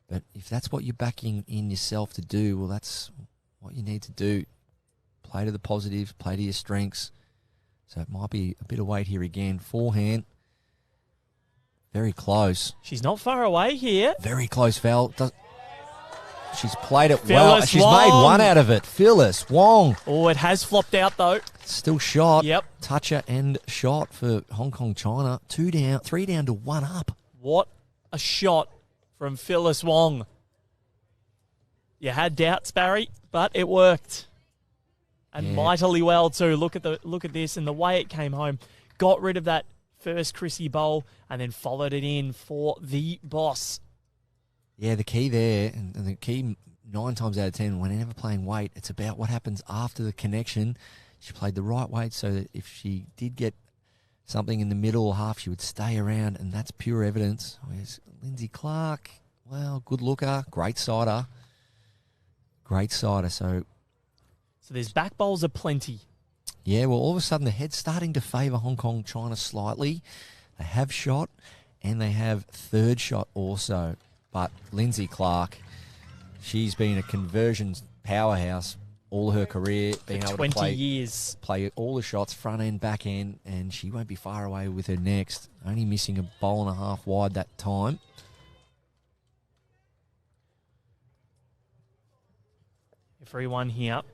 But if that's what you're backing in yourself to do, well, that's what you need to do. Play to the positives, play to your strengths. So it might be a bit of weight here again. Forehand. Very close. She's not far away here. Very close foul. She's played it well. Phyllis She's Wong. made one out of it. Phyllis Wong. Oh, it has flopped out though. Still shot. Yep. Toucher and shot for Hong Kong, China. 2 down, 3 down to 1 up. What a shot from Phyllis Wong. You had doubts, Barry, but it worked. And mightily well too. Look at this and the way it came home. Got rid of that first Chrissy bowl and then followed it in for the boss. Yeah, the key there, and the key 9 times out of 10, whenever playing weight, it's about what happens after the connection. She played the right weight so that if she did get something in the middle or half, she would stay around, and that's pure evidence. Where's Lindsay Clark? Well, good looker, great sider. Great sider, so there's back bowls aplenty. yeah, well, all of a sudden the head's starting to favour Hong Kong, China slightly. They have shot, and they have third shot also. But Lindsay Clark, she's been a conversions powerhouse all her career, being able to 20 years. play all the shots, front end, back end, and she won't be far away with her next. Only missing a bowl and a half wide that time. Everyone here on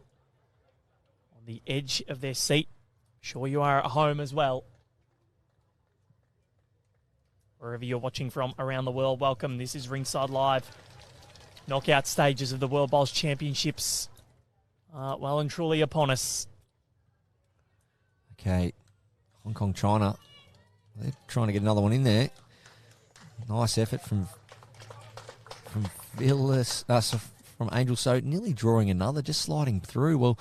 the edge of their seat. Sure you are at home as well. Wherever you're watching from around the world, welcome. This is Ringside Live. Knockout stages of the World Bowls Championships well and truly upon us. Okay, Hong Kong, China. They're trying to get another one in there. Nice effort from Phyllis, from Angel So, nearly drawing another, just sliding through. Well,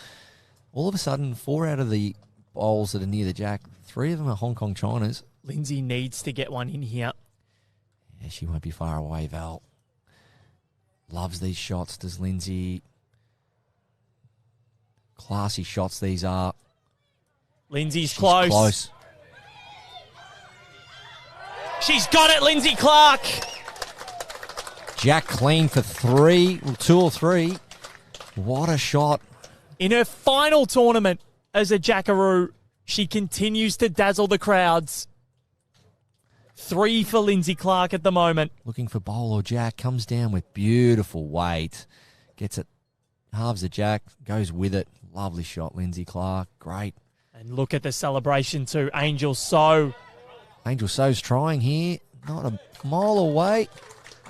all of a sudden, 4 out of the bowls that are near the jack, 3 of them are Hong Kong, China's. Lindsay needs to get one in here. Yeah, she won't be far away, Val. Loves these shots, does Lindsay. Classy shots these are. Lindsay's She's close. She's got it, Lindsay Clark. Jack clean for 3, 2 or 3. What a shot. In her final tournament as a Jackaroo, she continues to dazzle the crowds. 3 for Lindsay Clark at the moment. Looking for bowl or jack, comes down with beautiful weight. Gets it, halves the jack, goes with it. Lovely shot, Lindsay Clark. Great. And look at the celebration too. Angel So. Angel So's trying here. Not a mile away.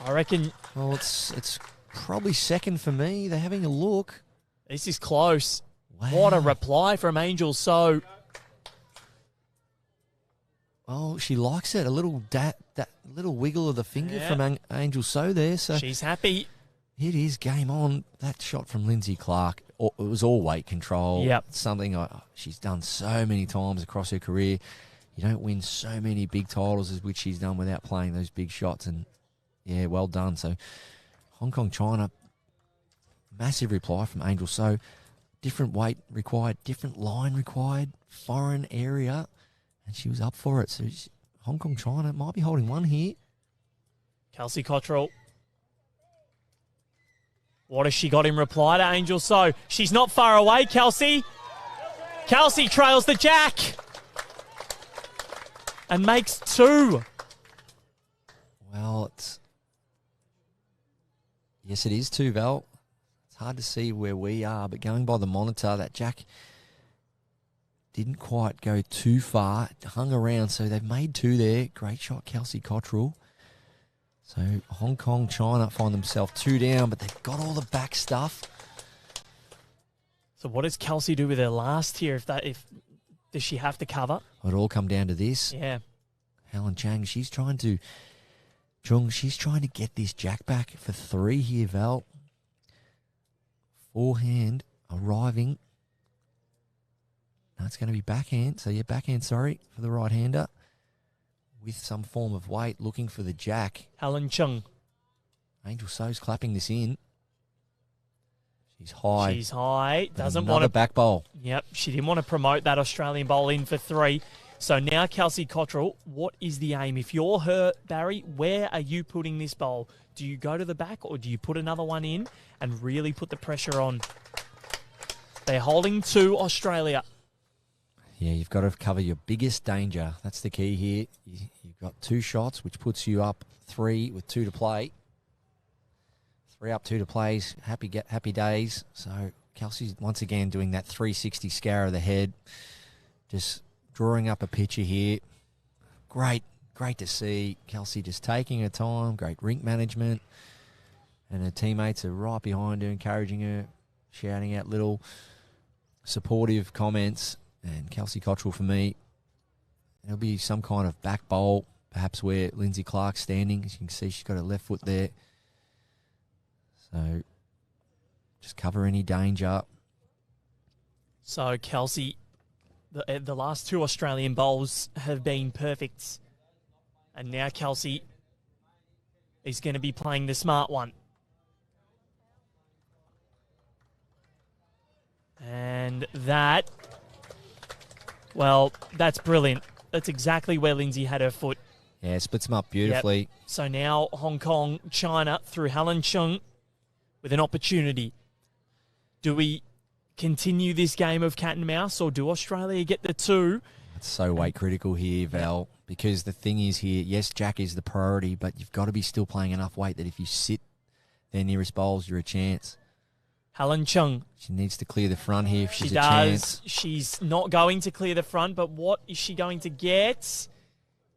I reckon Well, it's probably second for me. They're having a look. this is close. Wow. What a reply from Angel So. Oh, she likes it. A little that little wiggle of the finger Yeah. from Angel So there. So She's happy. it is game on. That shot from Lindsay Clark, it was all weight control. Yep. Something she's done so many times across her career. You don't win so many big titles as which she's done without playing those big shots. And, yeah, well done. So, Hong Kong, China, massive reply from Angel So. Different weight required, different line required, foreign area, and she was up for it. So, Hong Kong, China might be holding one here. Kelsey Cottrell. What has she got in reply to Angel So? She's not far away, Kelsey. Kelsey trails the jack and makes 2. Well, yes, it is 2, Val. It's hard to see where we are, but going by the monitor, that jack didn't quite go too far. It hung around, so they've made 2 there. Great shot, Kelsey Cottrell. So Hong Kong, China find themselves 2 down, but they've got all the back stuff. So what does Kelsey do with her last here? If does she have to cover? It'll all come down to this. Yeah. Helen Chang, she's trying to get this jack back for 3 here, Val. Forehand arriving. No, it's going to be backhand. So, yeah, backhand, sorry, for the right-hander. With some form of weight, looking for the jack. Helen Chung. Angel So's clapping this in. She's high. She's high. Doesn't Another want to back bowl. Yep, she didn't want to promote that Australian bowl in for 3. So now Kelsey Cottrell, what is the aim? If you're her, Barry, where are you putting this bowl? Do you go to the back or do you put another one in and really put the pressure on? They're holding 2, Australia. Yeah, you've got to cover your biggest danger. That's the key here. You've got 2 shots, which puts you up 3 with 2 to play. 3 up, 2 to play. Happy days. So Kelsey's once again doing that 360 scour of the head. Just drawing up a picture here. Great to see. Kelsey just taking her time. Great rink management. And her teammates are right behind her, encouraging her, shouting out little supportive comments. And Kelsey Cottrell, for me, there'll be some kind of back bowl, perhaps where Lindsay Clark's standing. As you can see, she's got her left foot there. So just cover any danger. So Kelsey, the last 2 Australian bowls have been perfect. And now Kelsey is going to be playing the smart one. And that... Well, that's brilliant. That's exactly where Lindsay had her foot. Yeah, splits them up beautifully. Yep. So now Hong Kong, China through Helen Chung with an opportunity. Do we continue this game of cat and mouse or do Australia get the 2? It's so weight critical here, Val, because the thing is here, yes, jack is the priority, but you've got to be still playing enough weight that if you sit their nearest bowls, you're a chance. Helen Chung. She needs to clear the front here if she's She a does. chance. She's not going to clear the front, but what is she going to get?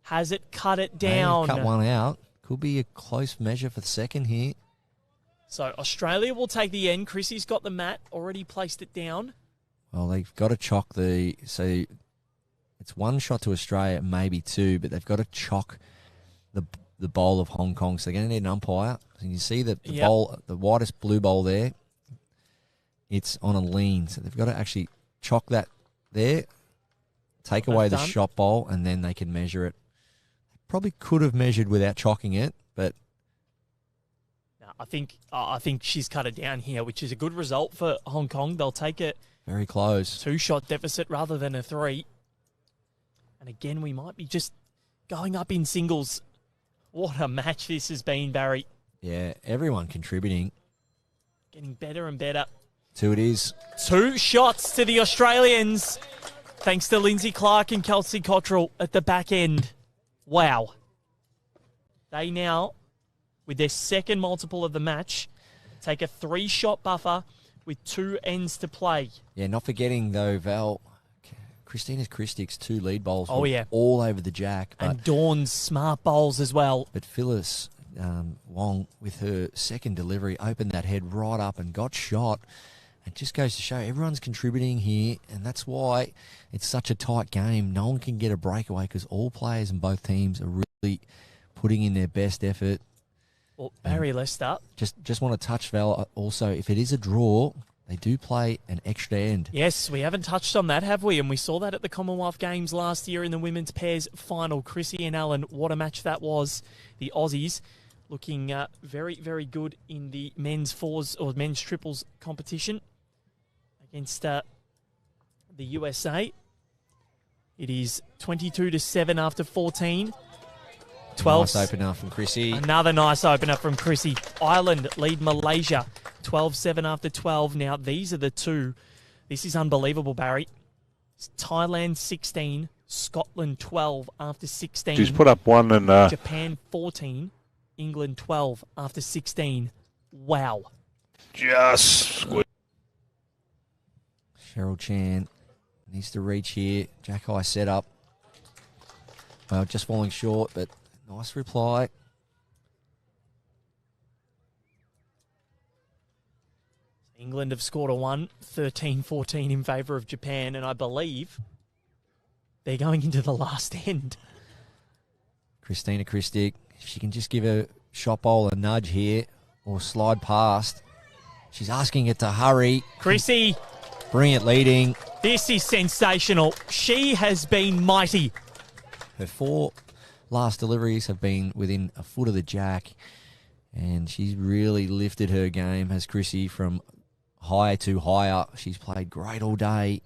Has it cut it down? Cut one out. Could be a close measure for the second here. So Australia will take the end. Chrissy's got the mat, already placed it down. Well, they've got to chock the... So it's 1 shot to Australia, maybe 2, but they've got to chock the bowl of Hong Kong. So they're going to need an umpire. So you see the bowl, the widest blue bowl there. It's on a lean, so they've got to actually chock that there, take away the shot bowl, and then they can measure it. Probably could have measured without chocking it, but no, I think she's cut it down here, which is a good result for Hong Kong. They'll take it very close. 2-shot deficit rather than a 3. And again, we might be just going up in singles. What a match this has been, Barry. Yeah, everyone contributing. Getting better and better. 2 it is. 2 shots to the Australians, thanks to Lindsay Clark and Kelsey Cottrell at the back end. Wow. They now, with their second multiple of the match, take a 3-shot buffer with 2 ends to play. Yeah, not forgetting, though, Val, Christina Christick's 2 lead bowls were all over the jack. But, and Dawn's smart bowls as well. But Phyllis Wong, with her second delivery, opened that head right up and got shot. It just goes to show everyone's contributing here, and that's why it's such a tight game. No one can get a breakaway because all players in both teams are really putting in their best effort. Well, Barry Lester. Just want to touch, Val, also, if it is a draw, they do play an extra end. Yes, we haven't touched on that, have we? And we saw that at the Commonwealth Games last year in the women's pairs final. Chrissy and Allen, what a match that was. The Aussies looking very, very good in the men's fours or men's triples competition against the USA. It is 22-7 after 14. 12. Nice opener from Chrissy. Another nice opener from Chrissy. Ireland lead Malaysia 12-7 after 12. Now, these are the two. This is unbelievable, Barry. It's Thailand 16, Scotland 12 after 16. She's put up one and... Japan 14, England 12 after 16. Wow. Just... Cheryl Chan needs to reach here. Jack High set up. Well, just falling short, but nice reply. England have scored a 13-14 in favour of Japan, and I believe they're going into the last end. Christina Christic, if she can just give a shot bowl a nudge here or slide past. She's asking it to hurry. Chrissy. Brilliant leading. This is sensational. She has been mighty. Her 4 last deliveries have been within a foot of the jack, and she's really lifted her game, has Chrissy, from higher to higher. She's played great all day.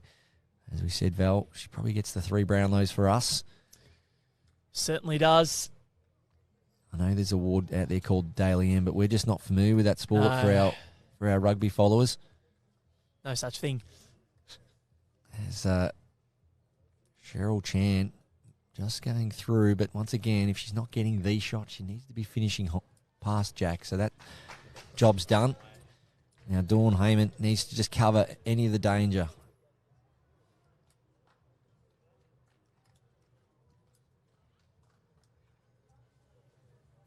As we said, Val, she probably gets the 3 Brownlows for us. Certainly does. I know there's an award out there called Daily M, but we're just not familiar with that sport for our rugby followers. No such thing. As Cheryl Chan just going through, but once again, if she's not getting these shots, she needs to be finishing past Jack. So that job's done. Now Dawn Heyman needs to just cover any of the danger.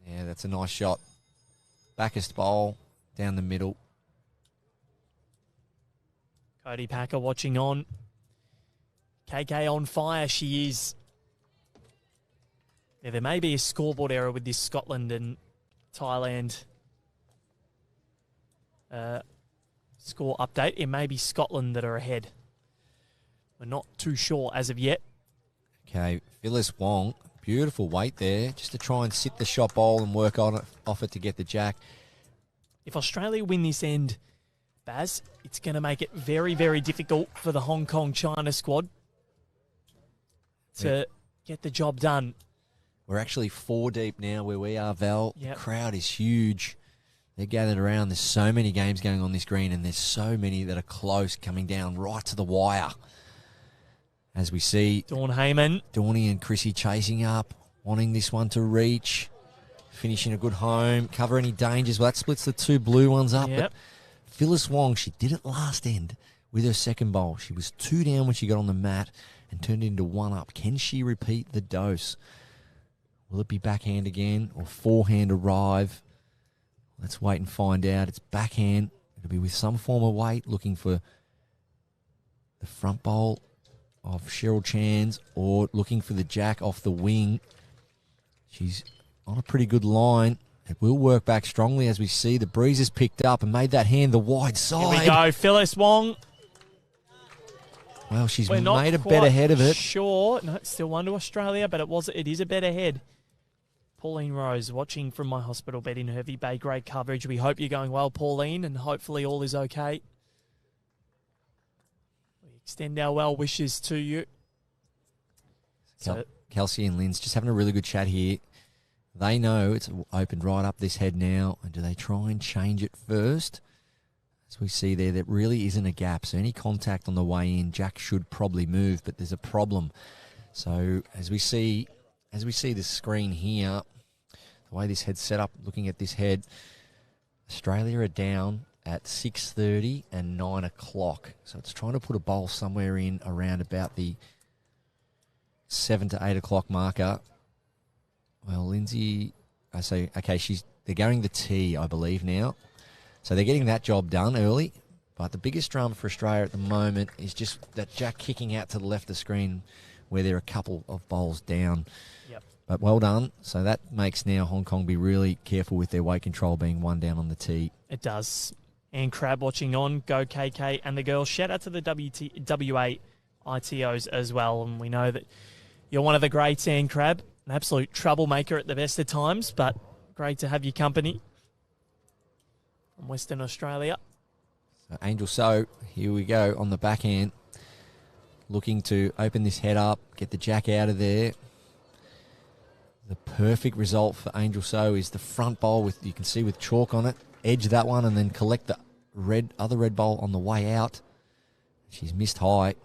Yeah, that's a nice shot. Backest bowl down the middle. Cody Packer watching on. KK on fire, she is. Yeah, there may be a scoreboard error with this Scotland and Thailand score update. It may be Scotland that are ahead. We're not too sure as of yet. Okay, Phyllis Wong, beautiful weight there, just to try and sit the shot bowl and work on it, off it to get the jack. If Australia win this end, Baz, it's going to make it very, very difficult for the Hong Kong-China squad to get the job done. We're actually 4 deep now where we are, Val. Yep. The crowd is huge. They're gathered around. There's so many games going on this green, and there's so many that are close, coming down right to the wire. As we see Dawn Heyman. Dawny and Chrissy chasing up, wanting this one to reach, finishing a good home, cover any dangers. Well, that splits the 2 blue ones up. Yep. But Phyllis Wong, she did it last end with her second bowl. She was 2 down when she got on the mat and turned it into 1 up. Can she repeat the dose? Will it be backhand again or forehand arrive? Let's wait and find out. It's backhand. It'll be with some form of weight, looking for the front bowl of Cheryl Chan's or looking for the jack off the wing. She's on a pretty good line. It will work back strongly as we see the breeze has picked up and made that hand the wide side. Here we go, Phyllis Wong. Well, she's We're not made a quite better head of it. Sure, no, it's still 1 to Australia, but it is a better head. Pauline Rose watching from my hospital bed in Hervey Bay. Great coverage. We hope you're going well, Pauline, and hopefully all is okay. We extend our well wishes to you. Kelsey and Lynn's just having a really good chat here. They know it's opened right up this head now, and do they try and change it first? As we see there, there really isn't a gap, so any contact on the way in, Jack should probably move, but there's a problem. So as we see this screen here, the way this head's set up, looking at this head, Australia are down at 6:30 and 9 o'clock. So it's trying to put a bowl somewhere in around about the 7 to 8 o'clock marker. Well, Lindsay, I say, okay, they're going the tee, I believe, now. So they're getting that job done early. But the biggest drama for Australia at the moment is just that jack kicking out to the left of the screen where they're a couple of bowls down. Yep. But well done. So that makes now Hong Kong be really careful with their weight control being 1 down on the tee. It does. Anne Crab watching on. Go KK and the girls. Shout out to the WA ITOs as well. And we know that you're one of the greats, Anne Crab. An absolute troublemaker at the best of times, but great to have your company from Western Australia. So Angel So, here we go on the backhand. Looking to open this head up, get the jack out of there. The perfect result for Angel So is the front bowl with, you can see with chalk on it, edge that one and then collect the other red bowl on the way out. She's missed high.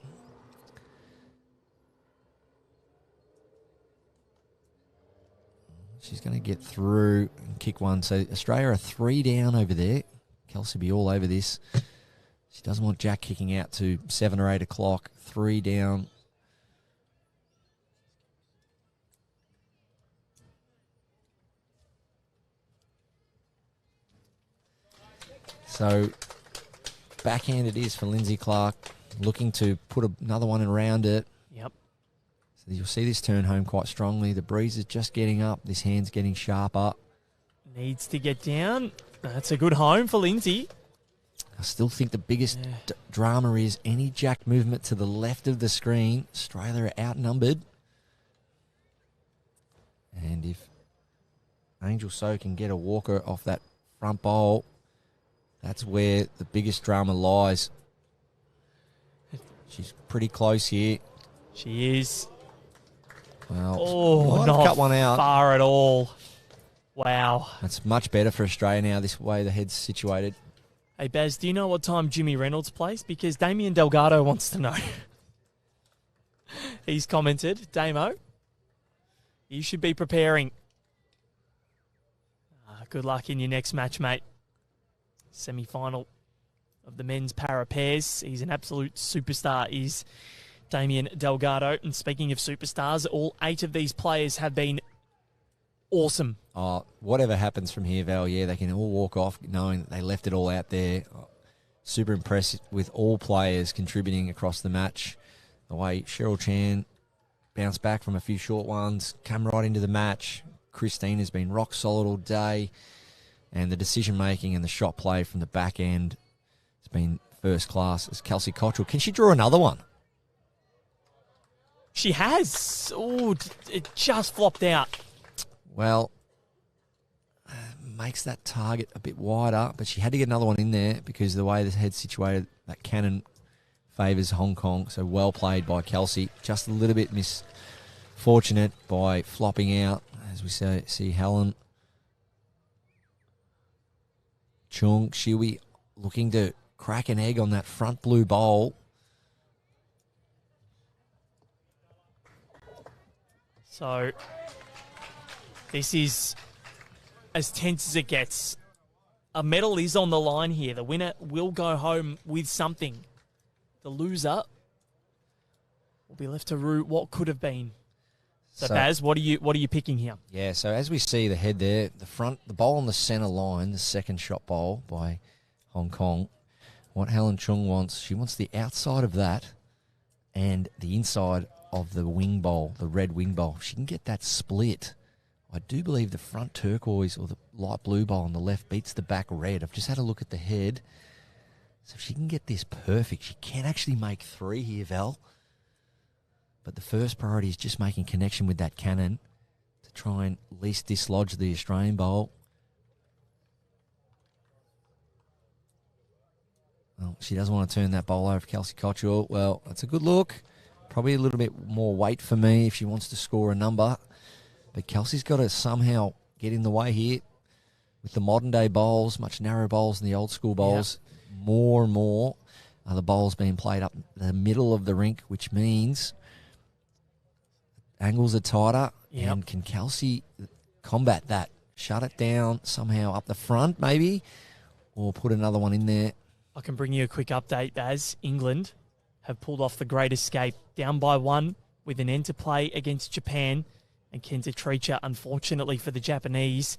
She's going to get through and kick one. So Australia are 3 down over there. Kelsey be all over this. She doesn't want Jack kicking out to 7 or 8 o'clock. 3 down. So backhand it is for Lindsay Clark, looking to put another one around it. Yep. So you'll see this turn home quite strongly. The breeze is just getting up. This hand's getting sharper. Needs to get down. That's a good home for Lindsay. I still think the biggest drama is any Jack movement to the left of the screen. Australia are outnumbered. And if Angel So can get a walker off that front bowl, that's where the biggest drama lies. She's pretty close here. She is. Well, might have not cut one out. far at all. Wow. That's much better for Australia now, this way the head's situated. Hey, Baz, do you know what time Jimmy Reynolds plays? Because Damien Delgado wants to know. He's commented, Damo, you should be preparing. Good luck in your next match, mate. Semi-final of the men's para pairs. He's an absolute superstar, is Damien Delgado. And speaking of superstars, all 8 of these players have been awesome. Oh, whatever happens from here, Val, yeah, they can all walk off knowing that they left it all out there. Super impressed with all players contributing across the match. The way Cheryl Chan bounced back from a few short ones, come right into the match. Christine has been rock solid all day. And the decision-making and the shot play from the back end has been first class. As Kelsey Cottrell, can she draw another one? She has. Oh, it just flopped out. Well, makes that target a bit wider, but she had to get another one in there because of the way the head's situated, that cannon favours Hong Kong. So well played by Kelsey. Just a little bit misfortunate by flopping out, as we see Helen Chung. She'll be looking to crack an egg on that front blue bowl. So this is as tense as it gets. A medal is on the line here. The winner will go home with something. The loser will be left to rue what could have been. So Baz, what are you picking here? Yeah, so as we see the head there, the bowl on the centre line, the second shot bowl by Hong Kong, what Helen Chung wants, she wants the outside of that and the inside of the wing bowl, the red wing bowl. If she can get that split, I do believe the front turquoise or the light blue bowl on the left beats the back red. I've just had a look at the head. So if she can get this perfect, she can actually make 3 here, Val. But the first priority is just making connection with that cannon to try and at least dislodge the Australian bowl. Well, she doesn't want to turn that bowl over for Kelsey Cottrell. Well, that's a good look. Probably a little bit more weight for me if she wants to score a number. But Kelsey's got to somehow get in the way here. With the modern-day bowls, much narrower bowls than the old-school bowls, more and more are the bowls being played up the middle of the rink, which means angles are tighter. Yep. And can Kelsey combat that? Shut it down somehow up the front, maybe, or put another one in there. I can bring you a quick update, Baz. England have pulled off the great escape, down by 1 with an end to play against Japan. And Kenta Treacher, unfortunately for the Japanese,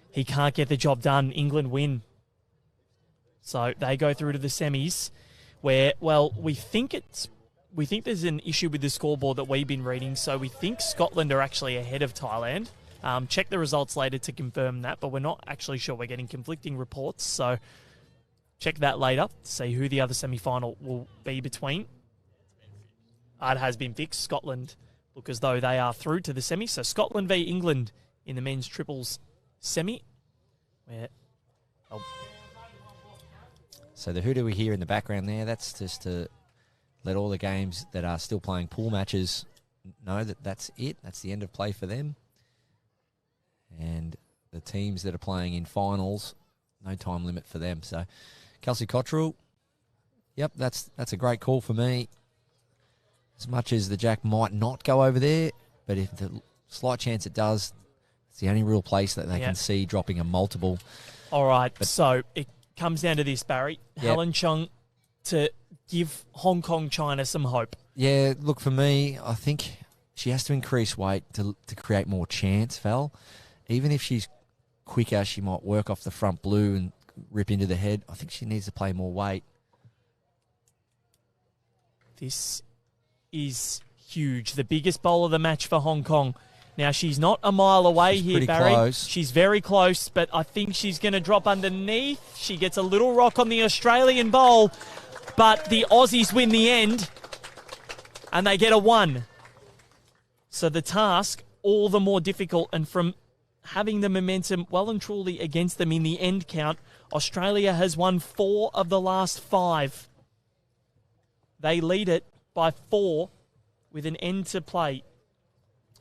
he can't get the job done. England win. So they go through to the semis where, well, we think there's an issue with the scoreboard that we've been reading. So we think Scotland are actually ahead of Thailand. Check the results later to confirm that, but we're not actually sure. We're getting conflicting reports. So check that later to see who the other semi-final will be between. It has been fixed. Scotland look as though they are through to the semi. So Scotland v England in the men's triples semi. So the who do we hear in the background there? That's just to let all the games that are still playing pool matches know that that's it. That's the end of play for them. And the teams that are playing in finals, no time limit for them. So Kelsey Cottrell. Yep, that's a great call for me. As much as the jack might not go over there, but if the slight chance it does, it's the only real place that they can see dropping a multiple. All right, so it comes down to this, Barry. Helen Chung to give Hong Kong China some hope. Yeah, look, for me, I think she has to increase weight to create more chance, Val. Even if she's quicker, she might work off the front blue and rip into the head. I think she needs to play more weight. This is huge. The biggest bowl of the match for Hong Kong. Now, she's not a mile away here, Barry. Close. She's very close, but I think she's going to drop underneath. She gets a little rock on the Australian bowl, but the Aussies win the end, and they get a 1. So the task, all the more difficult, and from having the momentum well and truly against them in the end count, Australia has won 4 of the last 5. They lead it by 4 with an end to play.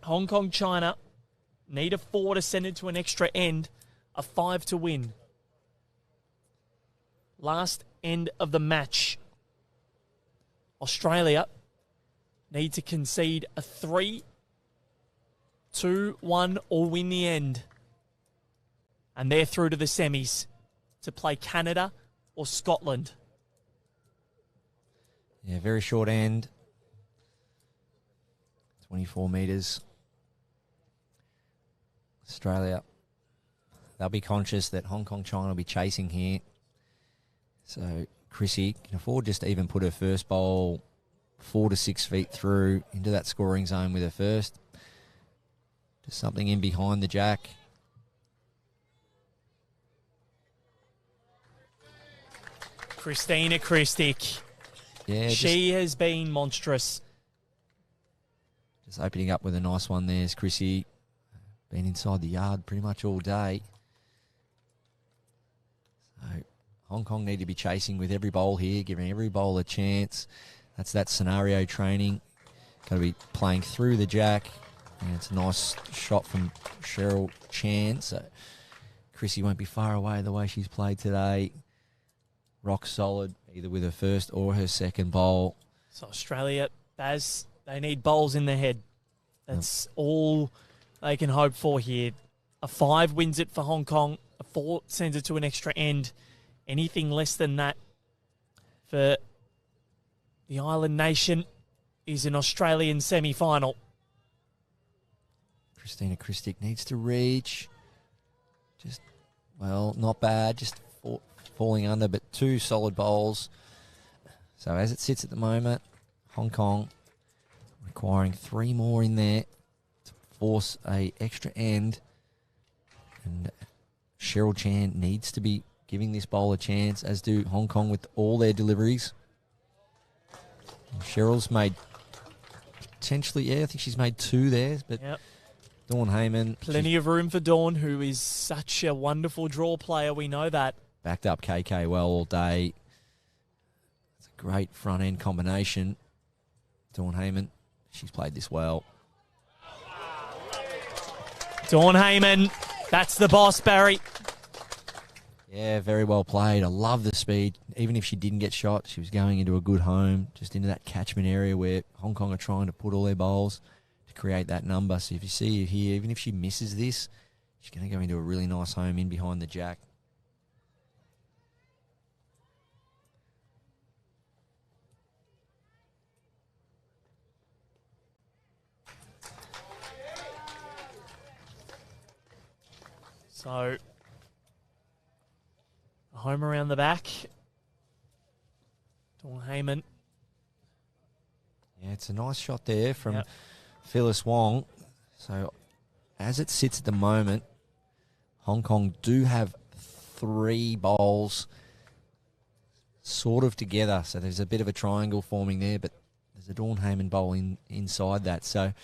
Hong Kong, China need a 4 to send it to an extra end, a 5 to win. Last end of the match. Australia need to concede a 3, 2, 1 or win the end. And they're through to the semis to play Canada or Scotland. Yeah, very short end. 24 metres. Australia, they'll be conscious that Hong Kong, China will be chasing here. So Chrissy can afford just to even put her first bowl 4 to 6 feet through into that scoring zone with her first. Just something in behind the jack. Christina Christic. Yeah, she has been monstrous. Just opening up with a nice one there is Chrissy. Been inside the yard pretty much all day. So Hong Kong need to be chasing with every bowl here, giving every bowl a chance. That's that scenario training. Got to be playing through the jack. And it's a nice shot from Cheryl Chan. So Chrissy won't be far away the way she's played today. Rock solid, either with her first or her second bowl. So Australia, Baz, they need bowls in the head. That's all they can hope for here. A 5 wins it for Hong Kong. A 4 sends it to an extra end. Anything less than that for the island nation is an Australian semi-final. Christina Christic needs to reach. Just, well, not bad. Just falling under, but 2 solid bowls. So as it sits at the moment, Hong Kong requiring 3 more in there to force a extra end. And Cheryl Chan needs to be giving this bowl a chance, as do Hong Kong with all their deliveries. And Cheryl's made potentially, I think she's made 2 there, but Dawn Heyman. Plenty of room for Dawn, who is such a wonderful draw player. We know that. Backed up KK well all day. It's a great front end combination. Dawn Heyman, she's played this well. Dawn Heyman, that's the boss, Barry. Yeah, very well played. I love the speed. Even if she didn't get shot, she was going into a good home, just into that catchment area where Hong Kong are trying to put all their bowls to create that number. So if you see here, even if she misses this, she's going to go into a really nice home in behind the jack. So, a home around the back. Dawn Heyman. Yeah, it's a nice shot there from Phyllis Wong. So, as it sits at the moment, Hong Kong do have 3 bowls sort of together. So, there's a bit of a triangle forming there, but there's a Dawn Heyman bowl inside that. So,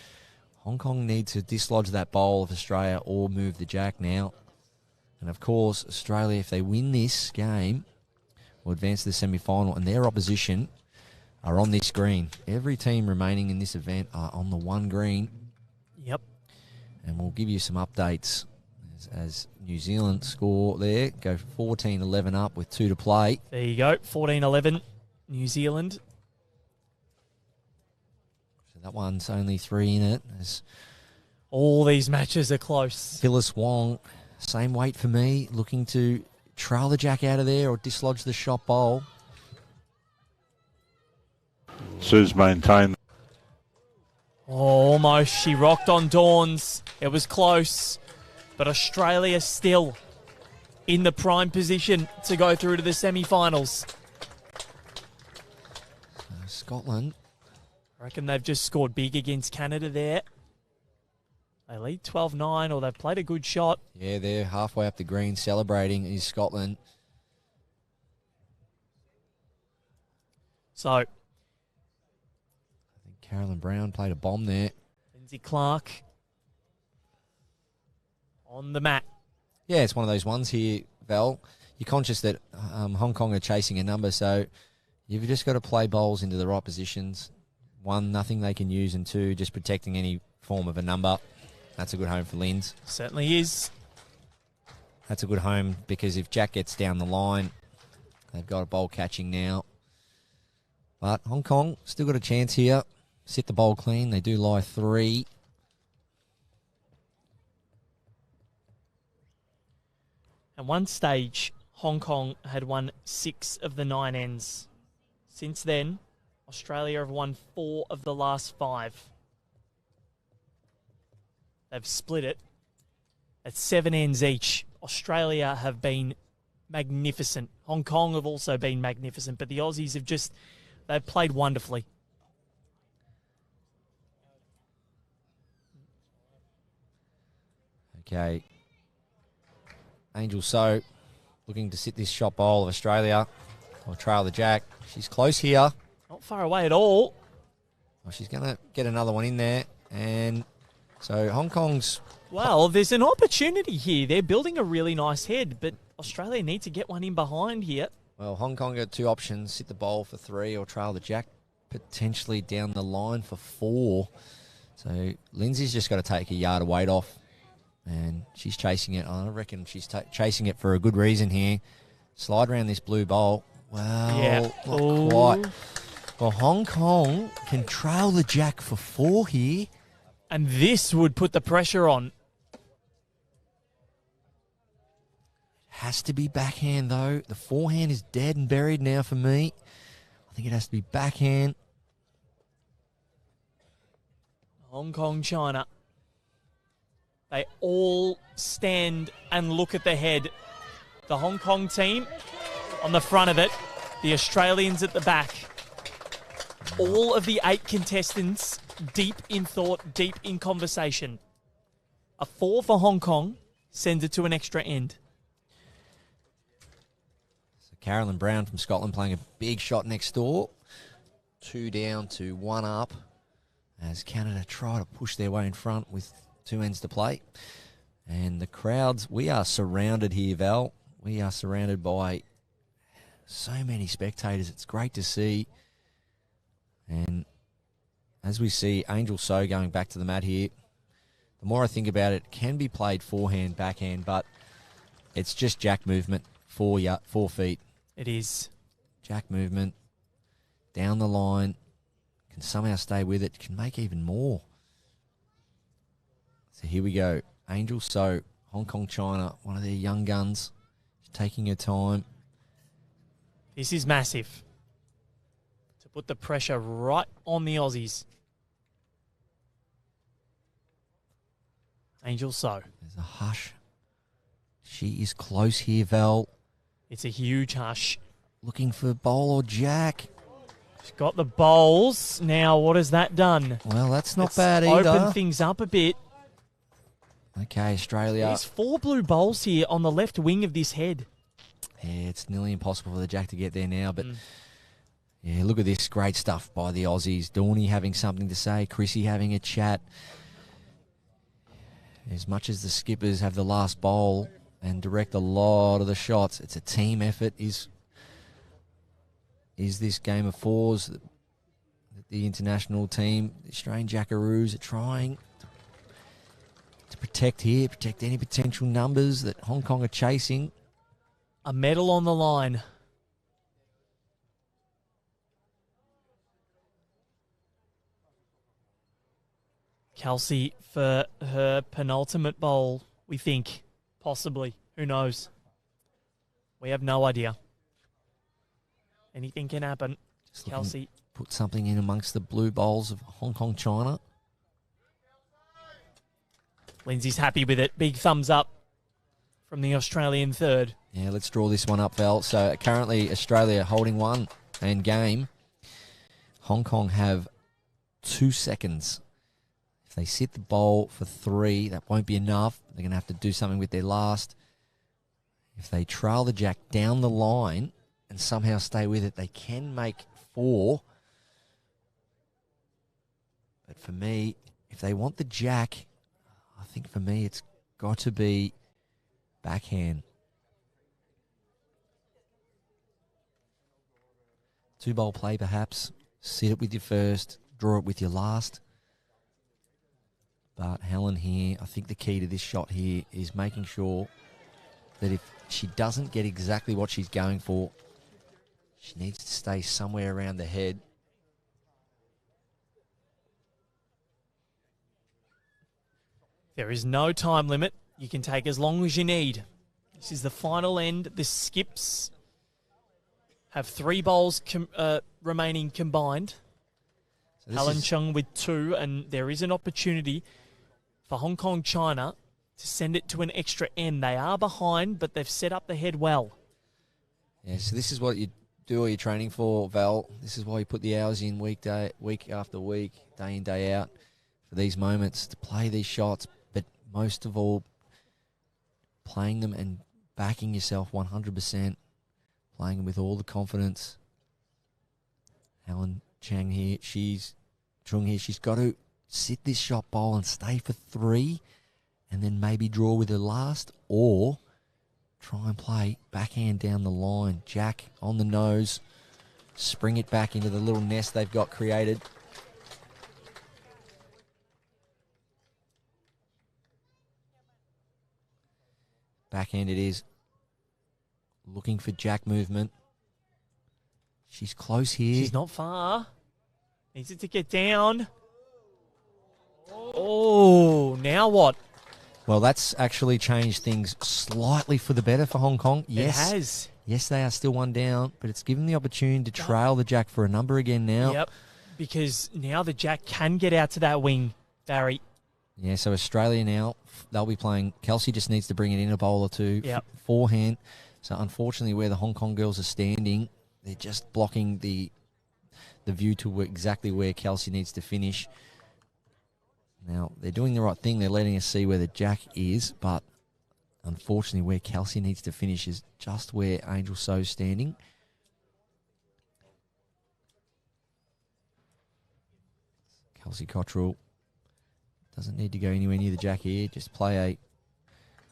Hong Kong need to dislodge that bowl of Australia or move the jack now. And, of course, Australia, if they win this game, will advance to the semi-final, and their opposition are on this green. Every team remaining in this event are on the one green. Yep. And we'll give you some updates as New Zealand score there, go 14-11 up with 2 to play. There you go, 14-11, New Zealand. So that one's only 3 in it. As All these matches are close. Phyllis Wong, same weight for me, looking to trail the jack out of there or dislodge the shot bowl. Sue's maintained. Almost, she rocked on Dawns. It was close, but Australia still in the prime position to go through to the semi-finals. Scotland. I reckon they've just scored big against Canada there. They lead 12-9, or they've played a good shot. Yeah, they're halfway up the green celebrating is Scotland. So, Carolyn Brown played a bomb there. Lindsay Clark on the mat. Yeah, it's one of those ones here, Val. You're conscious that Hong Kong are chasing a number, so you've just got to play bowls into the right positions. 1, nothing they can use, and 2, just protecting any form of a number. That's a good home for Linz. Certainly is. That's a good home because if Jack gets down the line, they've got a bowl catching now. But Hong Kong still got a chance here. Sit the bowl clean. They do lie 3. At one stage, Hong Kong had won 6 of the 9 ends. Since then, Australia have won 4 of the last 5. They've split it at 7 ends each. Australia have been magnificent. Hong Kong have also been magnificent, but the Aussies have they've played wonderfully. Okay. Angel So looking to sit this shot bowl of Australia or trail the jack. She's close here. Not far away at all. Well, she's going to get another one in there. And so Hong Kong's... Well, there's an opportunity here. They're building a really nice head, but Australia need to get one in behind here. Well, Hong Kong got 2 options. Sit the bowl for 3 or trail the jack potentially down the line for 4. So Lindsay's just got to take a yard of weight off. And she's chasing it. I reckon she's chasing it for a good reason here. Slide around this blue bowl. Well, Yeah. not quite. Well, Hong Kong can trail the jack for 4 here. And this would put the pressure on. Has to be backhand, though. The forehand is dead and buried now for me. I think it has to be backhand. Hong Kong, China. They all stand and look at the head. The Hong Kong team on the front of it, the Australians at the back. All of the 8 contestants deep in thought, deep in conversation. A 4 for Hong Kong sends it to an extra end. So Carolyn Brown from Scotland playing a big shot next door. 2 down to 1 up as Canada try to push their way in front with 2 ends to play. And the crowds, we are surrounded here, Val. We are surrounded by so many spectators. It's great to see. And as we see Angel So going back to the mat here, the more I think about it, it can be played forehand, backhand, but it's just jack movement, 4 feet. It is. Jack movement, down the line, can somehow stay with it, can make even more. So here we go. Angel So, Hong Kong, China, one of their young guns. She's taking her time. This is massive. To put the pressure right on the Aussies. Angel So. There's a hush. She is close here, Val. It's a huge hush. Looking for bowl or jack. She's got the bowls. Now, what has that done? Well, that's not It's bad either. opened things up a bit. Okay, Australia. There's 4 blue bowls here on the left wing of this head. Yeah, it's nearly impossible for the jack to get there now, but yeah, look at this great stuff by the Aussies. Dawny having something to say, Chrissy having a chat. As much as the skippers have the last bowl and direct a lot of the shots, it's a team effort. Is this game of 4s that the international team, the Australian Jackaroos, are trying to to protect here, protect any potential numbers that Hong Kong are chasing. A medal on the line. Kelsey for her penultimate bowl, we think. Possibly. Who knows? We have no idea. Anything can happen. Kelsey. Put something in amongst the blue bowls of Hong Kong, China. Lindsay's happy with it. Big thumbs up from the Australian third. Yeah, let's draw this one up, Val. So currently Australia holding one and game. Hong Kong have 2 seconds. If they sit the bowl for 3, that won't be enough. They're going to have to do something with their last. If they trail the jack down the line and somehow stay with it, they can make 4. But for me, if they want the jack, I think for me it's got to be backhand. 2-bowl play perhaps. Sit it with your first, draw it with your last. But Helen here, I think the key to this shot here is making sure that if she doesn't get exactly what she's going for, she needs to stay somewhere around the head. There is no time limit. You can take as long as you need. This is the final end. The skips have 3 bowls remaining combined. So Helen Chung with 2, and there is an opportunity for Hong Kong, China to send it to an extra end. They are behind, but they've set up the head well. Yeah, so this is what you do all your training for, Val. This is why you put the hours in week after week, day in, day out, for these moments, to play these shots, but most of all, playing them and backing yourself 100%, playing them with all the confidence. Helen Chung here, she's got to sit this shot bowl and stay for 3 and then maybe draw with her last, or try and play backhand down the line. Jack on the nose, spring it back into the little nest they've got created. Backhand it is. Looking for jack movement. She's close here. She's not far. Needs it to get down. Oh, now what? Well, that's actually changed things slightly for the better for Hong Kong. Yes, It has. Yes, they are still 1 down, but it's given the opportunity to trail the jack for a number again now. Yep, because now the jack can get out to that wing, Barry. Yeah, so Australia now, they'll be playing. Kelsey just needs to bring it in a bowl or 2. Yep. Forehand. So unfortunately, where the Hong Kong girls are standing, they're just blocking the view to exactly where Kelsey needs to finish. Now, they're doing the right thing. They're letting us see where the jack is, but unfortunately, where Kelsey needs to finish is just where Angel So's standing. Kelsey Cottrell doesn't need to go anywhere near the jack here. Just play a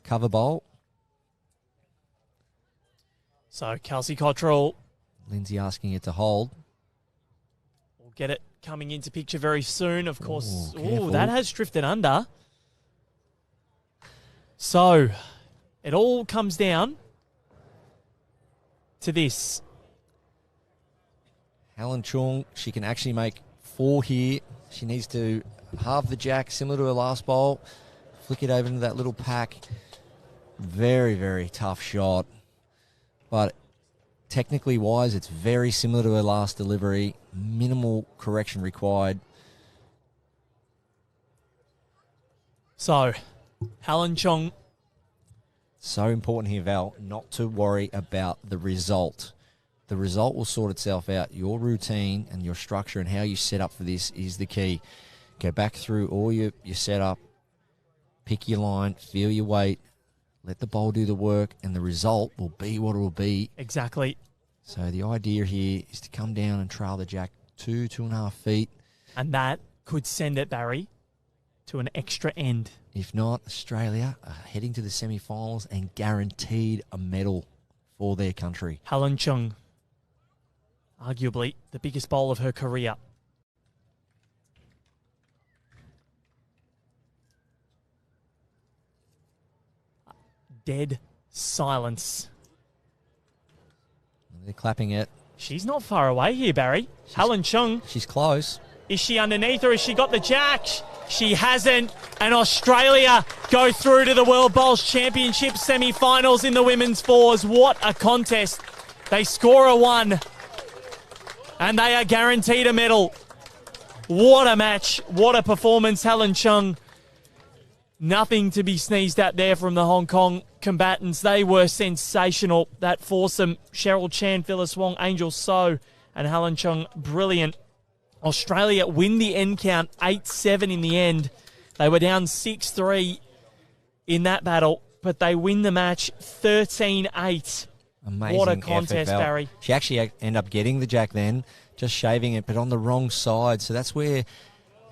cover bowl. So Kelsey Cottrell Lindsay asking it to hold. will get it coming into picture very soon, of course. careful. Oh, that has drifted under. So it all comes down to this. Helen Chung, she can actually make 4 here. She needs to halve the jack, similar to her last bowl. Flick it over into that little pack. Very, very tough shot. But technically wise, it's very similar to her last delivery. Minimal correction required. So Helen Chung, So important here, Val, not to worry about the result. The result will sort itself out. Your routine and your structure and how you set up for this is the key. Go back through all your setup, pick your line, feel your weight, let the bowl do the work, and the result will be what it will be. exactly. So the idea here is to come down and trail the jack 2.5 feet. And that could send it, Barry, to an extra end. If not, Australia are heading to the semi-finals and guaranteed a medal for their country. Helen Chung, arguably the biggest bowl of her career. dead silence. They're clapping it. She's not far away here, Barry. Helen Chung. She's close. Is she underneath or has she got the jack? She hasn't. And Australia go through to the World Bowls Championship semi-finals in the women's fours. What a contest. They score a 1. And they are guaranteed a medal. What a match. What a performance. Helen Chung. Nothing to be sneezed at there from the Hong Kong combatants. They were sensational. That foursome, Cheryl Chan, Phyllis Wong, Angel So, and Helen Chung, brilliant. Australia win the end count 8-7 in the end. They were down 6-3 in that battle, but they win the match 13-8. Amazing. What a contest, effort, Barry. She actually ended up getting the jack then, just shaving it, but on the wrong side. So that's where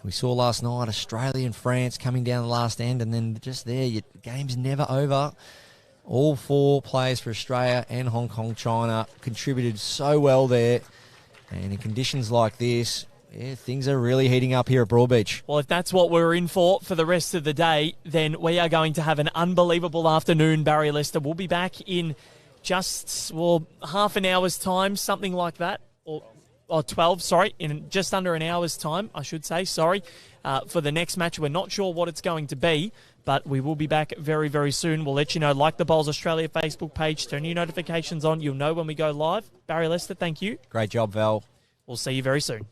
we saw last night Australia and France coming down the last end, and then just there, the game's never over. All 4 players for Australia and Hong Kong, China contributed so well there. And in conditions like this, yeah, things are really heating up here at Broadbeach. Well, if that's what we're in for the rest of the day, then we are going to have an unbelievable afternoon, Barry Lester. We'll be back in just, half an hour's time, something like that. Or 12, sorry, in just under an hour's time, I should say, sorry, for the next match. We're not sure what it's going to be, but we will be back very, very soon. We'll let you know. Like the Bowls Australia Facebook page, turn your notifications on. You'll know when we go live. Barry Lester, thank you. Great job, Val. We'll see you very soon.